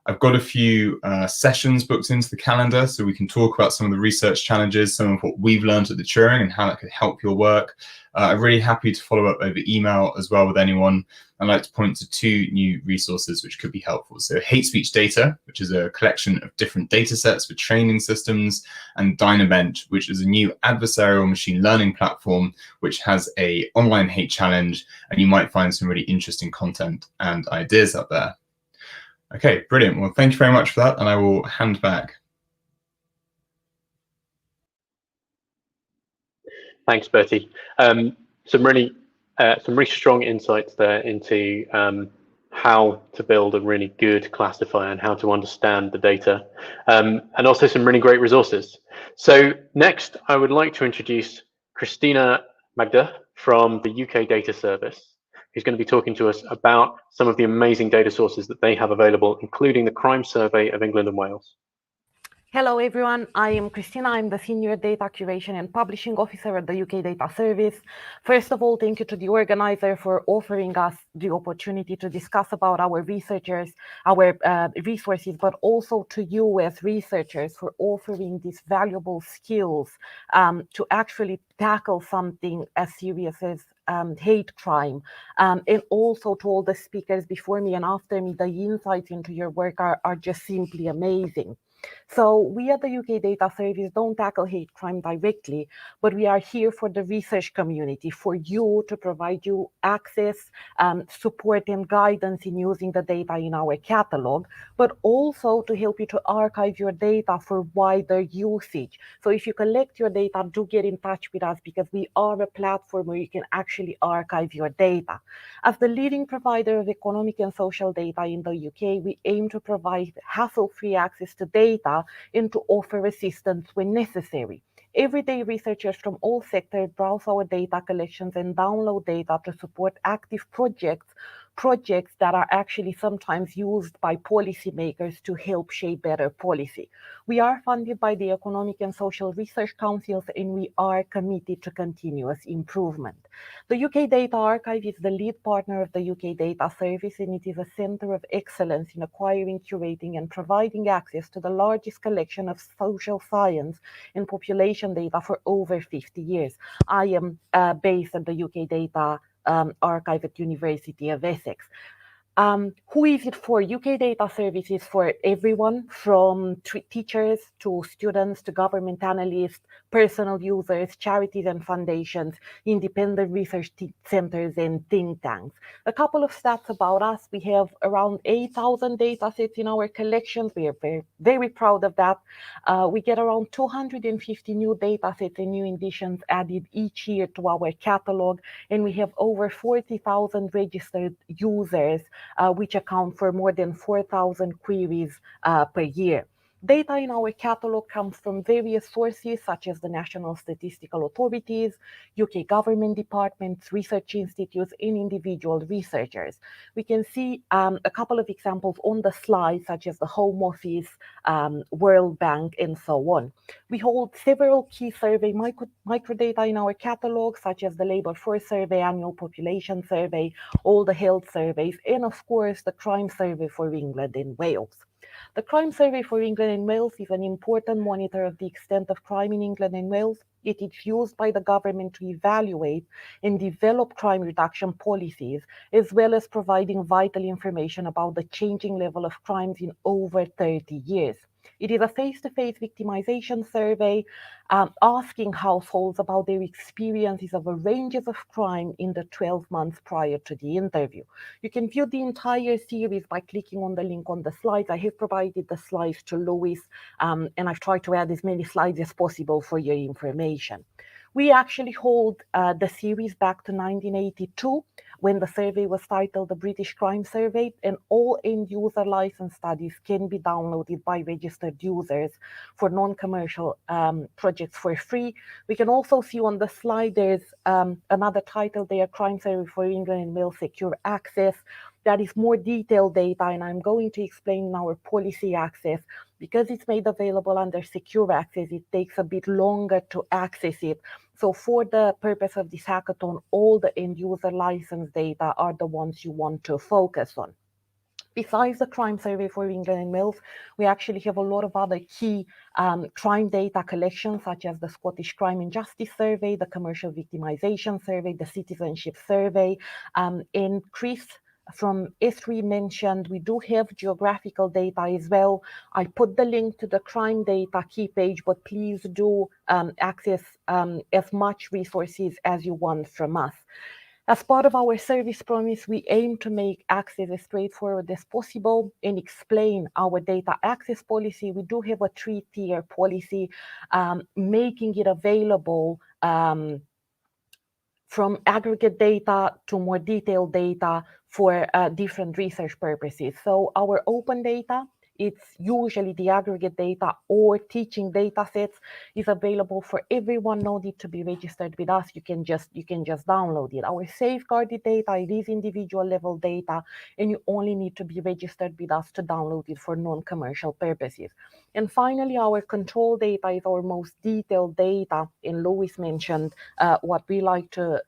I've got a few sessions booked into the calendar, so we can talk about some of the research challenges, some of what we've learned at the Turing and how that could help your work. I'm really happy to follow up over email as well with anyone. I'd like to point to 2 new resources which could be helpful. So Hate Speech Data, which is a collection of different data sets for training systems, and Dynabench, which is a new adversarial machine learning platform which has an online hate challenge, and you might find some really interesting content and ideas up there. Okay, brilliant. Well, thank you very much for that, and I will hand back. Thanks, Bertie. Some really strong insights there into how to build a really good classifier and how to understand the data, and also some really great resources. So next, I would like to introduce Christina Magda from the UK Data Service, who's going to be talking to us about some of the amazing data sources that they have available, including the Crime Survey of England and Wales. Hello everyone, I am Christina. I'm the Senior Data Curation and Publishing Officer at the UK Data Service. First of all, thank you to the organizer for offering us the opportunity to discuss about our researchers, our resources, but also to you as researchers for offering these valuable skills to actually tackle something as serious as hate crime, and also to all the speakers before me and after me. The insights into your work are just simply amazing. So we at the UK Data Service don't tackle hate crime directly, but we are here for the research community, for you to provide you access, support and guidance in using the data in our catalog, but also to help you to archive your data for wider usage. So if you collect your data, do get in touch with us, because we are a platform where you can actually archive your data. As the leading provider of economic and social data in the UK, we aim to provide hassle-free access to data data and to offer assistance when necessary. Everyday researchers from all sectors browse our data collections and download data to support active projects that are actually sometimes used by policymakers to help shape better policy. We are funded by the Economic and Social Research Councils, and we are committed to continuous improvement. The UK Data Archive is the lead partner of the UK Data Service, and it is a centre of excellence in acquiring, curating, and providing access to the largest collection of social science and population data for over 50 years. I am based at the UK Data Archive at University of Essex. Who is it for? UK Data Service is for everyone from teachers to students to government analysts, personal users, charities and foundations, independent research centers and think tanks. A couple of stats about us. We have around 8,000 data sets in our collections. We are very, very proud of that. We get around 250 new data sets and new editions added each year to our catalog, and we have over 40,000 registered users, which account for more than 4,000 queries per year. Data in our catalog comes from various sources such as the National Statistical Authorities, UK government departments, research institutes, and individual researchers. We can see a couple of examples on the slide, such as the Home Office, World Bank, and so on. We hold several key survey microdata in our catalog, such as the Labour Force Survey, Annual Population Survey, all the health surveys, and of course the Crime Survey for England and Wales. The Crime Survey for England and Wales is an important monitor of the extent of crime in England and Wales. It is used by the government to evaluate and develop crime reduction policies, as well as providing vital information about the changing level of crimes in over 30 years. It is a face-to-face victimization survey asking households about their experiences of a ranges of crime in the 12 months prior to the interview. You can view the entire series by clicking on the link on the slides. I have provided the slides to Louis, and I've tried to add as many slides as possible for your information. We actually hold the series back to 1982, when the survey was titled the British Crime Survey, and all end-user license studies can be downloaded by registered users for non-commercial projects for free. We can also see on the slide there's another title there, Crime Survey for England and Wales Secure Access. That is more detailed data, and I'm going to explain in our policy access. Because it's made available under secure access, it takes a bit longer to access it. So for the purpose of this hackathon, all the end user license data are the ones you want to focus on. Besides the Crime Survey for England and Wales, we actually have a lot of other key crime data collections, such as the Scottish Crime and Justice Survey, the Commercial Victimisation Survey, the Citizenship Survey, and Chris from S3 mentioned we do have geographical data as well. I put the link to the crime data key page, but please do access as much resources as you want from us. As part of our service promise, we aim to make access as straightforward as possible and explain our data access policy. We do have a 3-tier policy, making it available from aggregate data to more detailed data for different research purposes. So our open data, it's usually the aggregate data or teaching data sets, is available for everyone. No need to be registered with us. You can just download it. Our safeguarded data, it is individual level data, and you only need to be registered with us to download it for non-commercial purposes. And finally, our control data is our most detailed data, and Louis mentioned what we like to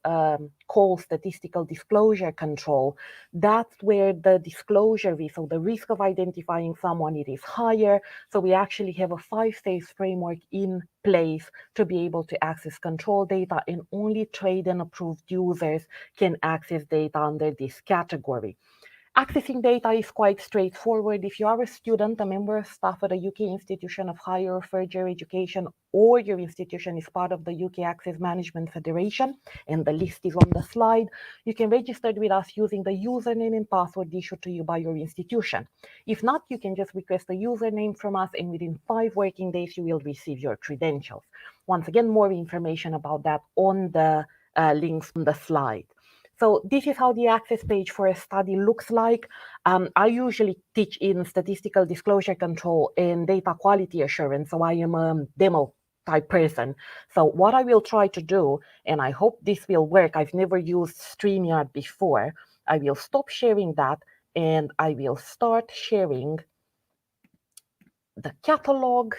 call statistical disclosure control. That's where the disclosure risk, so the risk of identifying someone, it is higher. So we actually have a 5-stage framework in place to be able to access control data, and only trained and approved users can access data under this category. Accessing data is quite straightforward. If you are a student, a member of staff at a UK institution of higher or further education, or your institution is part of the UK Access Management Federation, and the list is on the slide, you can register with us using the username and password issued to you by your institution. If not, you can just request a username from us, and within 5 working days, you will receive your credentials. Once again, more information about that on the links on the slide. So this is how the access page for a study looks like. I usually teach in statistical disclosure control and data quality assurance, so I am a demo type person. So what I will try to do, and I hope this will work, I've never used StreamYard before, I will stop sharing that and I will start sharing the catalog.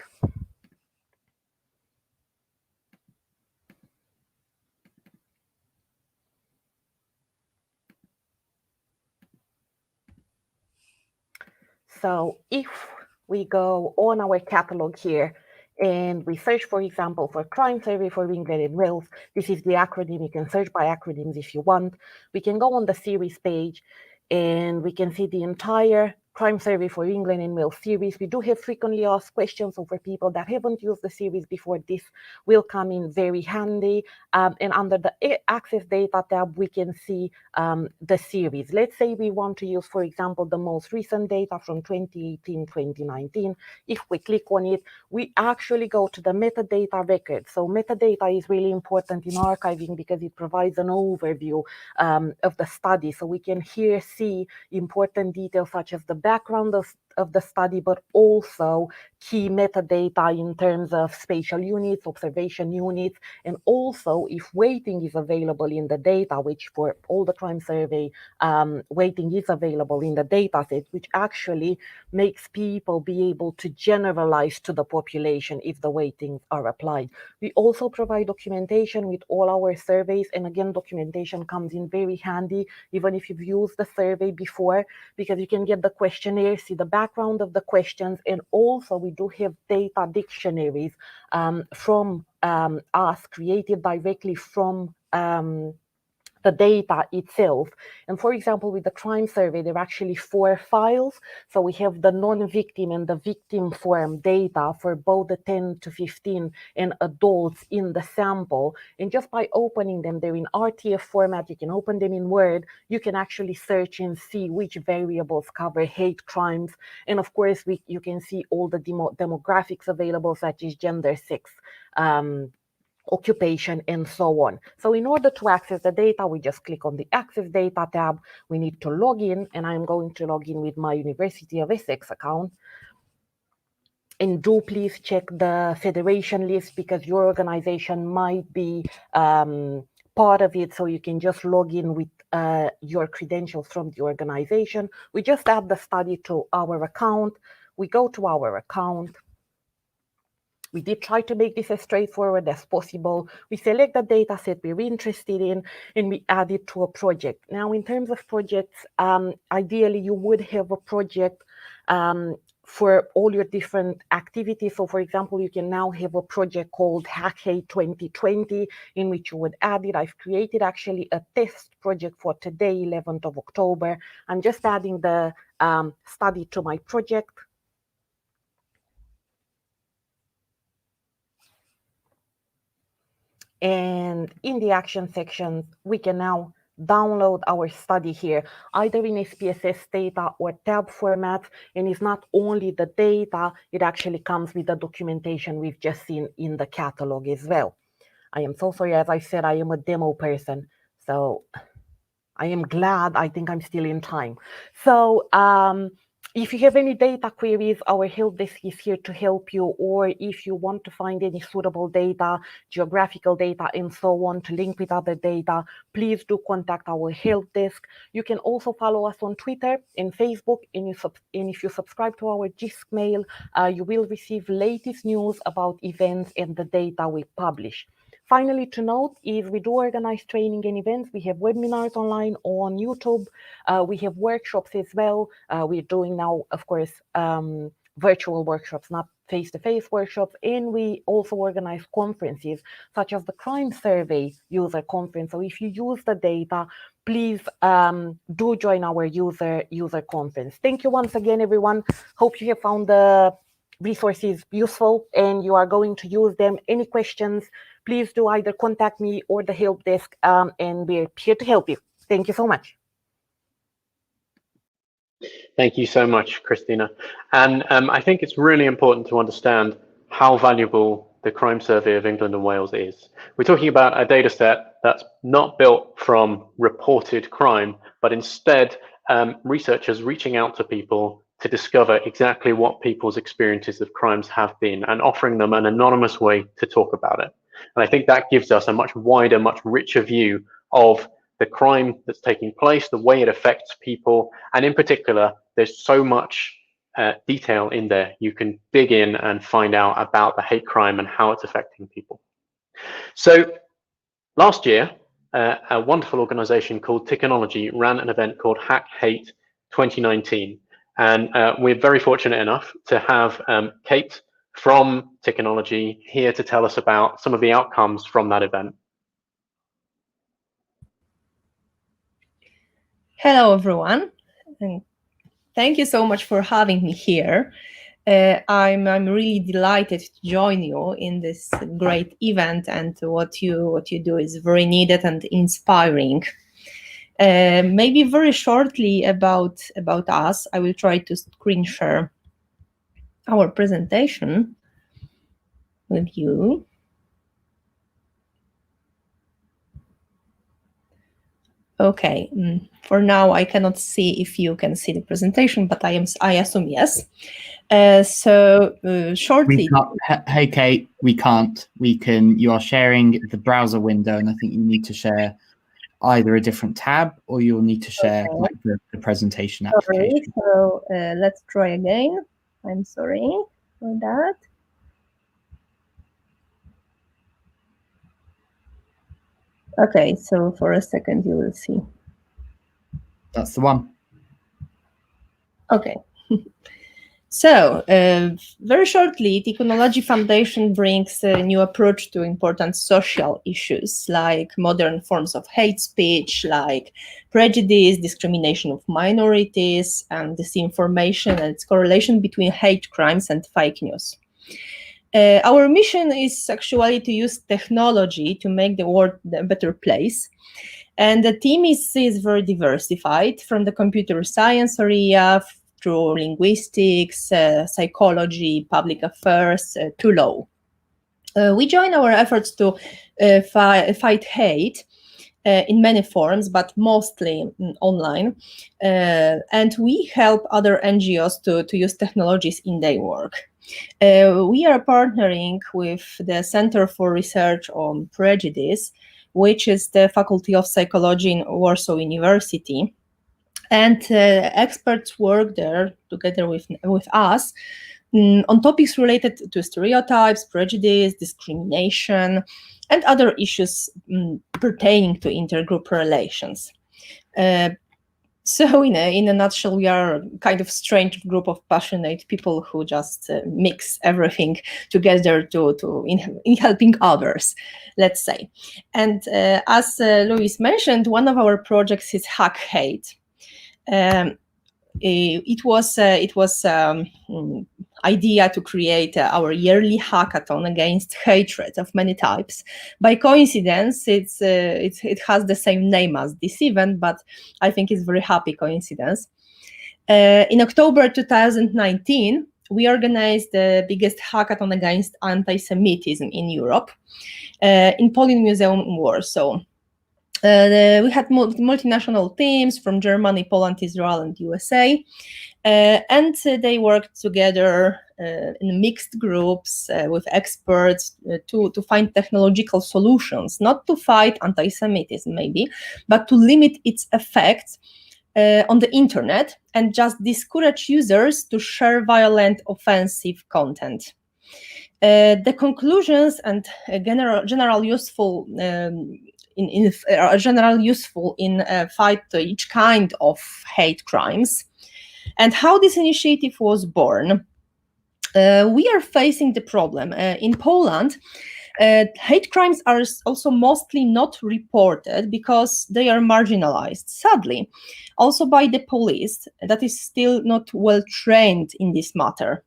So if we go on our catalog here and we search, for example, for crime survey for England and Wales, this is the acronym. You can search by acronyms if you want. We can go on the series page and we can see the entire crime survey for England and Wales series. We do have frequently asked questions, so for people that haven't used the series before, this will come in very handy. And under the access data tab, we can see the series. Let's say we want to use, for example, the most recent data from 2018, 2019. If we click on it, we actually go to the metadata record. So metadata is really important in archiving because it provides an overview of the study. So we can here see important details such as the background of the study, but also key metadata in terms of spatial units, observation units, and also if weighting is available in the data, which for all the crime survey, weighting is available in the data set, which actually makes people be able to generalize to the population if the weightings are applied. We also provide documentation with all our surveys, and again, documentation comes in very handy, even if you've used the survey before, because you can get the questionnaire, see the background of the questions, and also we do have data dictionaries from us, created directly from the data itself. And for example, with the crime survey, there are actually 4 files. So we have the non-victim and the victim form data for both the 10 to 15 and adults in the sample. And just by opening them, they're in RTF format, you can open them in Word, you can actually search and see which variables cover hate crimes. And of course, you can see all the demographics available, such as gender, sex, occupation, and so on. So in order to access the data, we just click on the Access Data tab. We need to log in, and I'm going to log in with my University of Essex account. And do please check the federation list because your organization might be part of it, so you can just log in with your credentials from the organization. We just add the study to our account. We go to our account. We did try to make this as straightforward as possible. We select the data set we're interested in, and we add it to a project. Now, in terms of projects, ideally, you would have a project for all your different activities. So, for example, you can now have a project called Hack Hate 2020, in which you would add it. I've created actually a test project for today, 11th of October. I'm just adding the study to my project. And in the action section, we can now download our study here, either in SPSS data or tab format. And it's not only the data, it actually comes with the documentation we've just seen in the catalog as well. I am so sorry, as I said, I am a demo person, so I am glad, I think I'm still in time. So if you have any data queries, our help desk is here to help you, or if you want to find any suitable data, geographical data, and so on to link with other data, please do contact our help desk. You can also follow us on Twitter and Facebook, and if you subscribe to our GISC mail, you will receive latest news about events and the data we publish. Finally, to note is we do organize training and events. We have webinars online on YouTube. We have workshops as well. We're doing now, of course, virtual workshops, not face-to-face workshops. And we also organize conferences, such as the Crime Survey User Conference. So if you use the data, please do join our user conference. Thank you once again, everyone. Hope you have found the resources useful and you are going to use them. Any questions, please do either contact me or the help desk, and we're here to help you. Thank you so much. Thank you so much, Christina. And I think it's really important to understand how valuable the Crime Survey of England and Wales is. We're talking about a data set that's not built from reported crime, but instead researchers reaching out to people to discover exactly what people's experiences of crimes have been and offering them an anonymous way to talk about it. And I think that gives us a much wider, much richer view of the crime that's taking place, the way it affects people, and in particular, there's so much detail in there. You can dig in and find out about the hate crime and how it's affecting people. So last year, a wonderful organization called Technology ran an event called Hack Hate 2019. And we're very fortunate enough to have Kate from Technology here to tell us about some of the outcomes from that event. Hello, everyone, and thank you so much for having me here. I'm really delighted to join you in this great event, and what you do is very needed and inspiring. Maybe very shortly about us, I will try to screen share our presentation with you. Okay, for now I cannot see if you can see the presentation, but I assume yes. Shortly. Hey Kate, we can't. We can. You are sharing the browser window, and I think you need to share either a different tab or you'll need to share like the presentation application. So let's try again. I'm sorry for that. Okay, so for a second you will see. That's the one. Okay. So very shortly, Technology Foundation brings a new approach to important social issues like modern forms of hate speech, like prejudice, discrimination of minorities, and disinformation and its correlation between hate crimes and fake news. Our mission is actually to use technology to make the world a better place. And the team is very diversified, from the computer science area through linguistics, psychology, public affairs, to law. We join our efforts to fight hate in many forms, but mostly online. And we help other NGOs to use technologies in their work. We are partnering with the Center for Research on Prejudice, which is the Faculty of Psychology in Warsaw University. And experts work there together with us on topics related to stereotypes, prejudice, discrimination, and other issues pertaining to intergroup relations. So in a nutshell, we are a kind of strange group of passionate people who just mix everything together in helping others, let's say. And as Louis mentioned, one of our projects is Hack Hate. It was idea to create our yearly hackathon against hatred of many types. By coincidence, it has the same name as this event, but I think it's a very happy coincidence. In October 2019, we organized the biggest hackathon against anti-Semitism in Europe in Polin Museum in Warsaw. We had multinational teams from Germany, Poland, Israel, and USA, and they worked together in mixed groups with experts to find technological solutions, not to fight anti-Semitism maybe, but to limit its effects on the internet and just discourage users to share violent, offensive content. The conclusions and general useful in fight each kind of hate crimes. And how this initiative was born. We are facing the problem. In Poland, hate crimes are also mostly not reported because they are marginalized, sadly, also by the police that is still not well trained in this matter.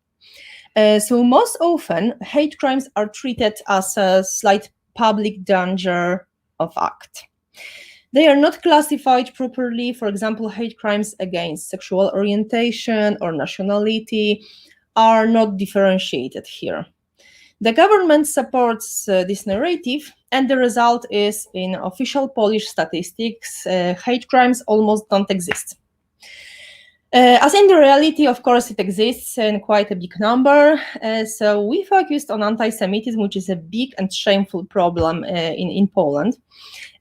So most often, hate crimes are treated as a slight public danger of act. They are not classified properly. For example, hate crimes against sexual orientation or nationality are not differentiated here. The government supports this narrative, and the result is, in official Polish statistics, hate crimes almost don't exist. As in the reality, of course, it exists in quite a big number. So we focused on anti-Semitism, which is a big and shameful problem in Poland.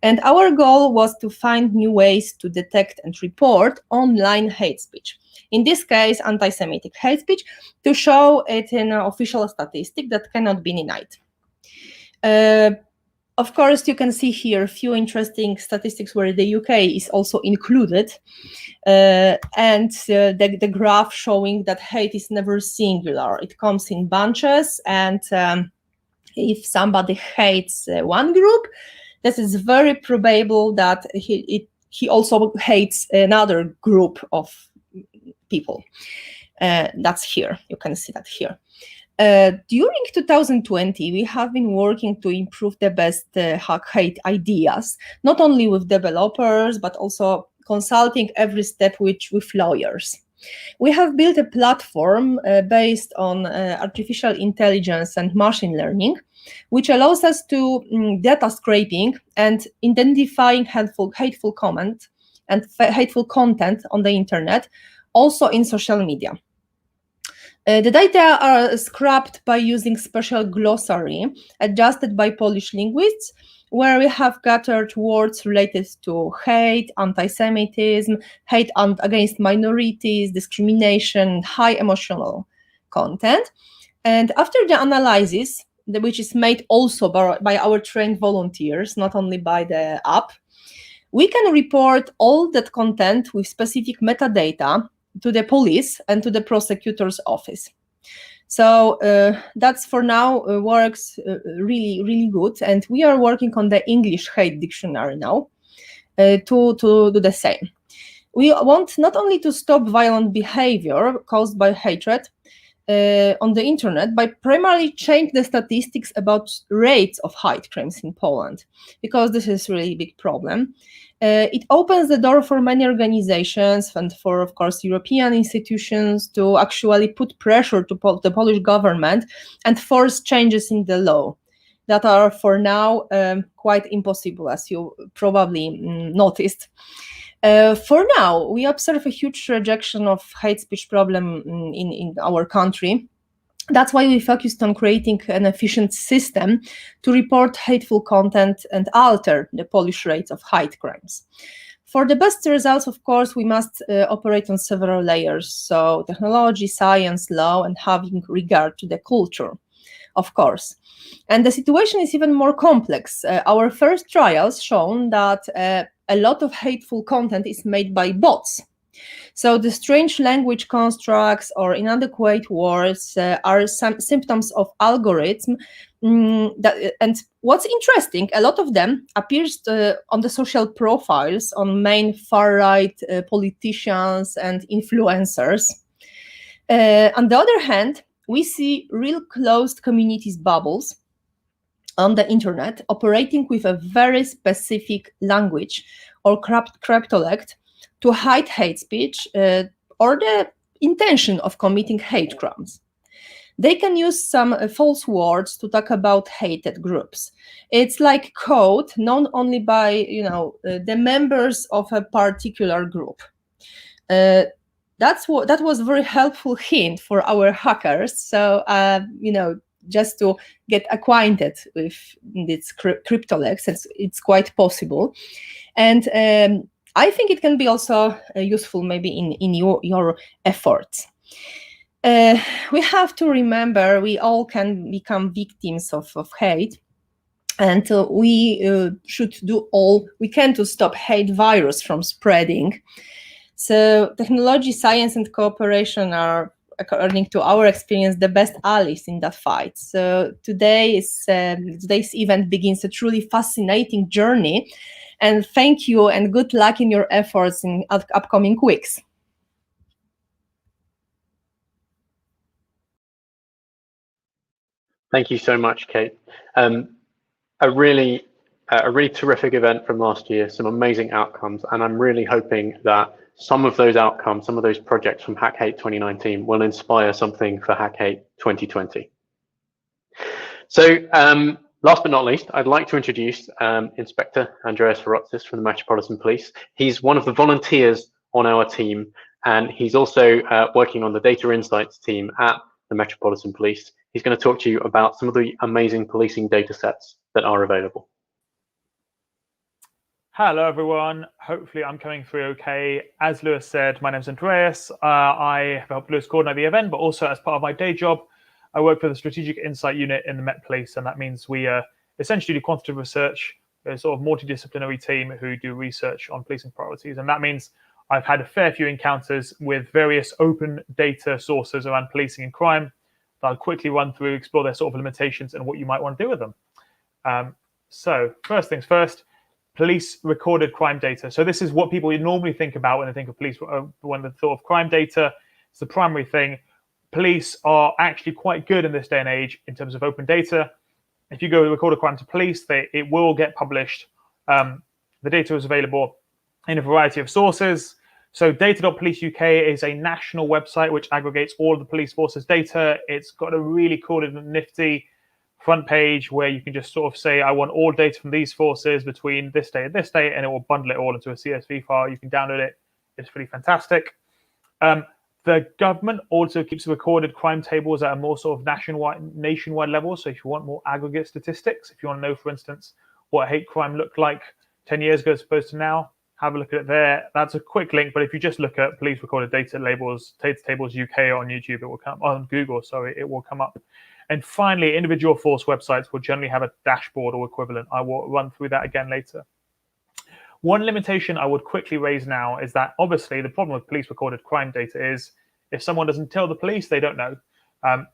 And our goal was to find new ways to detect and report online hate speech. In this case, anti-Semitic hate speech, to show it in an official statistic that cannot be denied. Of course, you can see here a few interesting statistics where the UK is also included, and the graph showing that hate is never singular. It comes in bunches, and if somebody hates one group, this is very probable that he also hates another group of people. That's here. You can see that here. During 2020, we have been working to improve the best hate ideas, not only with developers, but also consulting every step with lawyers. We have built a platform based on artificial intelligence and machine learning, which allows us to data scraping and identifying hateful comment and hateful content on the internet, also in social media. The data are scrapped by using special glossary adjusted by Polish linguists, where we have gathered words related to hate, anti-Semitism, hate against minorities, discrimination, high emotional content. And after the analysis, which is made also by our trained volunteers, not only by the app, we can report all that content with specific metadata to the police and to the prosecutor's office. So that's for now works really, really good. And we are working on the English hate dictionary now to do the same. We want not only to stop violent behavior caused by hatred on the internet, but primarily change the statistics about rates of hate crimes in Poland, because this is really a big problem. It opens the door for many organizations and for, of course, European institutions to actually put pressure to the Polish government and force changes in the law that are for now quite impossible, as you probably noticed. For now, we observe a huge rejection of hate speech problem in our country. That's why we focused on creating an efficient system to report hateful content and alter the Polish rates of hate crimes. For the best results, of course, we must operate on several layers. So technology, science, law, and having regard to the culture, of course. And the situation is even more complex. Our first trials shown that a lot of hateful content is made by bots. So the strange language constructs or inadequate words are some symptoms of algorithm. And what's interesting, a lot of them appears on the social profiles on main far-right politicians and influencers. On the other hand, we see real closed communities bubbles on the internet operating with a very specific language or cryptolect to hide hate speech or the intention of committing hate crimes. They can use some false words to talk about hated groups. It's like code known only by the members of a particular group. That was a very helpful hint for our hackers. So just to get acquainted with this cryptolex, it's quite possible, and I think it can be also useful maybe in your efforts. We have to remember we all can become victims of hate, and we should do all we can to stop hate virus from spreading. So technology, science, and cooperation are, according to our experience, the best allies in that fight. So today's event begins a truly fascinating journey. And thank you and good luck in your efforts in upcoming weeks. Thank you so much, Kate. A really terrific event from last year, some amazing outcomes, and I'm really hoping that some of those outcomes, some of those projects from Hack Hate 2019 will inspire something for Hack Hate 2020. So last but not least, I'd like to introduce Inspector Andreas Ferrotzis from the Metropolitan Police. He's one of the volunteers on our team, and he's also working on the data insights team at the Metropolitan Police. He's going to talk to you about some of the amazing policing data sets that are available. Hello, everyone. Hopefully I'm coming through okay. As Lewis said, my name's Andreas. I helped Lewis coordinate the event, but also as part of my day job, I work for the Strategic Insight Unit in the Met Police, and that means we essentially do quantitative research. We're a sort of multidisciplinary team who do research on policing priorities, and that means I've had a fair few encounters with various open data sources around policing and crime that I'll quickly run through, explore their sort of limitations and what you might want to do with them. So first things first, police recorded crime data. So this is what people normally think about when they think of police, when they thought of crime data. It's the primary thing. Police are actually quite good in this day and age in terms of open data. If you go record a crime to police, it will get published. The data is available in a variety of sources. So data.police UK is a national website which aggregates all of the police force's data. It's got a really cool and nifty front page where you can just sort of say, I want all data from these forces between this day and this day, and it will bundle it all into a CSV file. You can download it. It's pretty fantastic. The government also keeps recorded crime tables at a more sort of nationwide level. So if you want more aggregate statistics, if you want to know, for instance, what hate crime looked like 10 years ago as opposed to now, have a look at it there. That's a quick link, but if you just look at police recorded data tables UK on YouTube, it will come on Google. Sorry, it will come up. And finally, individual force websites will generally have a dashboard or equivalent. I will run through that again later. One limitation I would quickly raise now is that obviously the problem with police recorded crime data is if someone doesn't tell the police, they don't know.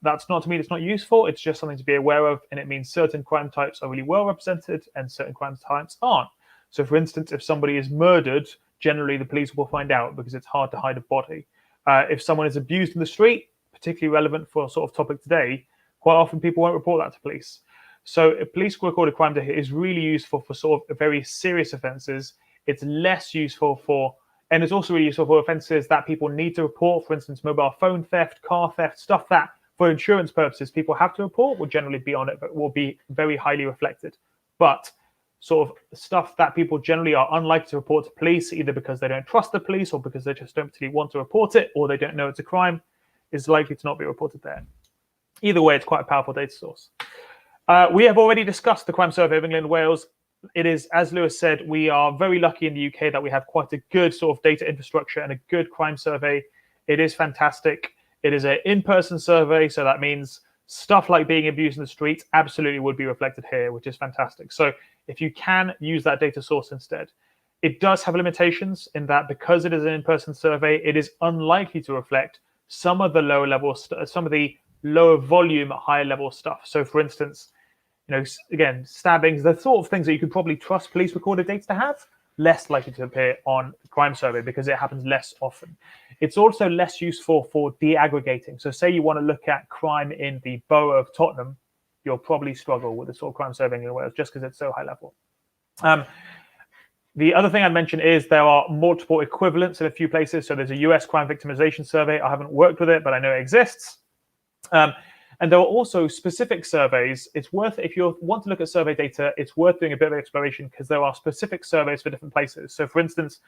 That's not to mean it's not useful. It's just something to be aware of. And it means certain crime types are really well represented and certain crime types aren't. So for instance, if somebody is murdered, generally the police will find out because it's hard to hide a body. If someone is abused in the street, particularly relevant for a sort of topic today, quite often people won't report that to police. So if police recorded crime data is really useful for sort of very serious offences. It's less useful for, and it's also really useful for offences that people need to report, for instance, mobile phone theft, car theft, stuff that for insurance purposes people have to report will generally be on it, but will be very highly reflected. But sort of stuff that people generally are unlikely to report to police, either because they don't trust the police or because they just don't particularly want to report it, or they don't know it's a crime, is likely to not be reported there. Either way, it's quite a powerful data source. We have already discussed the Crime Survey of England and Wales. It is, as Lewis said, we are very lucky in the UK that we have quite a good sort of data infrastructure and a good crime survey. It is fantastic. It is an in-person survey, so that means stuff like being abused in the streets absolutely would be reflected here, which is fantastic. So if you can use that data source instead. It does have limitations in that because it is an in-person survey, it is unlikely to reflect some of the lower level, some of the lower volume, higher level stuff. So for instance, again, stabbings, the sort of things that you could probably trust police recorded data to have, less likely to appear on the crime survey because it happens less often. It's also less useful for de-aggregating. So say you want to look at crime in the borough of Tottenham, you'll probably struggle with the sort of crime survey in Wales just because it's so high level. The other thing I'd mention is there are multiple equivalents in a few places. So there's a US crime victimization survey. I haven't worked with it, but I know it exists. And there are also specific surveys. It's worth, if you want to look at survey data, it's worth doing a bit of exploration because there are specific surveys for different places. So for instance,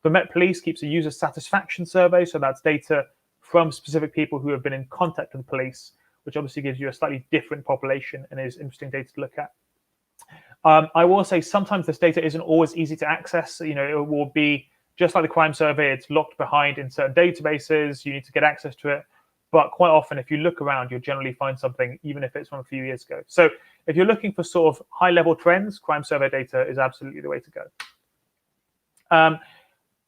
the Met Police keeps a user satisfaction survey. So that's data from specific people who have been in contact with the police, which obviously gives you a slightly different population and is interesting data to look at. I will say sometimes this data isn't always easy to access. It will be just like the crime survey, it's locked behind in certain databases. You need to get access to it. But quite often, if you look around, you'll generally find something, even if it's from a few years ago. So if you're looking for sort of high-level trends, crime survey data is absolutely the way to go.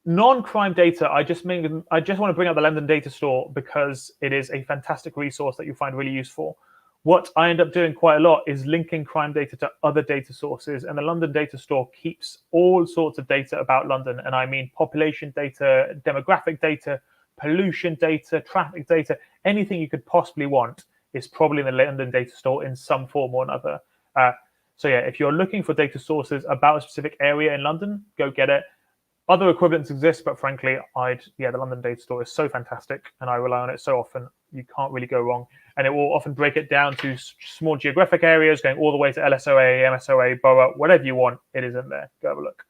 Non-crime data, I just want to bring up the London Data Store because it is a fantastic resource that you find really useful. What I end up doing quite a lot is linking crime data to other data sources. And the London Data Store keeps all sorts of data about London. And I mean population data, demographic data, pollution data, traffic data, anything you could possibly want is probably in the London Data Store in some form or another. So yeah, if you're looking for data sources about a specific area in London, go get it. Other equivalents exist, but frankly, the London Data Store is so fantastic and I rely on it so often. you can't really go wrong. And it will often break it down to small geographic areas, going all the way to LSOA, MSOA, borough, whatever you want, it is in there. Go have a look.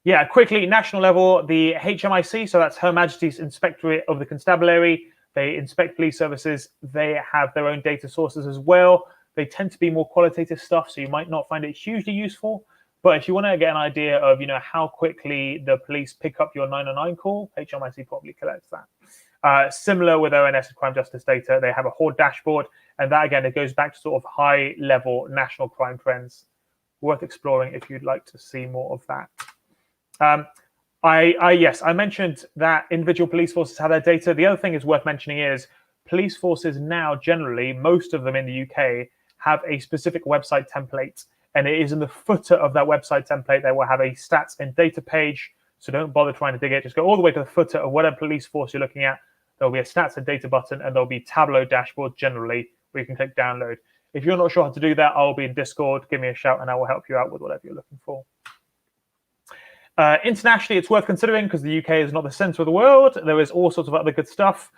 Yeah, quickly, national level, the HMIC, so that's Her Majesty's Inspectorate of the Constabulary. They inspect police services. They have their own data sources as well. They tend to be more qualitative stuff, so you might not find it hugely useful. But if you want to get an idea of, how quickly the police pick up your 909 call, HMIC probably collects that. Similar with ONS crime justice data, they have a whole dashboard, and that again, it goes back to sort of high-level national crime trends. Worth exploring if you'd like to see more of that. Yes, I mentioned that individual police forces have their data. The other thing is worth mentioning is police forces now generally, most of them in the UK, have a specific website template, and it is in the footer of that website template they will have a stats and data page. So don't bother trying to dig it. Just go all the way to the footer of whatever police force you're looking at. There'll be a stats and data button, and there'll be Tableau dashboard generally where you can click download. If you're not sure how to do that, I'll be in Discord. Give me a shout, and I will help you out with whatever you're looking for. Internationally, it's worth considering because the UK is not the center of the world. There is all sorts of other good stuff.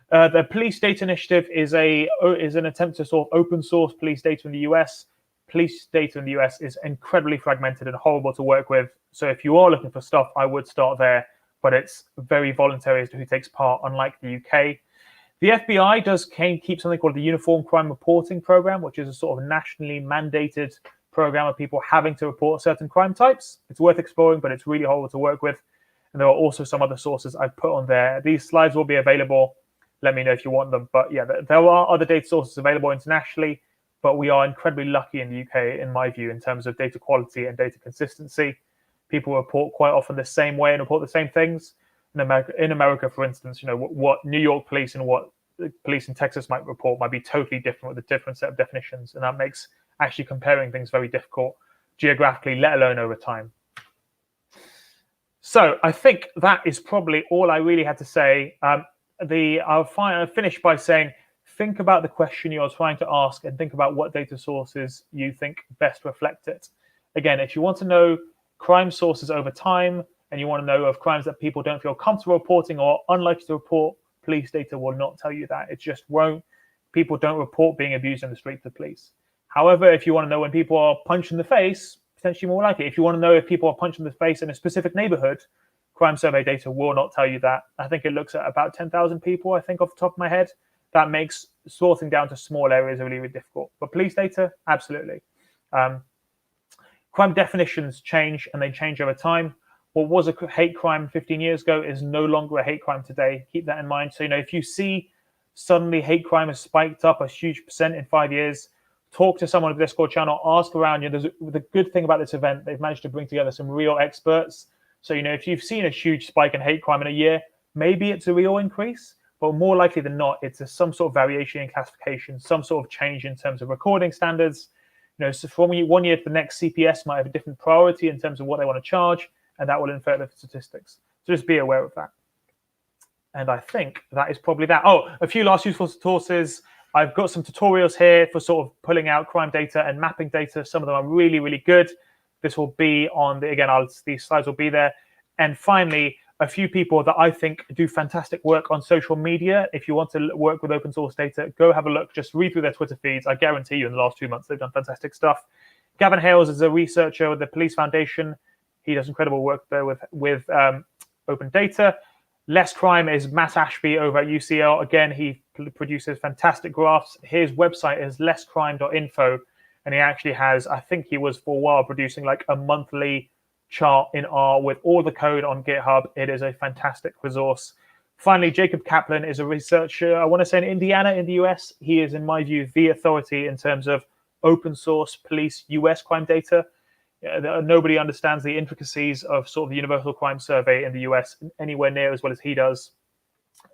The Police Data Initiative is an attempt to sort of open source police data in the US. Police data in the US is incredibly fragmented and horrible to work with. So if you are looking for stuff, I would start there, but it's very voluntary as to who takes part, unlike the UK. The FBI does keep something called the Uniform Crime Reporting Program, which is a sort of nationally mandated program of people having to report certain crime types. It's worth exploring, but it's really horrible to work with. And there are also some other sources I've put on there. These slides will be available. Let me know if you want them. But yeah, there are other data sources available internationally, but we are incredibly lucky in the UK, in my view, in terms of data quality and data consistency. People report quite often the same way and report the same things. In America, for instance, what New York police and what the police in Texas might report might be totally different with a different set of definitions. And that makes actually comparing things very difficult geographically, let alone over time. So I think that is probably all I really had to say. I'll finish by saying, think about the question you're trying to ask and think about what data sources you think best reflect it. Again, if you want to know crime sources over time and you want to know of crimes that people don't feel comfortable reporting or unlikely to report, police data will not tell you that. It just won't. People don't report being abused in the street to police. However, if you want to know when people are punched in the face, potentially more likely. If you want to know if people are punched in the face in a specific neighborhood, crime survey data will not tell you that. I think it looks at about 10,000 people, I think, off the top of my head. That makes sorting down to small areas really, really difficult. But police data, absolutely. Crime definitions change, and they change over time. What was a hate crime 15 years ago is no longer a hate crime today. Keep that in mind. So, if you see suddenly hate crime has spiked up a huge percent in 5 years, talk to someone on the Discord channel, ask around. The good thing about this event, they've managed to bring together some real experts. So, if you've seen a huge spike in hate crime in a year, maybe it's a real increase, but more likely than not, it's some sort of variation in classification, some sort of change in terms of recording standards. So from 1 year to the next, CPS might have a different priority in terms of what they want to charge, and that will infer the statistics. So just be aware of that. And I think that is probably that. Oh, a few last useful sources. I've got some tutorials here for sort of pulling out crime data and mapping data. Some of them are really, really good. This will be on these slides will be there. And finally, a few people that I think do fantastic work on social media. If you want to work with open source data, go have a look. Just read through their Twitter feeds. I guarantee you in the last 2 months, they've done fantastic stuff. Gavin Hales is a researcher with the Police Foundation. He does incredible work there with open data. Less Crime is Matt Ashby over at UCL. Again, he produces fantastic graphs. His website is lesscrime.info. And he actually has, I think he was for a while producing like a monthly chart in R with all the code on GitHub. It is a fantastic resource. Finally, Jacob Kaplan is a researcher, I want to say in Indiana in the US. He is, in my view, the authority in terms of open source police US crime data. Nobody understands the intricacies of sort of the Universal Crime Survey in the US anywhere near as well as he does.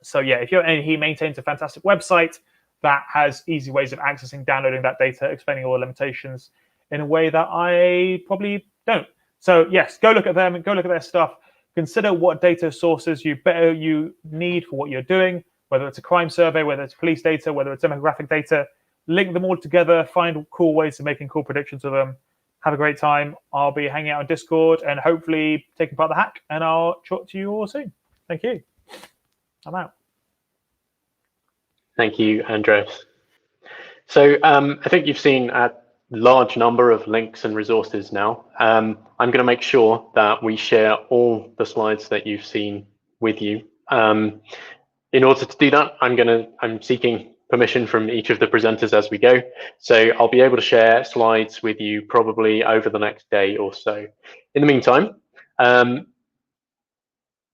So yeah, and he maintains a fantastic website that has easy ways of accessing, downloading that data, explaining all the limitations in a way that I probably don't. So yes, go look at them, go look at their stuff. Consider what data sources you need for what you're doing, whether it's a crime survey, whether it's police data, whether it's demographic data. Link them all together, find cool ways of making cool predictions of them. Have a great time. I'll be hanging out on Discord and hopefully taking part in the hack, and I'll talk to you all soon. Thank you. I'm out. Thank you, Andres. So I think you've seen a large number of links and resources now. I'm going to make sure that we share all the slides that you've seen with you. In order to do that, I'm seeking permission from each of the presenters as we go. So I'll be able to share slides with you probably over the next day or so. In the meantime,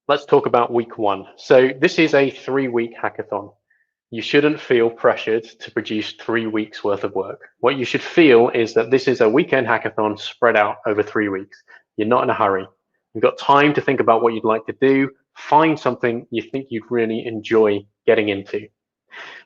let's talk about week one. So this is a 3-week hackathon. You shouldn't feel pressured to produce 3 weeks worth of work. What you should feel is that this is a weekend hackathon spread out over 3 weeks. You're not in a hurry. You've got time to think about what you'd like to do, find something you think you'd really enjoy getting into.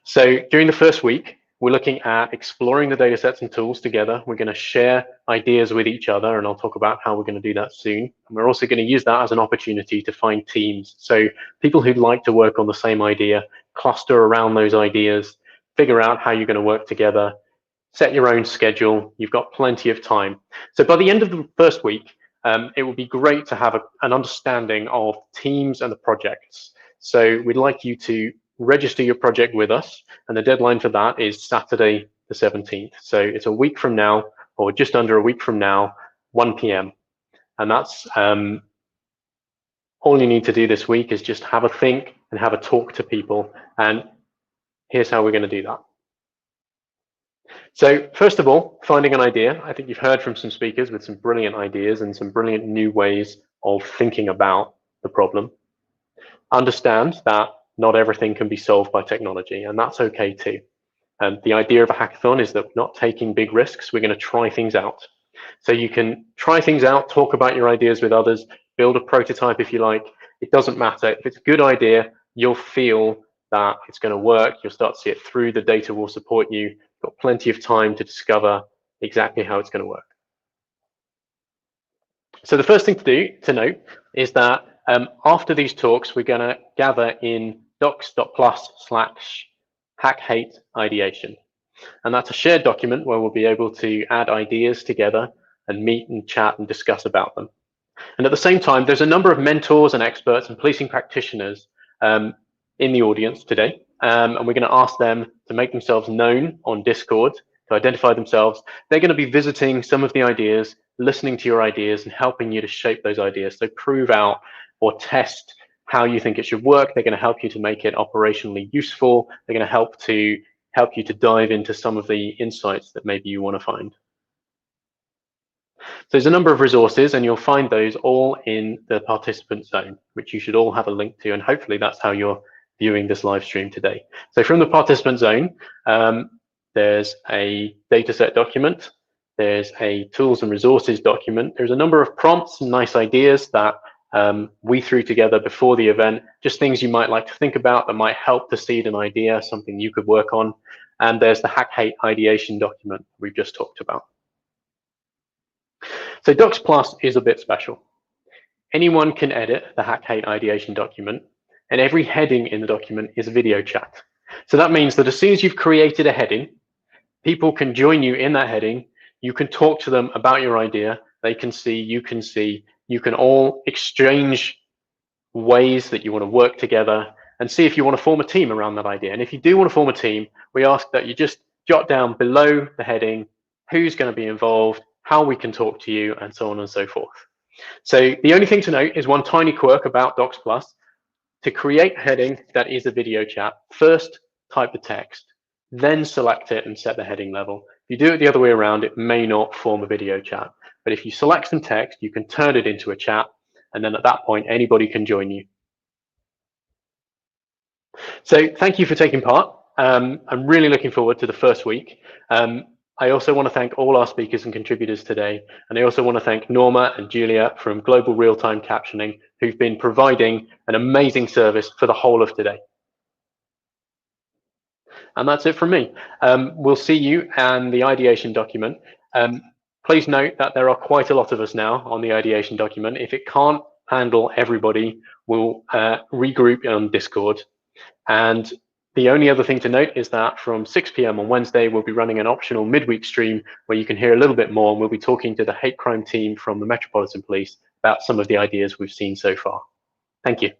So during the first week, we're looking at exploring the data sets and tools together. We're going to share ideas with each other, and I'll talk about how we're going to do that soon. And we're also going to use that as an opportunity to find teams. So people who'd like to work on the same idea, cluster around those ideas, figure out how you're going to work together, set your own schedule. You've got plenty of time. So by the end of the first week, it would be great to have an understanding of teams and the projects. So we'd like you to register your project with us, and the deadline for that is Saturday the 17th. So it's a week from now, or just under a week from now, 1 p.m. And that's all you need to do this week is just have a think and have a talk to people. And here's how we're going to do that. So first of all, finding an idea. I think you've heard from some speakers with some brilliant ideas and some brilliant new ways of thinking about the problem. Understand that not everything can be solved by technology, and that's okay too. The idea of a hackathon is that we're not taking big risks. We're going to try things out. So you can try things out, talk about your ideas with others, build a prototype if you like. It doesn't matter. If it's a good idea, you'll feel that it's going to work. You'll start to see it through. The data will support you. You've got plenty of time to discover exactly how it's going to work. So the first thing to note is that after these talks, we're going to gather in docs.plus/hackhateideation. And that's a shared document where we'll be able to add ideas together and meet and chat and discuss about them. And at the same time, there's a number of mentors and experts and policing practitioners in the audience today. And we're going to ask them to make themselves known on Discord, to identify themselves. They're going to be visiting some of the ideas, listening to your ideas and helping you to shape those ideas. So prove out or test how you think it should work. They're going to help you to make it operationally useful. They're going to help you to dive into some of the insights that maybe you want to find. So there's a number of resources, and you'll find those all in the participant zone, which you should all have a link to, and hopefully that's how you're viewing this live stream today. So from the participant zone, there's a dataset document, there's a tools and resources document, there's a number of prompts and nice ideas that we threw together before the event, just things you might like to think about that might help to seed an idea, something you could work on. And there's the Hack Hate ideation document we've just talked about. So Docs Plus is a bit special. Anyone can edit the Hack Hate ideation document, and every heading in the document is a video chat. So that means that as soon as you've created a heading, people can join you in that heading. You can talk to them about your idea. They can see, you can see. You can all exchange ways that you want to work together and see if you want to form a team around that idea. And if you do want to form a team, we ask that you just jot down below the heading who's going to be involved, how we can talk to you, and so on and so forth. So the only thing to note is one tiny quirk about Docs Plus. To create a heading that is a video chat, first type the text, then select it and set the heading level. If you do it the other way around, it may not form a video chat. But if you select some text, you can turn it into a chat, and then at that point, anybody can join you. So thank you for taking part. I'm really looking forward to the first week. I also want to thank all our speakers and contributors today. And I also want to thank Norma and Julia from Global Real-Time Captioning, who've been providing an amazing service for the whole of today. And that's it from me. We'll see you and the ideation document. Please note that there are quite a lot of us now on the ideation document. If it can't handle everybody, we'll regroup on Discord. And the only other thing to note is that from 6 p.m. on Wednesday, we'll be running an optional midweek stream where you can hear a little bit more, and we'll be talking to the hate crime team from the Metropolitan Police about some of the ideas we've seen so far. Thank you.